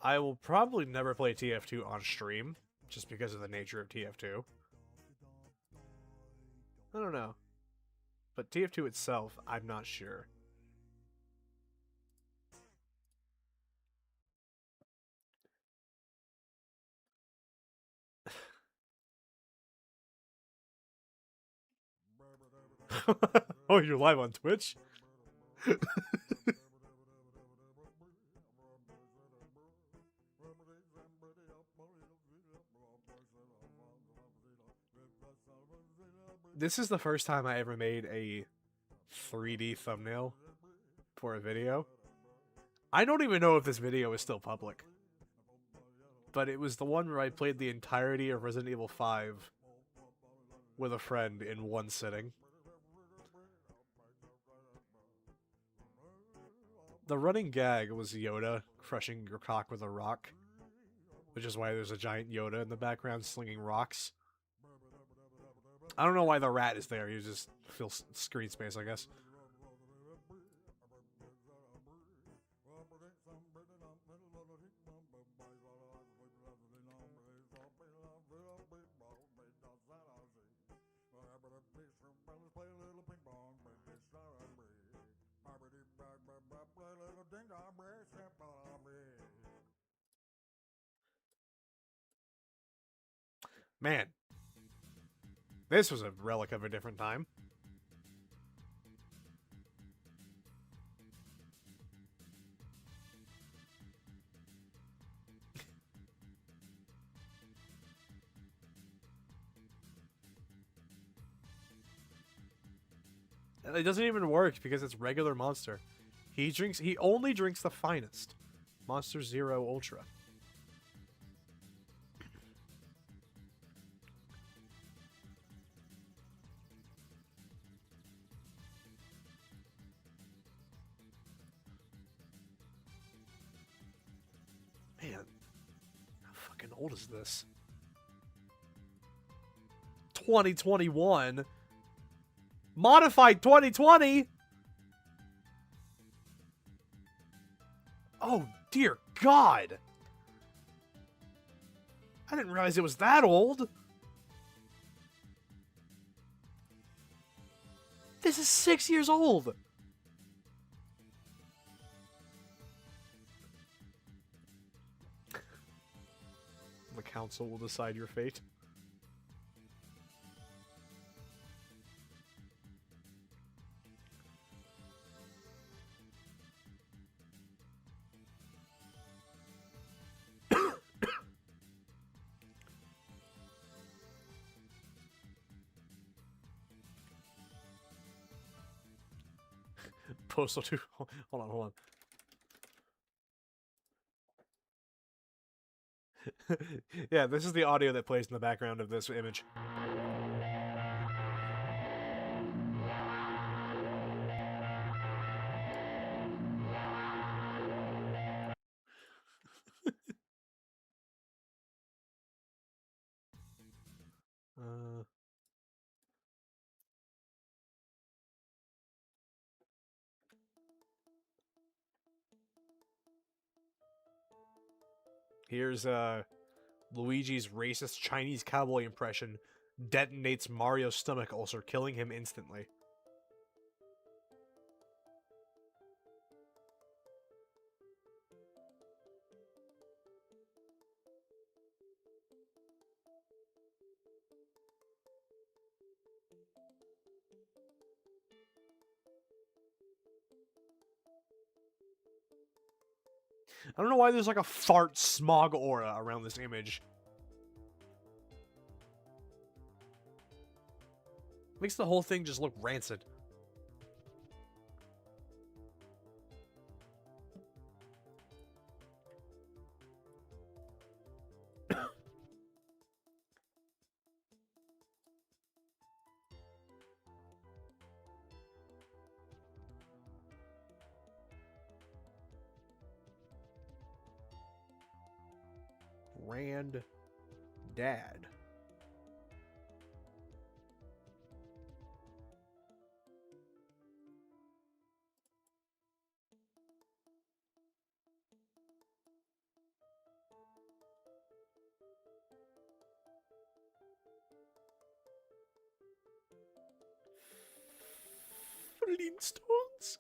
Speaker 1: I will probably never play TF2 on stream, just because of the nature of TF2. I don't know. But TF2 itself, I'm not sure. Oh, you're live on Twitch? This is the first time I ever made a 3D thumbnail for a video. I don't even know if this video is still public. But it was the one where I played the entirety of Resident Evil 5 with a friend in one sitting. The running gag was Yoda crushing your cock with a rock, which is why there's a giant Yoda in the background slinging rocks. I don't know why the rat is there. You just fill screen space, I guess. Man, this was a relic of a different time. It doesn't even work because it's regular Monster. He only drinks the finest. Monster Zero Ultra. Man, how fucking old is this? 2021? Modified 2020? Oh, dear God! I didn't realize it was that old! This is 6 years old! The council will decide your fate. Postal 2. Hold on. Yeah, this is the audio that plays in the background of this image. Here's Luigi's racist Chinese cowboy impression detonates Mario's stomach ulcer, killing him instantly. I don't know why there's like a fart smog aura around this image. Makes the whole thing just look rancid. Grand Dad. Flintstones?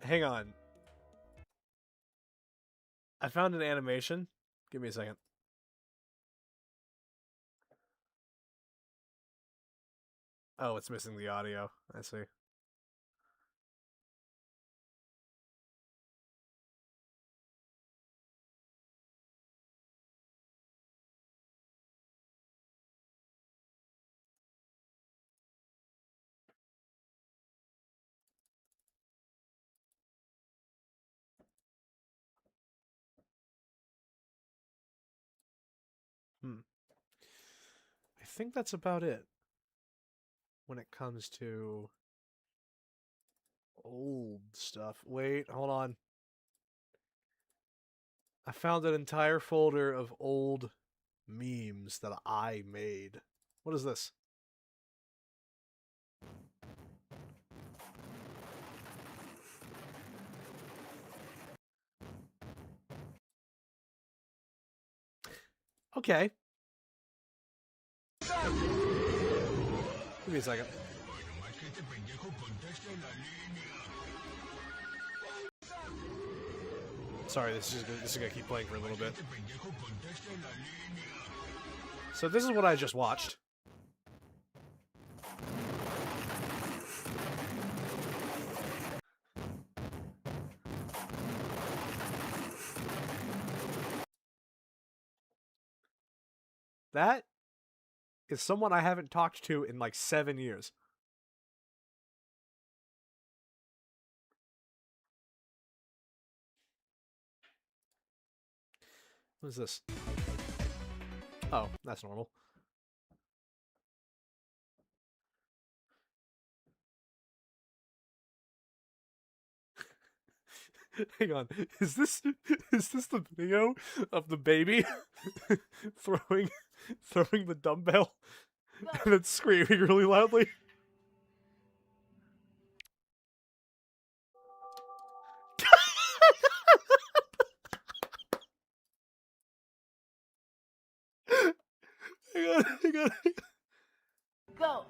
Speaker 1: Hang on. I found an animation. Give me a second. Oh, it's missing the audio. I see. I think that's about it when it comes to old stuff. Wait, hold on. I found an entire folder of old memes that I made. What is this? Okay. Give me a second.
Speaker 2: Bueno, más que este pendejo, conteste la línea.
Speaker 1: Sorry, this is gonna keep playing for a little bit.
Speaker 2: Este pendejo, conteste la línea.
Speaker 1: So this is what I just watched. That is someone I haven't talked to in like 7 years. What is this? Oh, that's normal. Hang on, is this the video of the baby throwing the dumbbell and then screaming really loudly? Hang on.
Speaker 3: Go.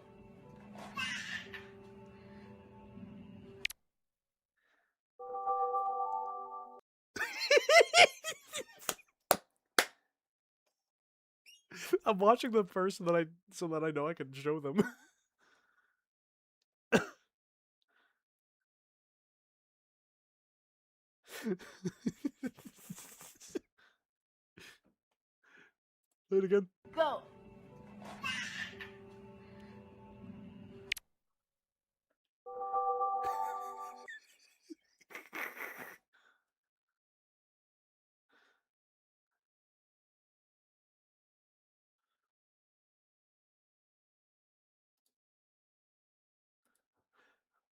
Speaker 1: I'm watching the person so that I know I can show them. Play it again.
Speaker 3: Go.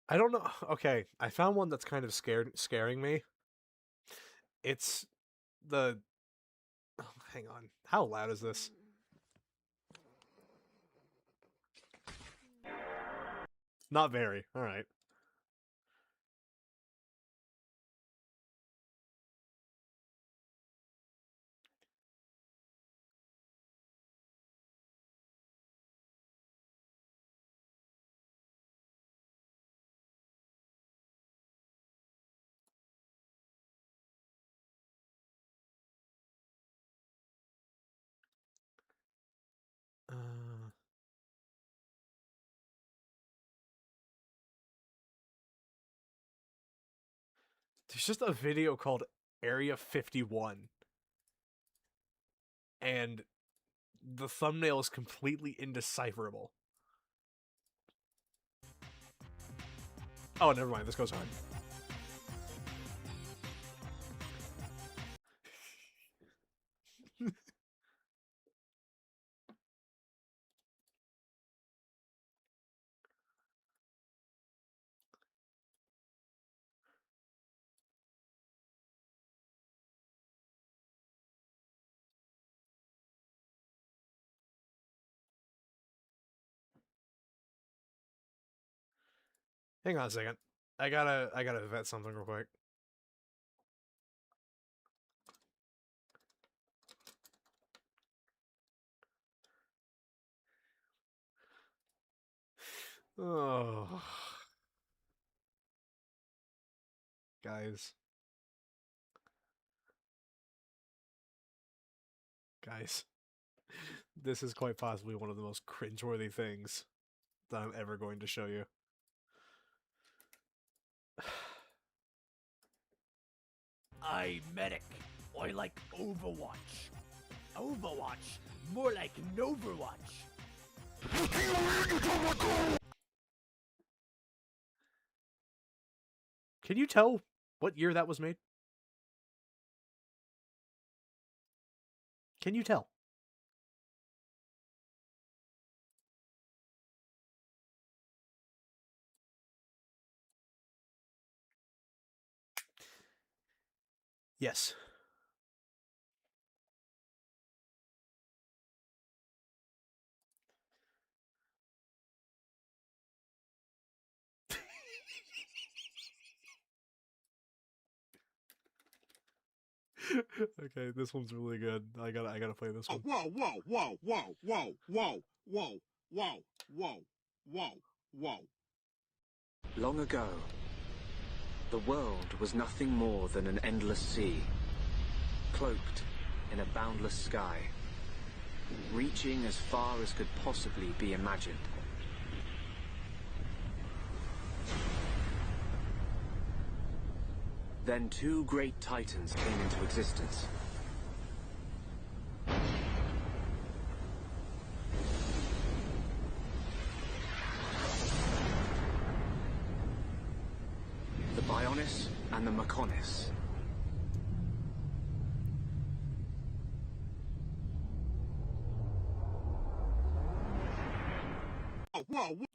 Speaker 1: I don't know. Okay, I found one that's kind of scaring me. It's the... Oh, hang on. How loud is this? Not very. All right. There's just a video called Area 51. And the thumbnail is completely indecipherable. Oh, never mind. This goes on. Hang on a second. I gotta vet something real quick. Oh. Guys. Guys. This is quite possibly one of the most cringeworthy things that I'm ever going to show you.
Speaker 9: I medic. I like Overwatch. Overwatch. More like Noverwatch.
Speaker 1: Can you tell what year that was made? Can you tell? Yes. Okay, this one's really good. I gotta play this one.
Speaker 2: Whoa, whoa, whoa, whoa, whoa, whoa, whoa, whoa, whoa, whoa, whoa.
Speaker 10: Long ago, the world was nothing more than an endless sea, cloaked in a boundless sky, reaching as far as could possibly be imagined. Then two great titans came into existence. The Bionis and the Mechonis.
Speaker 2: Whoa, whoa.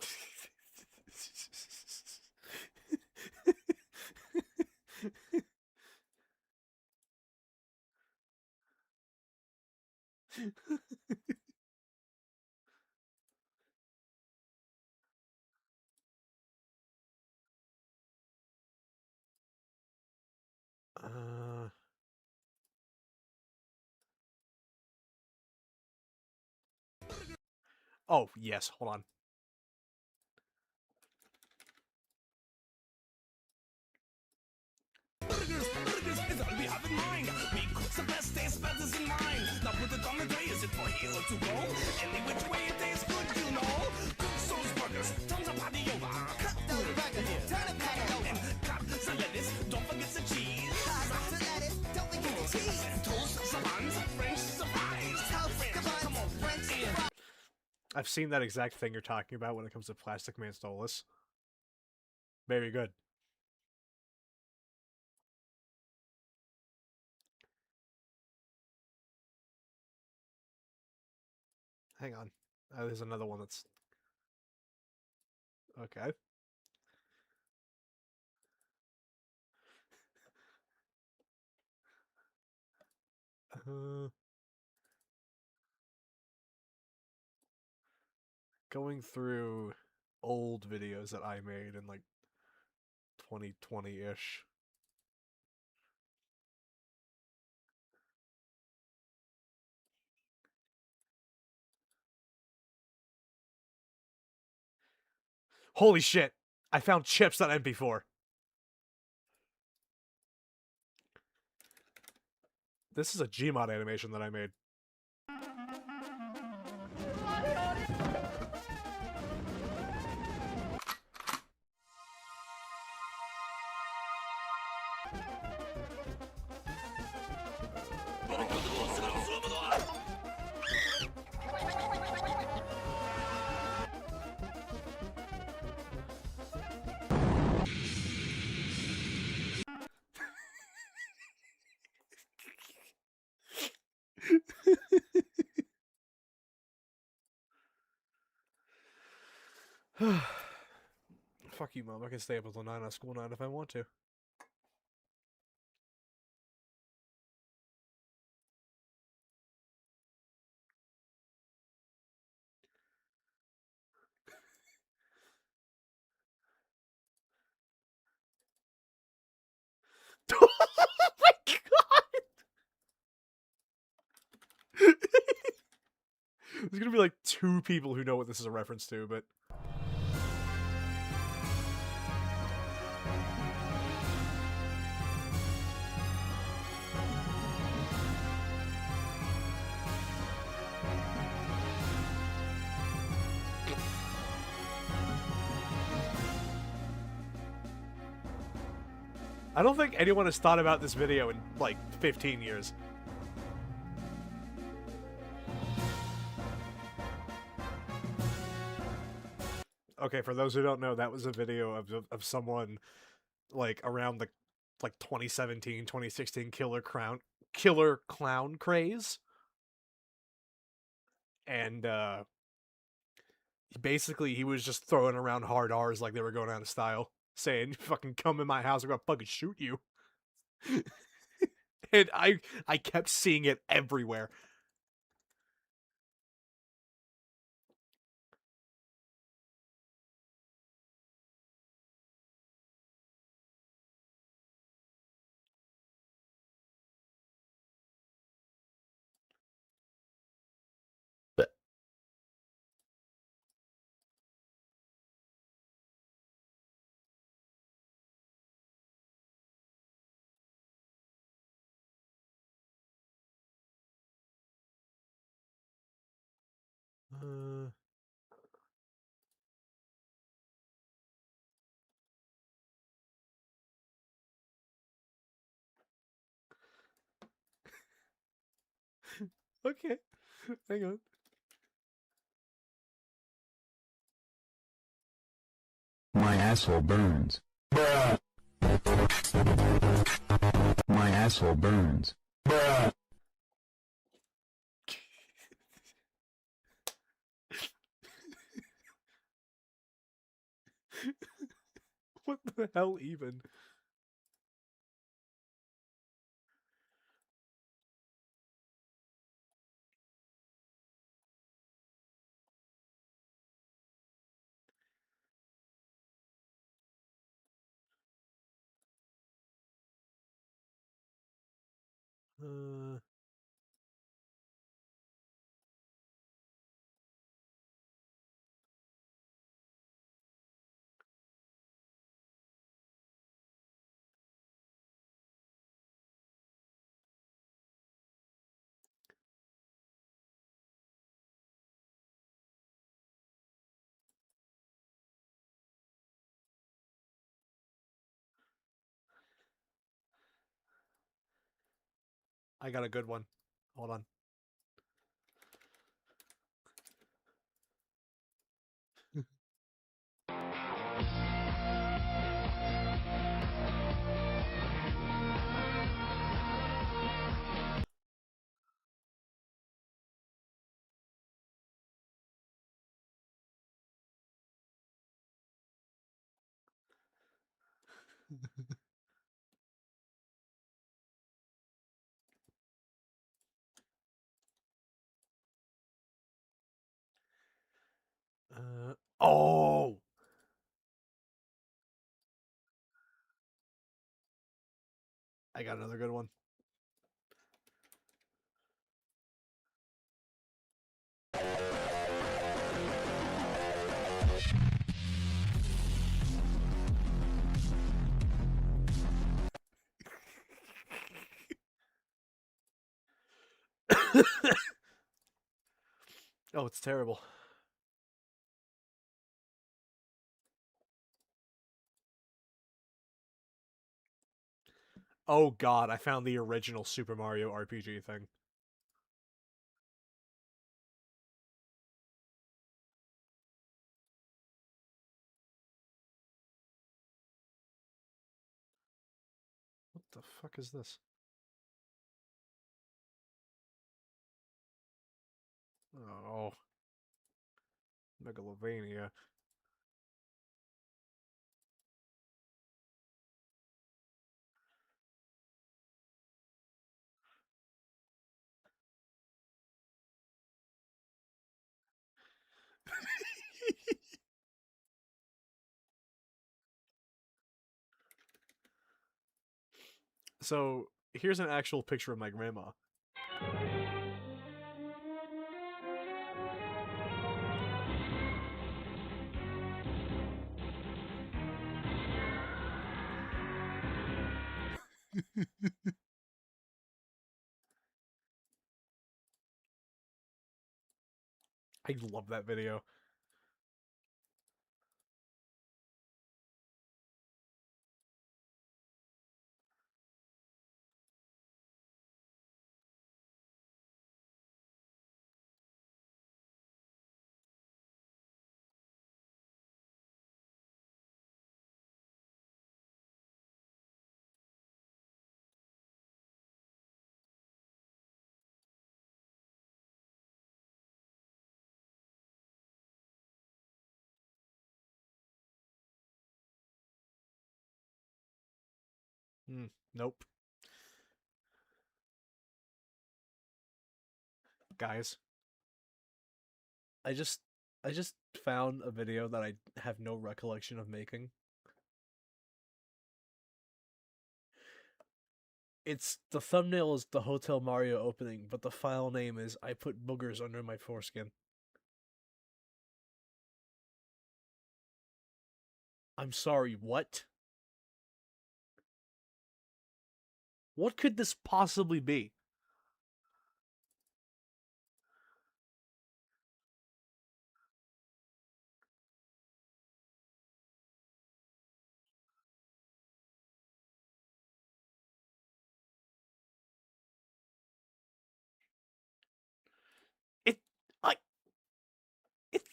Speaker 1: Oh, yes, hold on.
Speaker 9: Burgers is all we have in mind. We cook the best taste buds in mind. Now put it on the tray, is it for here or to go? Any which way it tastes good, you know. Cook those burgers, turn the patty over. Cut those burgers, turn the patty over. And cut the lettuce, don't forget the cheese. Cut the lettuce, don't forget the cheese. Toast the buns, French the fries. Toast the buns.
Speaker 1: I've seen that exact thing you're talking about when it comes to Plastic Man Stolas. Very good. Hang on. There's another one that's... Okay. Going through old videos that I made in like 2020-ish. Holy shit! I found chips.mp4. This is a Gmod animation that I made. Fuck you, Mom. I can stay up until 9 on school night if I want to. Oh my god! There's gonna be like 2 people who know what this is a reference to, but... I don't think anyone has thought about this video in, like, 15 years. Okay, for those who don't know, that was a video of someone, like, around the, like, 2017, 2016 killer clown craze. And, basically, he was just throwing around hard R's like they were going out of style. Saying, fucking come in my house, I'm gonna fucking shoot you. And I kept seeing it everywhere. Okay, hang on.
Speaker 11: My asshole burns. My asshole burns.
Speaker 1: What the hell even? I got a good one. Hold on. Oh! I got another good one. Oh, it's terrible. Oh god, I found the original Super Mario RPG thing. What the fuck is this? Oh. Megalovania. So, here's an actual picture of my grandma. I love that video. Nope. Guys. I just found a video that I have no recollection of making. It's the thumbnail is the Hotel Mario opening, but the file name is I put boogers under my foreskin. I'm sorry, what? What could this possibly be?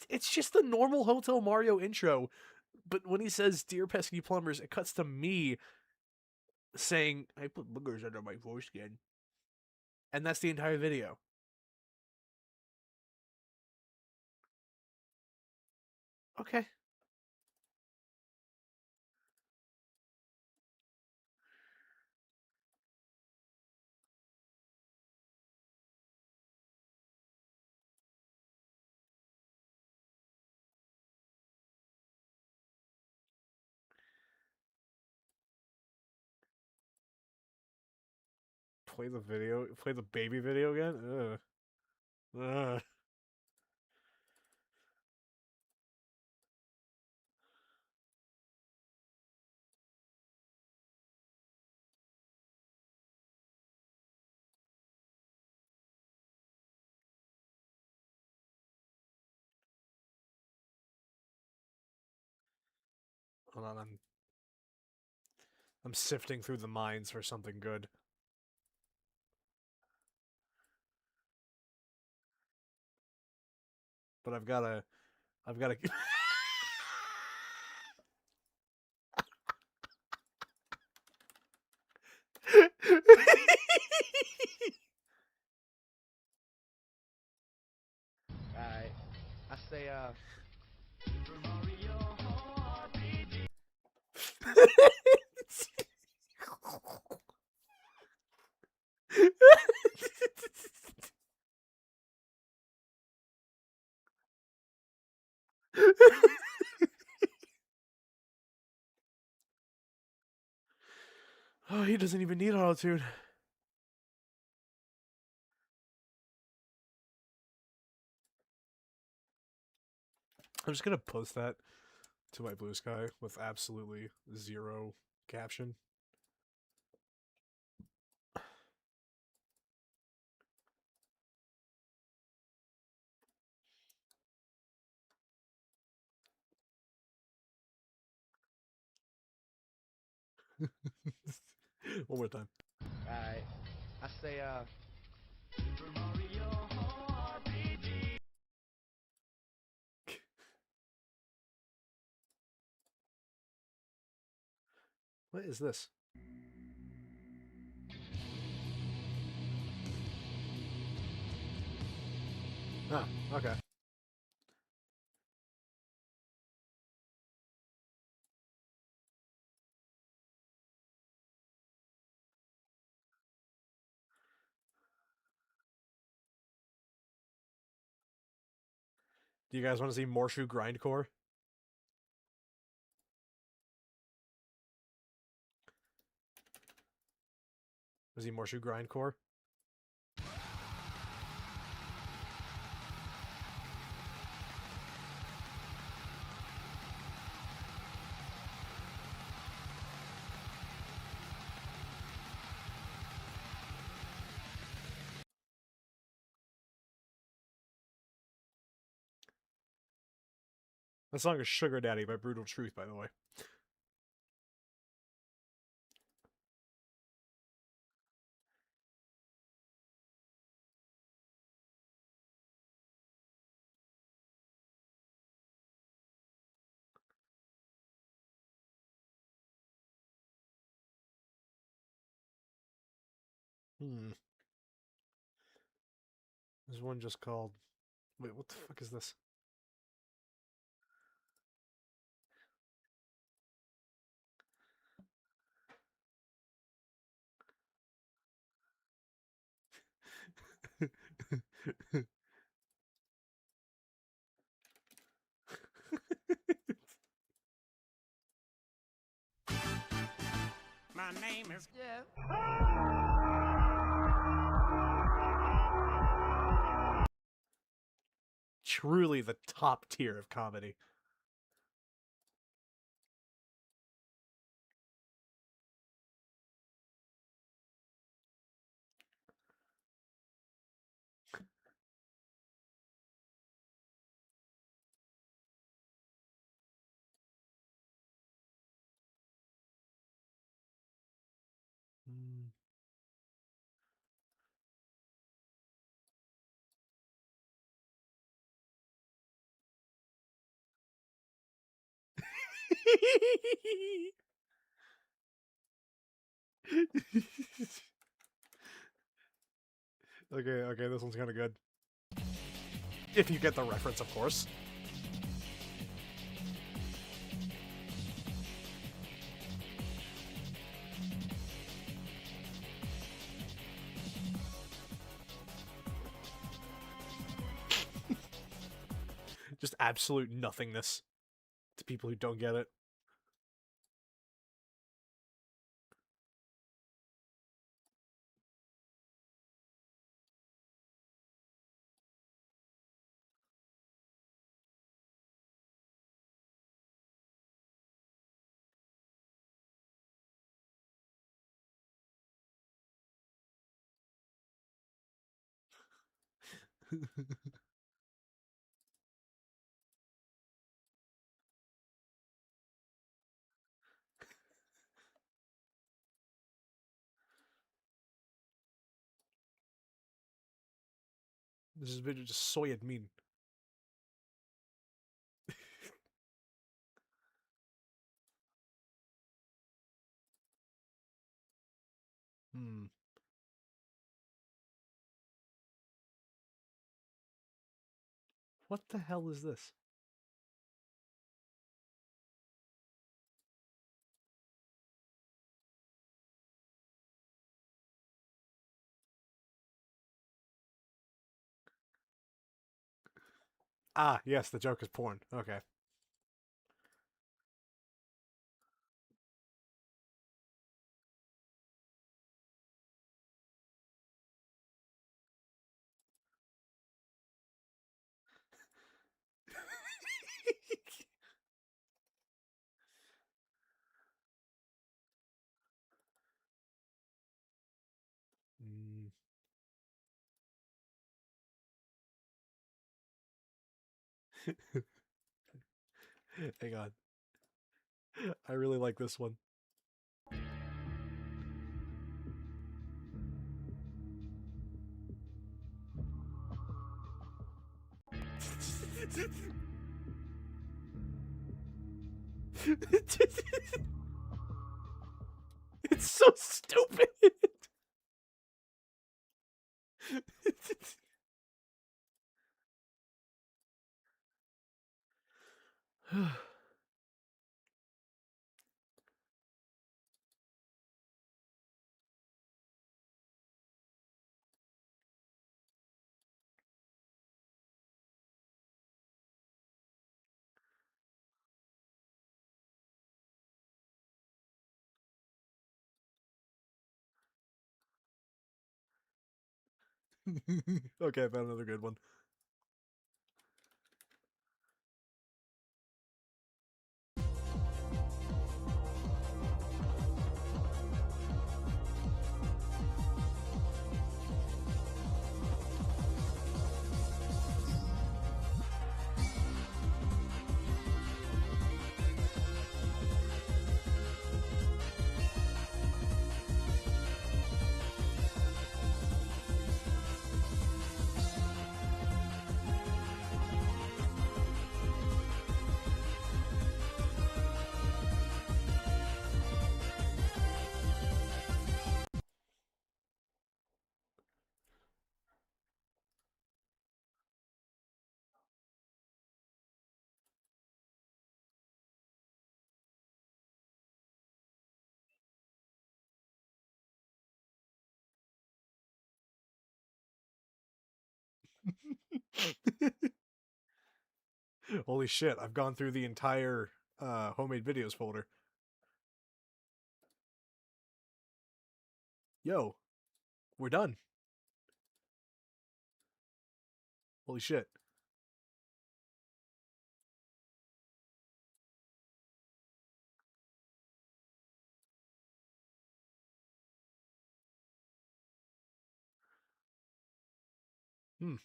Speaker 1: It's just the normal Hotel Mario intro, but when he says "Dear pesky plumbers," it cuts to me saying I put boogers under my foreskin, and that's the entire video. Okay. Play the video. Play the baby video again. Ugh. Ugh. Hold on, I'm sifting through the mines for something good. But I've gotta
Speaker 12: Alright. I say,
Speaker 1: Oh, he doesn't even need auto-tune. I'm just gonna post that to my Blue Sky with absolutely zero caption. One more time.
Speaker 12: Alright. I say,
Speaker 1: What is this? Ah, okay. Do you guys want to see Morshu Grindcore? Was he Morshu Grindcore? That song is Sugar Daddy by Brutal Truth, by the way. There's one just called... Wait, what the fuck is this?
Speaker 9: My name is
Speaker 1: Truly the top tier of comedy. Okay, this one's kind of good. If you get the reference, of course. Just absolute nothingness to people who don't get it. This is video just soy admin. What the hell is this? Ah, yes, the joke is porn. Okay. Hang on. I really like this one. It's so stupid. Okay, I found another good one. Holy shit, I've gone through the entire homemade videos folder. Yo, we're done. Holy shit. I'm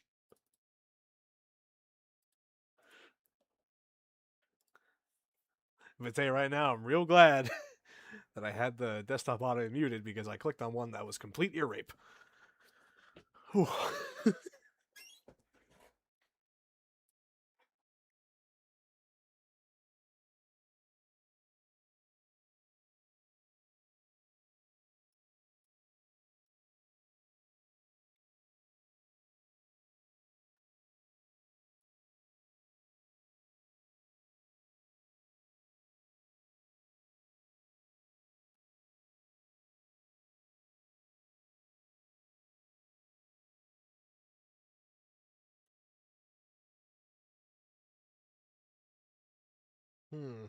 Speaker 1: gonna tell you right now, I'm real glad that I had the desktop auto muted because I clicked on one that was complete ear rape. Whew. Hmm.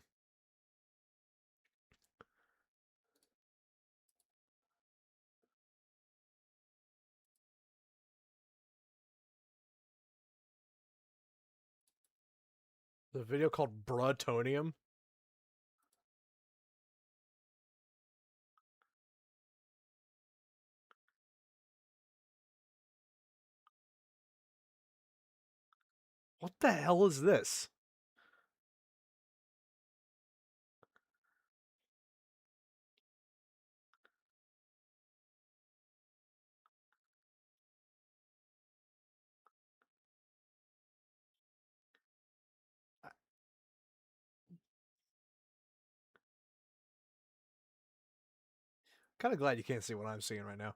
Speaker 1: The video called Brutonium. What the hell is this? Kind of glad you can't see what I'm seeing right now.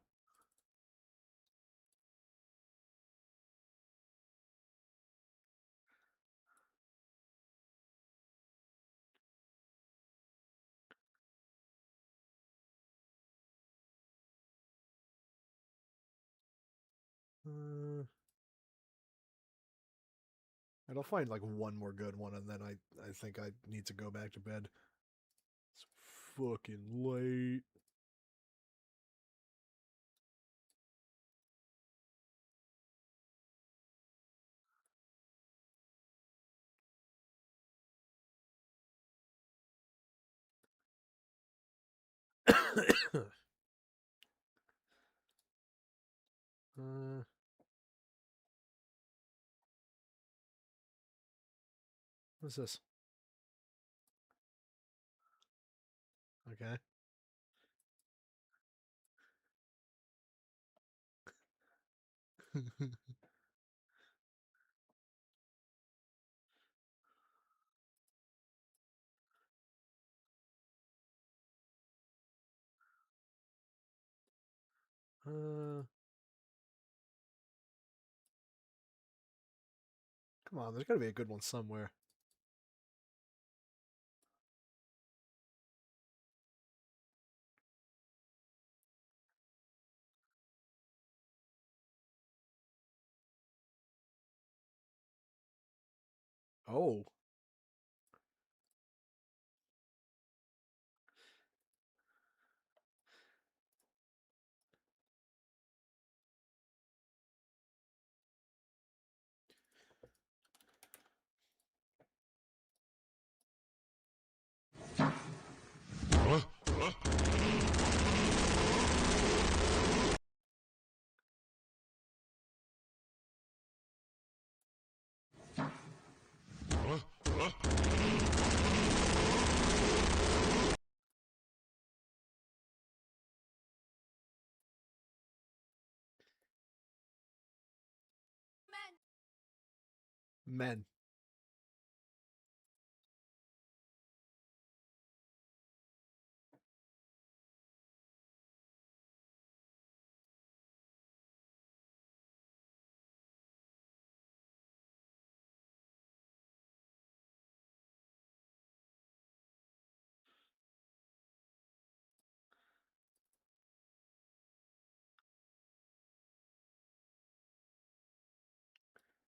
Speaker 1: And I'll find like one more good one, and then I think I need to go back to bed. It's fucking late. What's this? Okay. Come on, there's gotta be a good one somewhere. Oh. Men.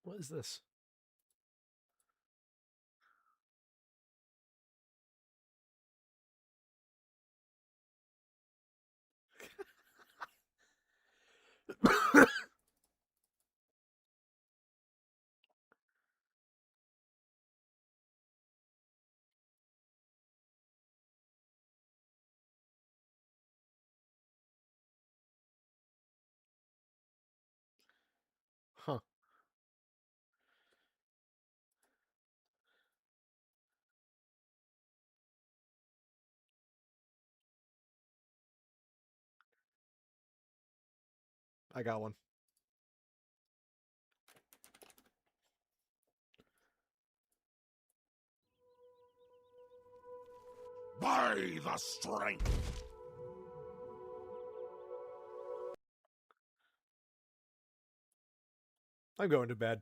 Speaker 1: What is this? Huh. I got one.
Speaker 9: By the strength.
Speaker 1: I'm going to bed.